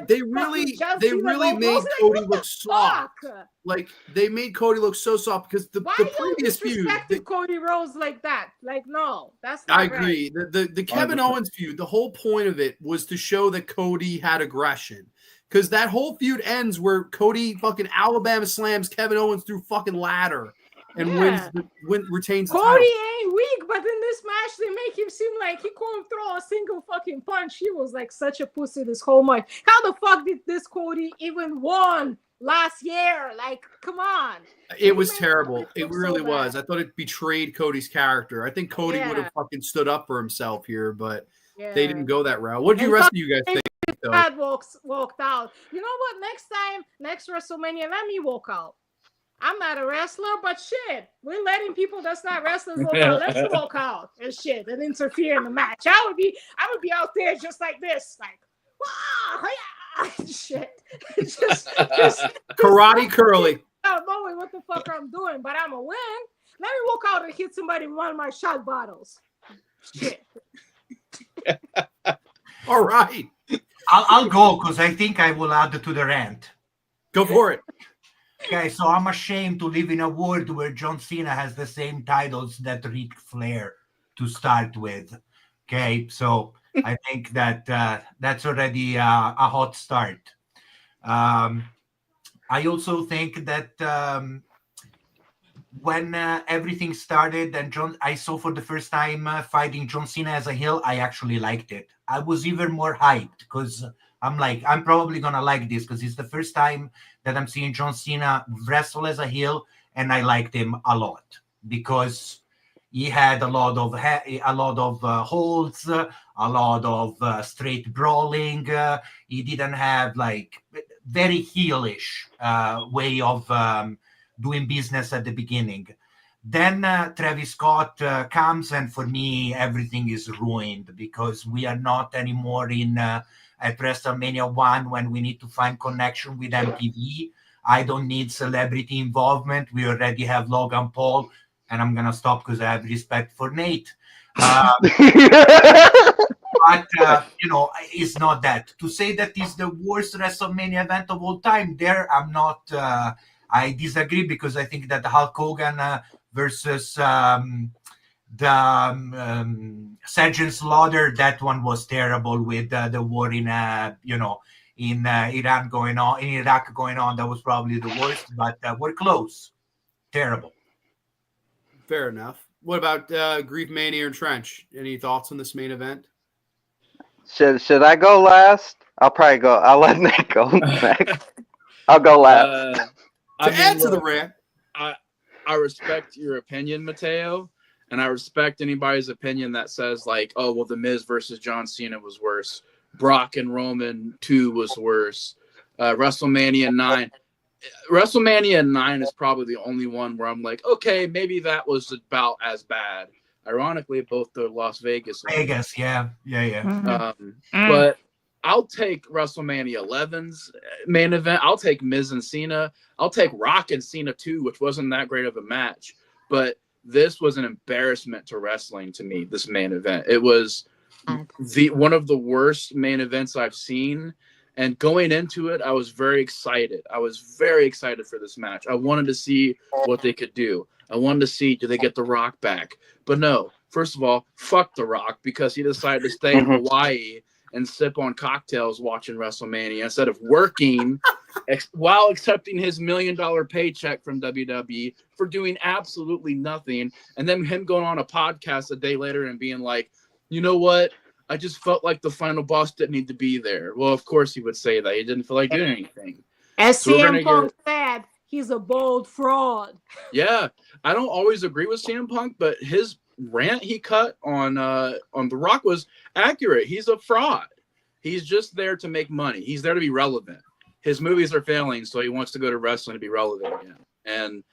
They really made Cody look soft. Like they made Cody look so soft because the previous feud. Cody Rhodes like that. Like no, that's not I agree. Right. The Kevin Owens feud. The whole point of it was to show that Cody had aggression. Because that whole feud ends where Cody fucking Alabama slams Kevin Owens through fucking ladder. And retains the title. Cody ain't weak, but in this match, they make him seem like he couldn't throw a single fucking punch. He was like such a pussy this whole match. How the fuck did this Cody even won last year? Like, come on. It was terrible. It really was. I thought it betrayed Cody's character. I think Cody would have fucking stood up for himself here, but they didn't go that route. What did the rest of you guys think? Dad walked out. You know what? Next WrestleMania, let me walk out. I'm not a wrestler, but shit, we're letting people that's not wrestlers walk out. Let's walk out and shit and interfere in the match. I would be out there just like this, like, wow, shit. just karate curly. I don't know what the fuck I'm doing, but I'm a win. Let me walk out and hit somebody with one of my shot bottles. Shit. All right. I'll go because I think I will add to the rant. Go for it. Okay, so I'm ashamed to live in a world where John Cena has the same titles that Ric Flair to start with. Okay, so I think that that's already a hot start. I also think that when everything started and I saw for the first time fighting John Cena as a heel, I actually liked it. I was even more hyped because I'm like, I'm probably going to like this because it's the first time that I'm seeing John Cena wrestle as a heel, and I liked him a lot because he had a lot of holds, a lot of straight brawling. He didn't have like very heelish way of doing business at the beginning. Then Travis Scott comes, and for me, everything is ruined because we are not anymore at WrestleMania 1 when we need to find connection with MTV. I don't need celebrity involvement. We already have Logan Paul, and I'm going to stop because I have respect for Nate. But, it's not that. To say that it's the worst WrestleMania event of all time, I'm not... I disagree because I think that Hulk Hogan versus Sergeant Slaughter, that one was terrible with the war in Iraq going on. That was probably the worst, but we're close. Terrible. Fair enough. What about Grief Mania and Trench? Any thoughts on this main event? Should I go last? I'll probably go. I'll let Nick go next. I'll go last. To the rant. I respect your opinion, Mateo, and I respect anybody's opinion that says like, oh, well, The Miz versus John Cena was worse. Brock and Roman 2 was worse. WrestleMania 9. WrestleMania 9 is probably the only one where I'm like, okay, maybe that was about as bad. Ironically, both the Las Vegas ones. Vegas, yeah. Mm-hmm. But I'll take WrestleMania 11's main event. I'll take Miz and Cena. I'll take Rock and Cena too, which wasn't that great of a match. But this was an embarrassment to wrestling to me, this main event. It was one of the worst main events I've seen. And going into it, I was very excited. I was very excited for this match. I wanted to see what they could do. I wanted to see, do they get The Rock back? But no, first of all, fuck The Rock because he decided to stay in Hawaii and sip on cocktails watching WrestleMania instead of working while accepting his $1 million paycheck from WWE for doing absolutely nothing. And then him going on a podcast a day later and being like, you know what? I just felt like the final boss didn't need to be there. Well, of course he would say that. He didn't feel like doing anything. As CM Punk said, he's a bold fraud. Yeah, I don't always agree with CM Punk, but his rant he cut on The Rock was accurate. He's a fraud. He's just there to make money. He's there to be relevant. His movies are failing, so he wants to go to wrestling to be relevant again. And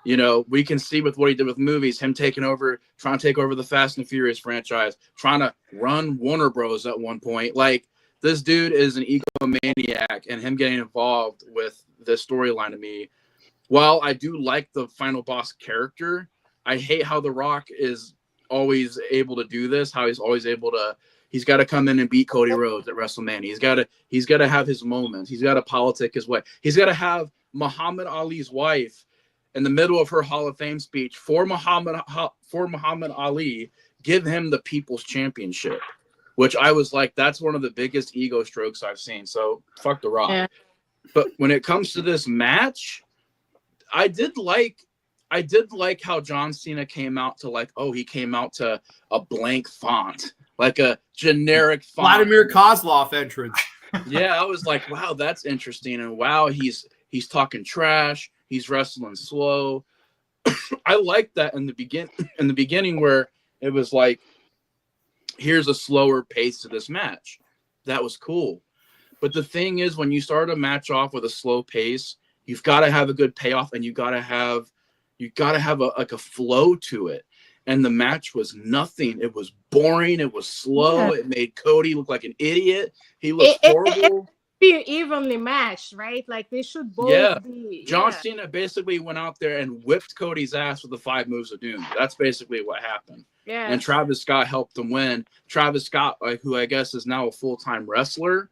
you know, we can see with what he did with movies, him trying to take over the Fast and Furious franchise, trying to run Warner Bros. At one point. Like, this dude is an egomaniac, and him getting involved with this storyline to me, while I do like the final boss character, I hate how The Rock is always able to do this, how he's always able to, he's got to come in and beat Cody Rhodes at WrestleMania. He's got to have his moments. He's got to politic his way. He's got to have Muhammad Ali's wife in the middle of her Hall of Fame speech for Muhammad Ali, give him the People's Championship, which I was like, that's one of the biggest ego strokes I've seen. So fuck The Rock. Yeah. But when it comes to this match, I did like how John Cena came out to he came out to a blank font, like a generic font. Vladimir Kozlov entrance. Yeah, I was like, wow, that's interesting. And wow, he's talking trash. He's wrestling slow. I liked that in the beginning where it was like, here's a slower pace to this match. That was cool. But the thing is, when you start a match off with a slow pace, you've got to have a good payoff, and you got to have a flow to it. And the match was nothing. It was boring. It was slow. Yeah. It made Cody look like an idiot. He looked horrible. Be evenly matched, right? Like they should both be. John Cena basically went out there and whipped Cody's ass with the 5 moves of doom. That's basically what happened. Yeah. And Travis Scott helped him win. Travis Scott, who I guess is now a full-time wrestler,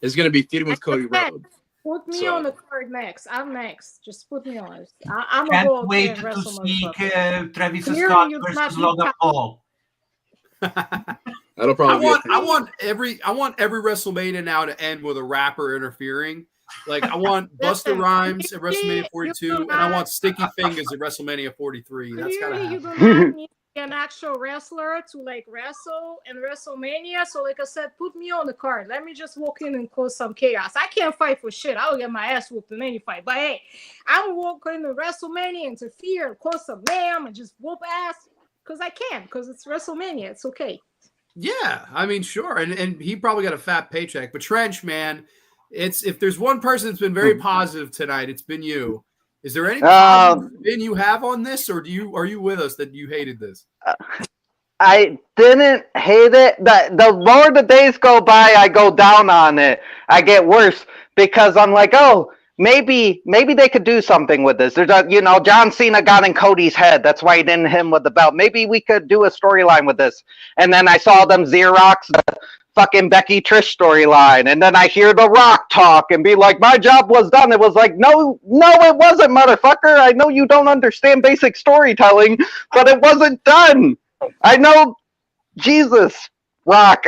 is going to be feuding with Cody Rhodes. Put me on the card next. I'm next. Just put me on. I'm can't go wait to see Travis Scott versus Logan Paul. That'll probably I want every WrestleMania now to end with a rapper interfering. Like I want Busta Rhymes at WrestleMania 42, and I want Sticky Fingers at WrestleMania 43. That's gotta happen. You do not need an actual wrestler to wrestle in WrestleMania. So like I said, put me on the card. Let me just walk in and cause some chaos. I can't fight for shit. I'll get my ass whooped in any fight. But hey, I'm walking in the WrestleMania, interfere, and cause some mayhem, and just whoop ass because I can, because it's WrestleMania. It's okay. Yeah, I mean, sure, and he probably got a fat paycheck. But Trench, man, if there's one person that's been very positive tonight, it's been you. Is there any positive spin you have on this, or are you with us that you hated this? I didn't hate it. The more the days go by, I go down on it. I get worse because I'm like, oh, maybe they could do something with this. There's John Cena got in Cody's head. That's why he didn't hit him with the belt. Maybe we could do a storyline with this. And then I saw them Xerox the fucking Becky Trish storyline, and then I hear The Rock talk and be like, my job was done. It was like, no, it wasn't, motherfucker. I know you don't understand basic storytelling, but it wasn't done. I know, Jesus, Rock.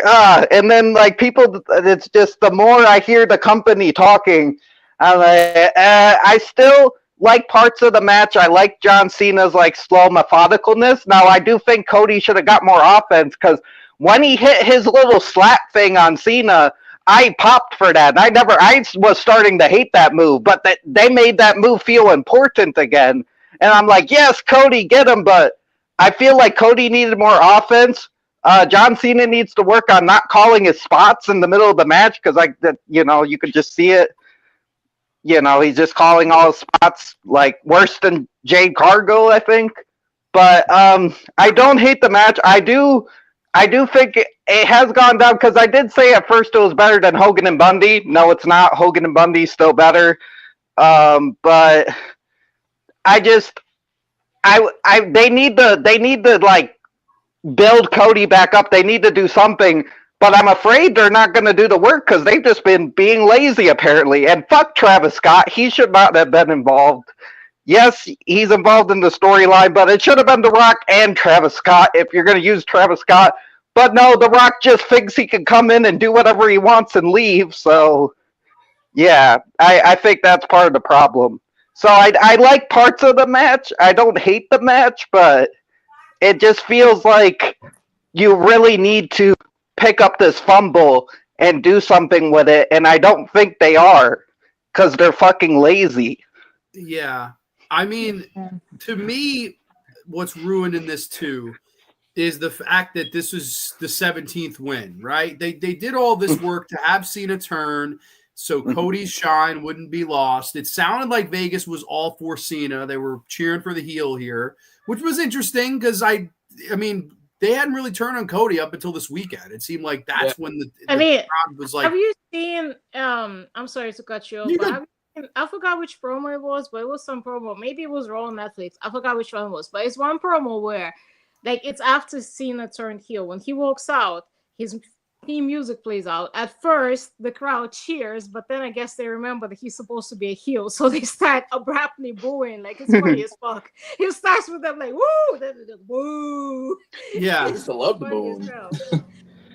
And then like people, it's just the more I hear the company talking, I'm like, I still like parts of the match. I like John Cena's like slow metheticalness. Now I do think Cody should have got more offense, because when he hit his little slap thing on Cena, I popped for that. I was starting to hate that move, but they made that move feel important again. And I'm like, yes, Cody, get him. But I feel like Cody needed more offense. John Cena needs to work on not calling his spots in the middle of the match, because you could just see it. He's just calling all his spots like worse than Jade Cargill, I think. But I don't hate the match. I do think it has gone down, because I did say at first it was better than Hogan and Bundy. No, it's not. Hogan and Bundy's still better. But they need to like build Cody back up. They need to do something. But I'm afraid they're not going to do the work, because they've just been being lazy, apparently. And fuck Travis Scott. He should not have been involved. Yes, he's involved in the storyline, but it should have been The Rock and Travis Scott if you're going to use Travis Scott. But no, The Rock just thinks he can come in and do whatever he wants and leave. So, yeah, I think that's part of the problem. So I like parts of the match. I don't hate the match, but it just feels like you really need to pick up this fumble and do something with it. And I don't think they are, because they're fucking lazy. Yeah. I mean, to me, what's ruined in this too is the fact that this is the 17th win, right? They did all this work to have Cena turn so Cody's shine wouldn't be lost. It sounded like Vegas was all for Cena. They were cheering for the heel here, which was interesting because I mean, they hadn't really turned on Cody up until this weekend. It seemed like that's when the crowd was like. Have you seen? I'm sorry to cut you off, but have you seen, I forgot which promo it was, but it was some promo. Maybe it was Raw on Netflix. I forgot which one it was, but it's one promo where, like, it's after Cena turned heel. When he walks out, his theme music plays out. At first, the crowd cheers, but then I guess they remember that he's supposed to be a heel, so they start abruptly booing. Like, it's funny as fuck. He starts with them like, woo, then they just woo. Yeah, I used to love the boom.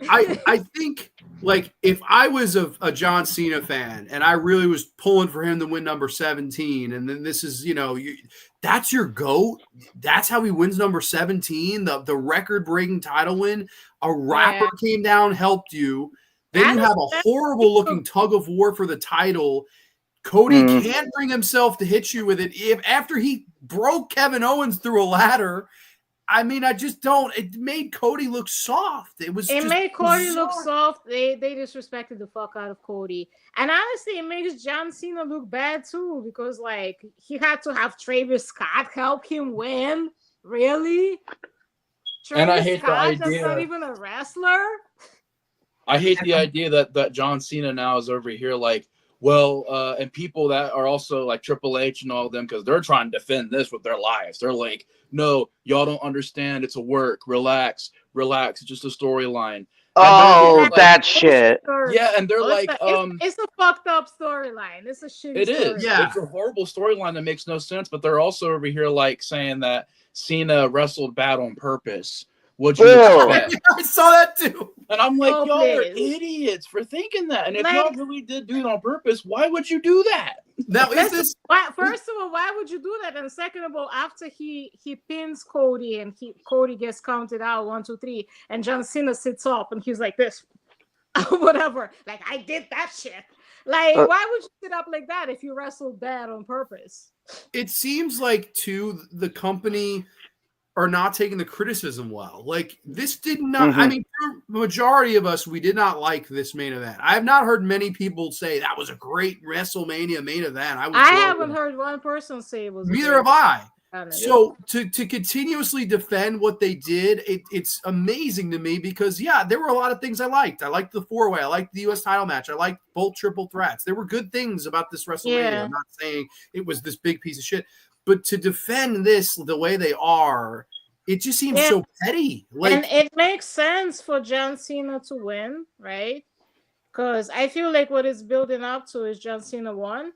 I think, like, if I was a John Cena fan and I really was pulling for him to win number 17, and then this is, that's your GOAT. That's how he wins number 17, the record-breaking title win. A rapper came down, helped you. Then you have a horrible-looking tug-of-war for the title. Cody can't bring himself to hit you with it. After he broke Kevin Owens through a ladder, I mean, I just don't. It made Cody look soft. It made Cody look soft. They disrespected the fuck out of Cody, and honestly, it makes John Cena look bad too, because like he had to have Travis Scott help him win. Really? And I hate Scott, the idea. That's not even a wrestler. I hate the idea that John Cena now is over here like, well, and people that are also like Triple H and all of them, because they're trying to defend this with their lives. They're like, no, y'all don't understand. It's a work. Relax. It's just a storyline. Oh, that shit. Yeah, and they're it's a fucked up storyline. It's a shitty It is. Yeah. It's a horrible storyline that makes no sense, but they're also over here like saying that Cena wrestled bad on purpose. Would you expect? I saw that too. And I'm like, y'all are idiots for thinking that. And if y'all really did do it on purpose, why would you do that? Now, first of all, why would you do that? And second of all, after he pins Cody and Cody gets counted out 1, 2, 3, and John Cena sits up and he's like this, whatever. Like, I did that shit. Like, why would you sit up like that if you wrestled bad on purpose? It seems like too the company are not taking the criticism well. Like, this did not, I mean, for the majority of us, we did not like this main event. I have not heard many people say that was a great WrestleMania main event. I haven't heard one person say it was. Neither have I. So to continuously defend what they did, it's amazing to me because, there were a lot of things I liked. I liked the 4-way. I liked the U.S. title match. I liked both triple threats. There were good things about this WrestleMania. Yeah. I'm not saying it was this big piece of shit. But to defend this the way they are, it just seems so petty. Like, and it makes sense for John Cena to win, right? Because I feel like what it's building up to is John Cena won.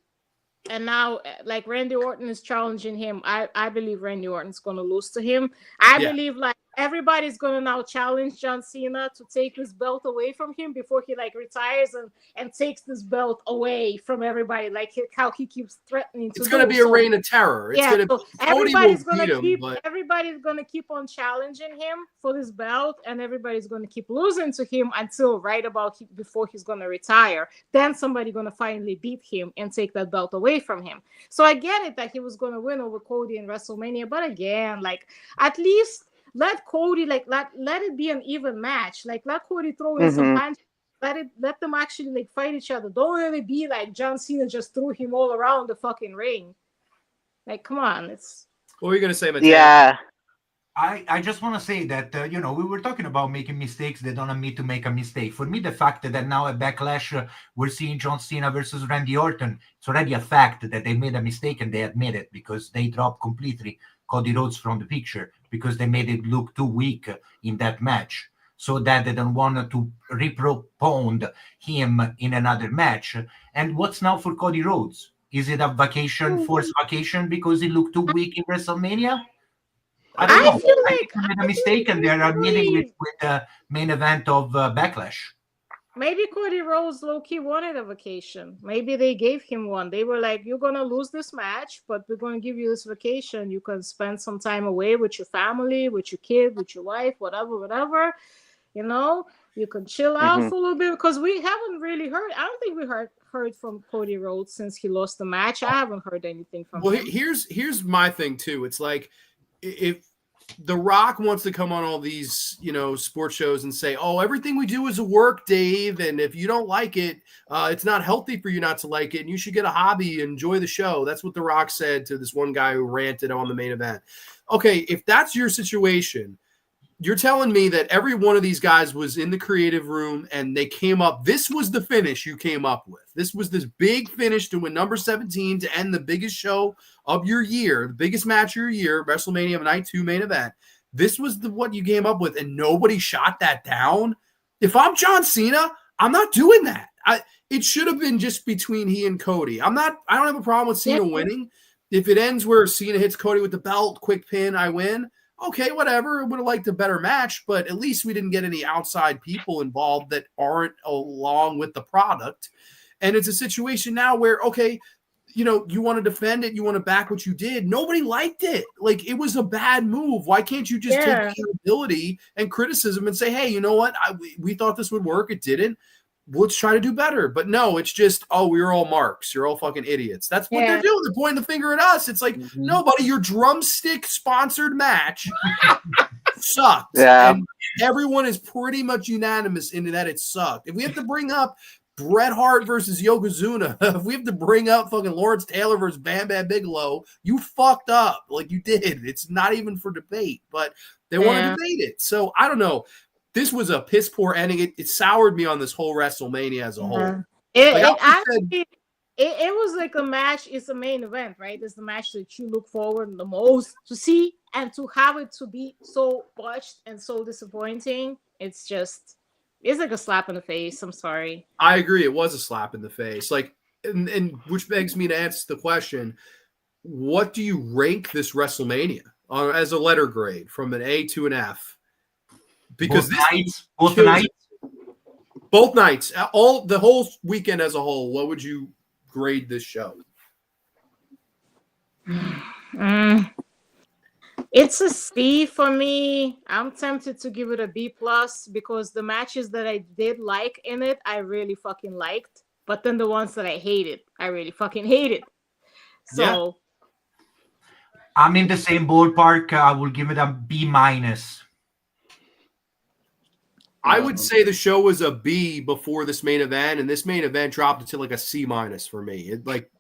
And now, like, Randy Orton is challenging him. I believe Randy Orton's going to lose to him. I believe, like, everybody's going to now challenge John Cena to take this belt away from him before he, like, retires and takes this belt away from everybody, like how he keeps threatening to. It's going to be a reign of terror. Everybody's going to keep on challenging him for this belt, and everybody's going to keep losing to him until right about before he's going to retire. Then somebody's going to finally beat him and take that belt away from him. So I get it that he was going to win over Cody in WrestleMania, but again, like, at least let Cody, like, let it be an even match. Like, let Cody throw in some punches. Let them actually, like, fight each other. Don't really be like John Cena just threw him all around the fucking ring. Like, come on, it's. What were you gonna say, Mateo? Yeah. I just want to say that, we were talking about making mistakes. They don't need to make a mistake. For me, the fact that now at Backlash, we're seeing John Cena versus Randy Orton, it's already a fact that they made a mistake and they admit it because they dropped completely Cody Rhodes from the picture because they made it look too weak in that match. So that they don't want to repropone him in another match. And what's now for Cody Rhodes? Is it a vacation, forced vacation because he looked too weak in WrestleMania? I feel like they made a mistake and they're admitting it with the main event of Backlash. Maybe Cody Rhodes low-key wanted a vacation. Maybe they gave him one. They were like, you're going to lose this match, but we're going to give you this vacation. You can spend some time away with your family, with your kid, with your wife, whatever. You can chill out for a little bit because we haven't really heard. I don't think we heard from Cody Rhodes since he lost the match. I haven't heard anything from him. Well, here's my thing, too. It's like, if The Rock wants to come on all these, sports shows and say, oh, everything we do is a work, Dave. And if you don't like it, it's not healthy for you not to like it. And you should get a hobby and enjoy the show. That's what The Rock said to this one guy who ranted on the main event. Okay, if that's your situation, you're telling me that every one of these guys was in the creative room and they came up. This was the finish you came up with. This was this big finish to win number 17 to end the biggest show of your year, the biggest match of your year, WrestleMania Night 2 main event. This was what you came up with, and nobody shot that down. If I'm John Cena, I'm not doing that. It should have been just between he and Cody. I don't have a problem with Cena winning. If it ends where Cena hits Cody with the belt, quick pin, I win. Okay, whatever. I would have liked a better match, but at least we didn't get any outside people involved that aren't along with the product. And it's a situation now where, okay, you know, you want to defend it, you want to back what you did. Nobody liked it. Like, it was a bad move. Why can't you just take accountability and criticism and say, hey, you know what? We thought this would work. It didn't. Let's try to do better. But no, it's just, oh, we're all marks. You're all fucking idiots. That's what they're doing. They're pointing the finger at us. It's like, nobody, your drumstick sponsored match sucked. Yeah. And everyone is pretty much unanimous in that it sucked. If we have to bring up Bret Hart versus Yokozuna, if we have to bring up fucking Lawrence Taylor versus Bam Bam Bigelow, you fucked up. Like, you did. It's not even for debate, but they want to debate it. So I don't know. This was a piss poor ending. It soured me on this whole WrestleMania as a whole. It was like a match. It's a main event, right? It's the match that you look forward the most to see, and to have it to be so botched and so disappointing, it's like a slap in the face. I'm sorry. I agree. It was a slap in the face. Like, and which begs me to answer the question: what do you rank this WrestleMania as a letter grade from an A to an F? Because both nights, the whole weekend as a whole, what would you grade this show? It's a C for me. I'm tempted to give it a B plus because the matches that I did like in it, I really fucking liked. But then the ones that I hated, I really fucking hated. So I'm in the same ballpark. I will give it a B minus. I would say the show was a B before this main event, and this main event dropped to like a C minus for me. It like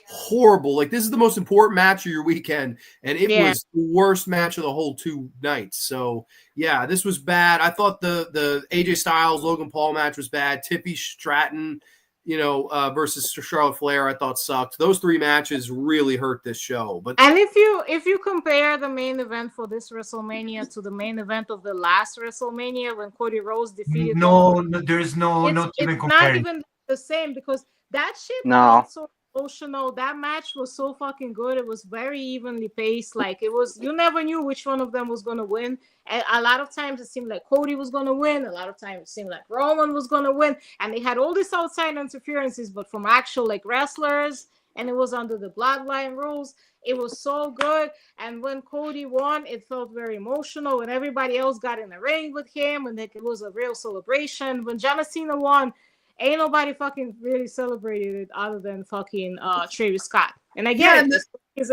horrible. Like, this is the most important match of your weekend, and it was the worst match of the whole 2 nights. So yeah, this was bad. I thought the AJ Styles Logan Paul match was bad. Tiffy Stratton, versus Charlotte Flair, I thought sucked. Those 3 matches really hurt this show. And if you compare the main event for this WrestleMania to the main event of the last WrestleMania when Cody Rhodes defeated, there's no not even it's comparing. not even the same because that shit No. was so emotional. That match was so fucking good. It was very evenly paced. Like, it was, you never knew which one of them was gonna win. And a lot of times it seemed like Cody was gonna win. A lot of times it seemed like Roman was gonna win. And they had all these outside interferences, but from actual like wrestlers, and it was under the bloodline rules. It was so good. And when Cody won, it felt very emotional. And everybody else got in the ring with him, and it was a real celebration. When John Cena won, ain't nobody fucking really celebrated it other than fucking Travis Scott. And again,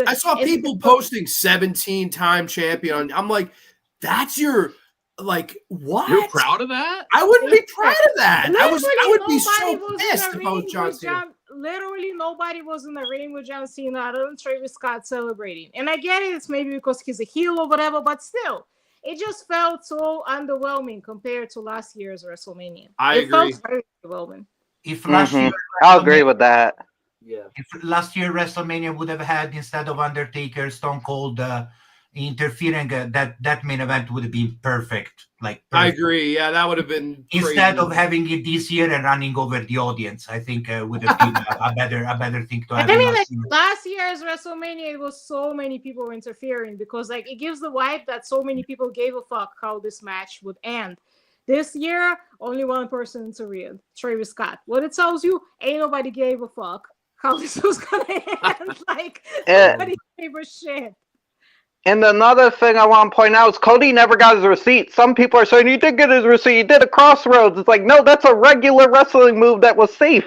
I saw people posting 17-time champion. I'm like, that's your, like, what? You're proud of that? I wouldn't be proud of that. I would be so Nobody pissed if I was John Cena. Literally nobody was in the ring with John Cena other than Travis Scott celebrating. And I get it, it's maybe because he's a heel or whatever, but still, it just felt so underwhelming compared to last year's WrestleMania. It felt very underwhelming. If last year, I'll agree with that. Yeah. If last year WrestleMania would have had, instead of Undertaker, Stone Cold interfering, that main event would have been perfect. Like, perfect. I agree. Yeah, that would have been instead crazy. of having it this year and running over the audience. I think would have been a better thing to have. I mean, like, last year's WrestleMania, it was so many people interfering because, like, it gives the vibe that so many people gave a fuck how this match would end. This year, only one person interfered, Travis Scott. What it tells you, ain't nobody gave a fuck how this was gonna end. Like, nobody gave a shit. And another thing I want to point out is Cody never got his receipt. Some people are saying he did get his receipt. He did a crossroads. It's like, no, that's a regular wrestling move that was safe.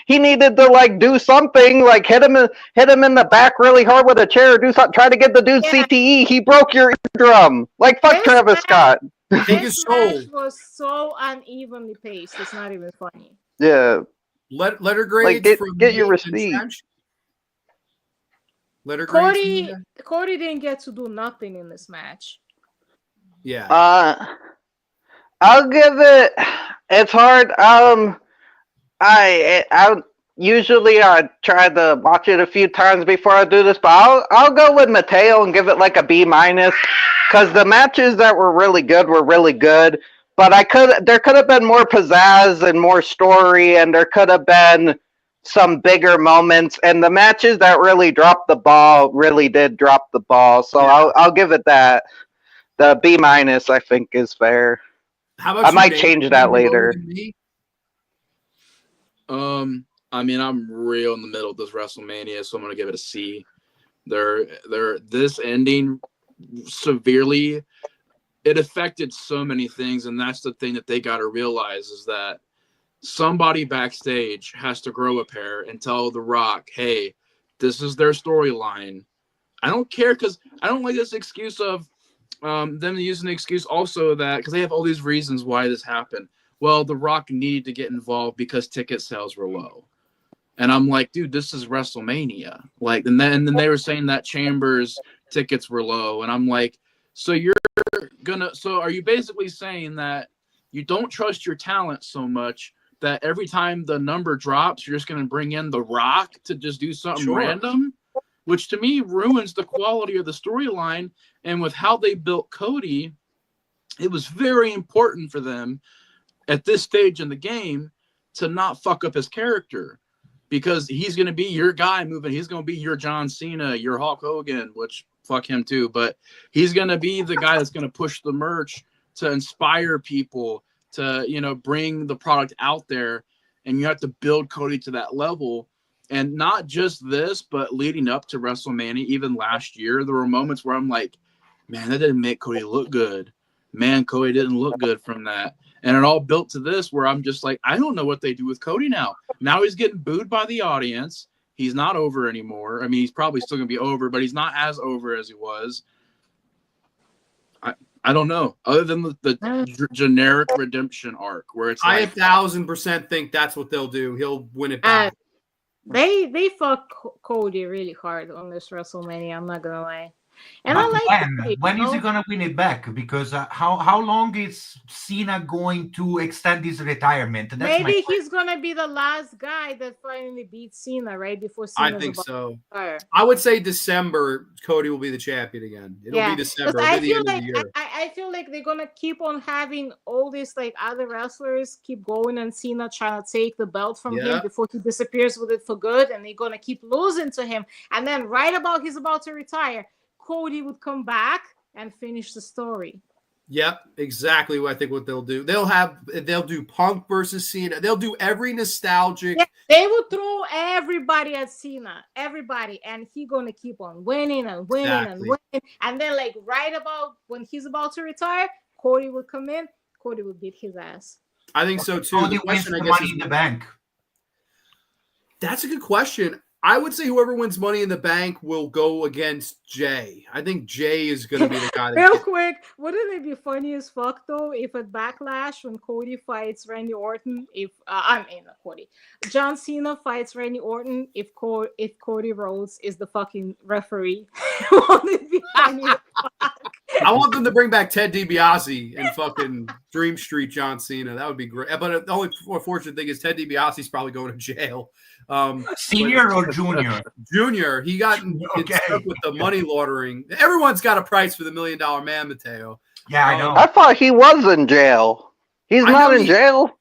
He needed to like do something, like hit him in the back really hard with a chair, or do something. Try to get the dude CTE. He broke your eardrum. Like, fuck Travis Scott. This match was so unevenly paced. It's not even funny. Yeah. Letter grades. Like, get your receipt. Cody didn't get to do nothing in this match. Yeah. I'll give it. It's hard. I usually I try to watch it a few times before I do this, but I'll go with Mateo and give it like a B minus, because the matches that were really good were really good. But there could have been more pizzazz and more story, and there could have been some bigger moments. And the matches that really dropped the ball really did drop the ball. So Yeah. I'll give it that. The B minus I think is fair. How about I you, might Nate? change You that lower later. than me? I mean, I'm real in the middle of this WrestleMania, so I'm gonna give it a C. This ending severely, it affected so many things, and that's the thing that they got to realize is that somebody backstage has to grow a pair and tell The Rock, hey, this is their storyline. I don't care, because I don't like this excuse of them using the excuse also that because they have all these reasons why this happened. Well, The Rock needed to get involved because ticket sales were low. And I'm like, dude, this is WrestleMania. Like, and then they were saying that Chambers tickets were low. And I'm like, so are you basically saying that you don't trust your talent so much that every time the number drops, you're just going to bring in The Rock to just do something random? Which to me ruins the quality of the storyline. And with how they built Cody, it was very important for them at this stage in the game to not fuck up his character, because he's going to be your guy moving. He's going to be your John Cena, your Hulk Hogan, which fuck him too. But he's going to be the guy that's going to push the merch to inspire people to, bring the product out there. And you have to build Cody to that level. And not just this, but leading up to WrestleMania, even last year, there were moments where I'm like, man, that didn't make Cody look good. Man, Cody didn't look good from that. And it all built to this where I'm just like, I don't know what they do with Cody now. Now he's getting booed by the audience. He's not over anymore. I mean, he's probably still going to be over, but he's not as over as he was. I don't know. Other than the generic redemption arc where it's I like, 1,000% think that's what they'll do. He'll win it back. They fuck Cody really hard on this WrestleMania. I'm not gonna lie. And But I like when is he gonna win it back? Because how long is Cena going to extend his retirement? That's maybe he's gonna be the last guy that finally beats Cena right before Cena's I think about so. to retire. I would say December, Cody will be the champion again. It'll be December. It'll be the end of the year. I feel like they're gonna keep on having all these like other wrestlers keep going and Cena trying to take the belt from him before he disappears with it for good, and they're gonna keep losing to him. And then right about he's about to retire, Cody would come back and finish the story. Yep, exactly what I think what they'll do. They'll do Punk versus Cena. They'll do every nostalgic. Yeah, they would throw everybody at Cena, everybody, and he gonna keep on winning and winning and winning. And then like right about when he's about to retire, Cody would come in. Cody would beat his ass. I think so too. Cody wins the Money in the Bank. That's a good question. I would say whoever wins Money in the Bank will go against Jay. I think Jay is going to be the guy. Real quick, wouldn't it be funny as fuck though if at Backlash when Cody fights Randy Orton, John Cena fights Randy Orton, if Cody Rhodes is the fucking referee? Wouldn't it be funny as fuck? I want them to bring back Ted DiBiase and fucking Dream Street John Cena. That would be great. But the only unfortunate thing is Ted DiBiase's probably going to jail. Senior or junior? Junior. He got stuck with the money laundering. Everyone's got a price for the $1 Million Man, Mateo. Yeah, I know. I thought he was in jail. He's not in jail?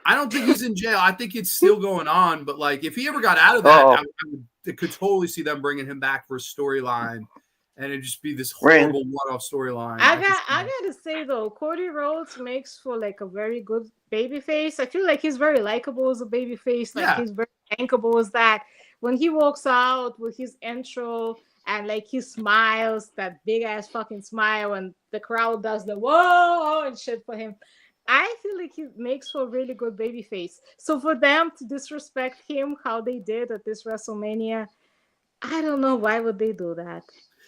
I don't think he's in jail. I think it's still going on. But like, if he ever got out of that, I could totally see them bringing him back for a storyline. And it'd just be this horrible one-off storyline. I gotta say though, Cody Rhodes makes for like a very good babyface. I feel like he's very likable as a babyface. Like he's very bankable as that. When he walks out with his intro and like he smiles, that big ass fucking smile, and the crowd does the whoa and shit for him. I feel like he makes for a really good babyface. So for them to disrespect him how they did at this WrestleMania, I don't know why would they do that.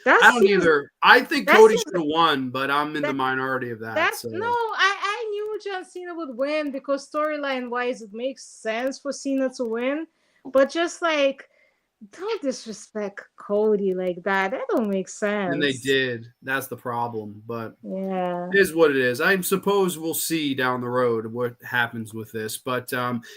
I don't either. I think Cody should have won, but I'm in the minority of that. No, I knew John Cena would win because storyline wise it makes sense for Cena to win. But just like don't disrespect Cody like that. That don't make sense. And they did. That's the problem. But Yeah. it is what it is. I suppose we'll see down the road what happens with this. But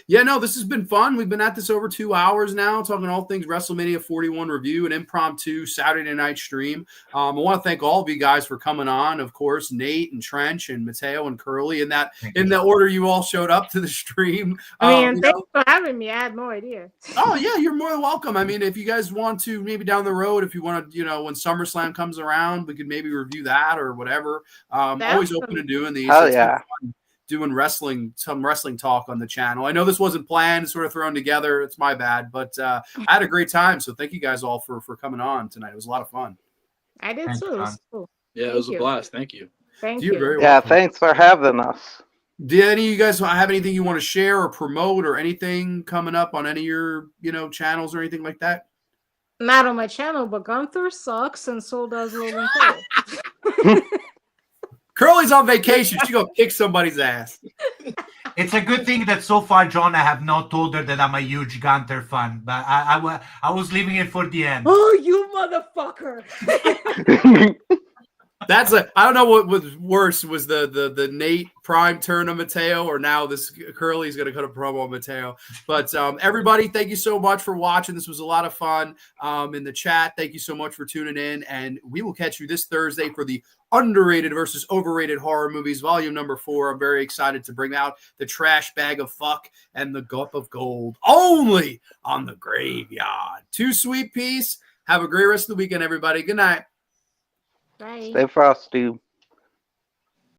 yeah, no, this has been fun. We've been at this over 2 hours now, talking all things WrestleMania 41 review, an impromptu Saturday night stream. I want to thank all of you guys for coming on. Of course, Nate and Trench and Mateo and Curly in the order you all showed up to the stream. I mean, thanks for having me. I had no idea. Oh yeah, you're more than welcome. I mean, if you guys want to, maybe down the road, if you want to, when SummerSlam comes around, we could maybe review that or whatever. Always open to doing these. Oh yeah, doing some wrestling talk on the channel. I know this wasn't planned, sort of thrown together. It's my bad, but I had a great time. So thank you guys all for coming on tonight. It was a lot of fun. I did too. It was cool. Yeah, it was a blast. Thank you. Thank you. Very yeah, welcome. thanks for having us. Do any of you guys have anything you want to share or promote or anything coming up on any of your, channels or anything like that? Not on my channel, but Gunther sucks and so does Logan Paul. Curly's on vacation. She gonna kick somebody's ass. It's a good thing that so far, John, I have not told her that I'm a huge Gunther fan, but I was leaving it for the end. Oh, you motherfucker! I don't know what was worse, was the Nate Prime turn on Mateo, or now this Curly's going to cut a promo on Mateo. But everybody, thank you so much for watching. This was a lot of fun. In the chat, thank you so much for tuning in, and we will catch you this Thursday for the underrated versus overrated horror movies, volume number 4. I'm very excited to bring out the trash bag of fuck and the gulp of gold, only on the Graveyard. Too sweet peace. Have a great rest of the weekend, everybody. Good night. Bye. Stay frosty.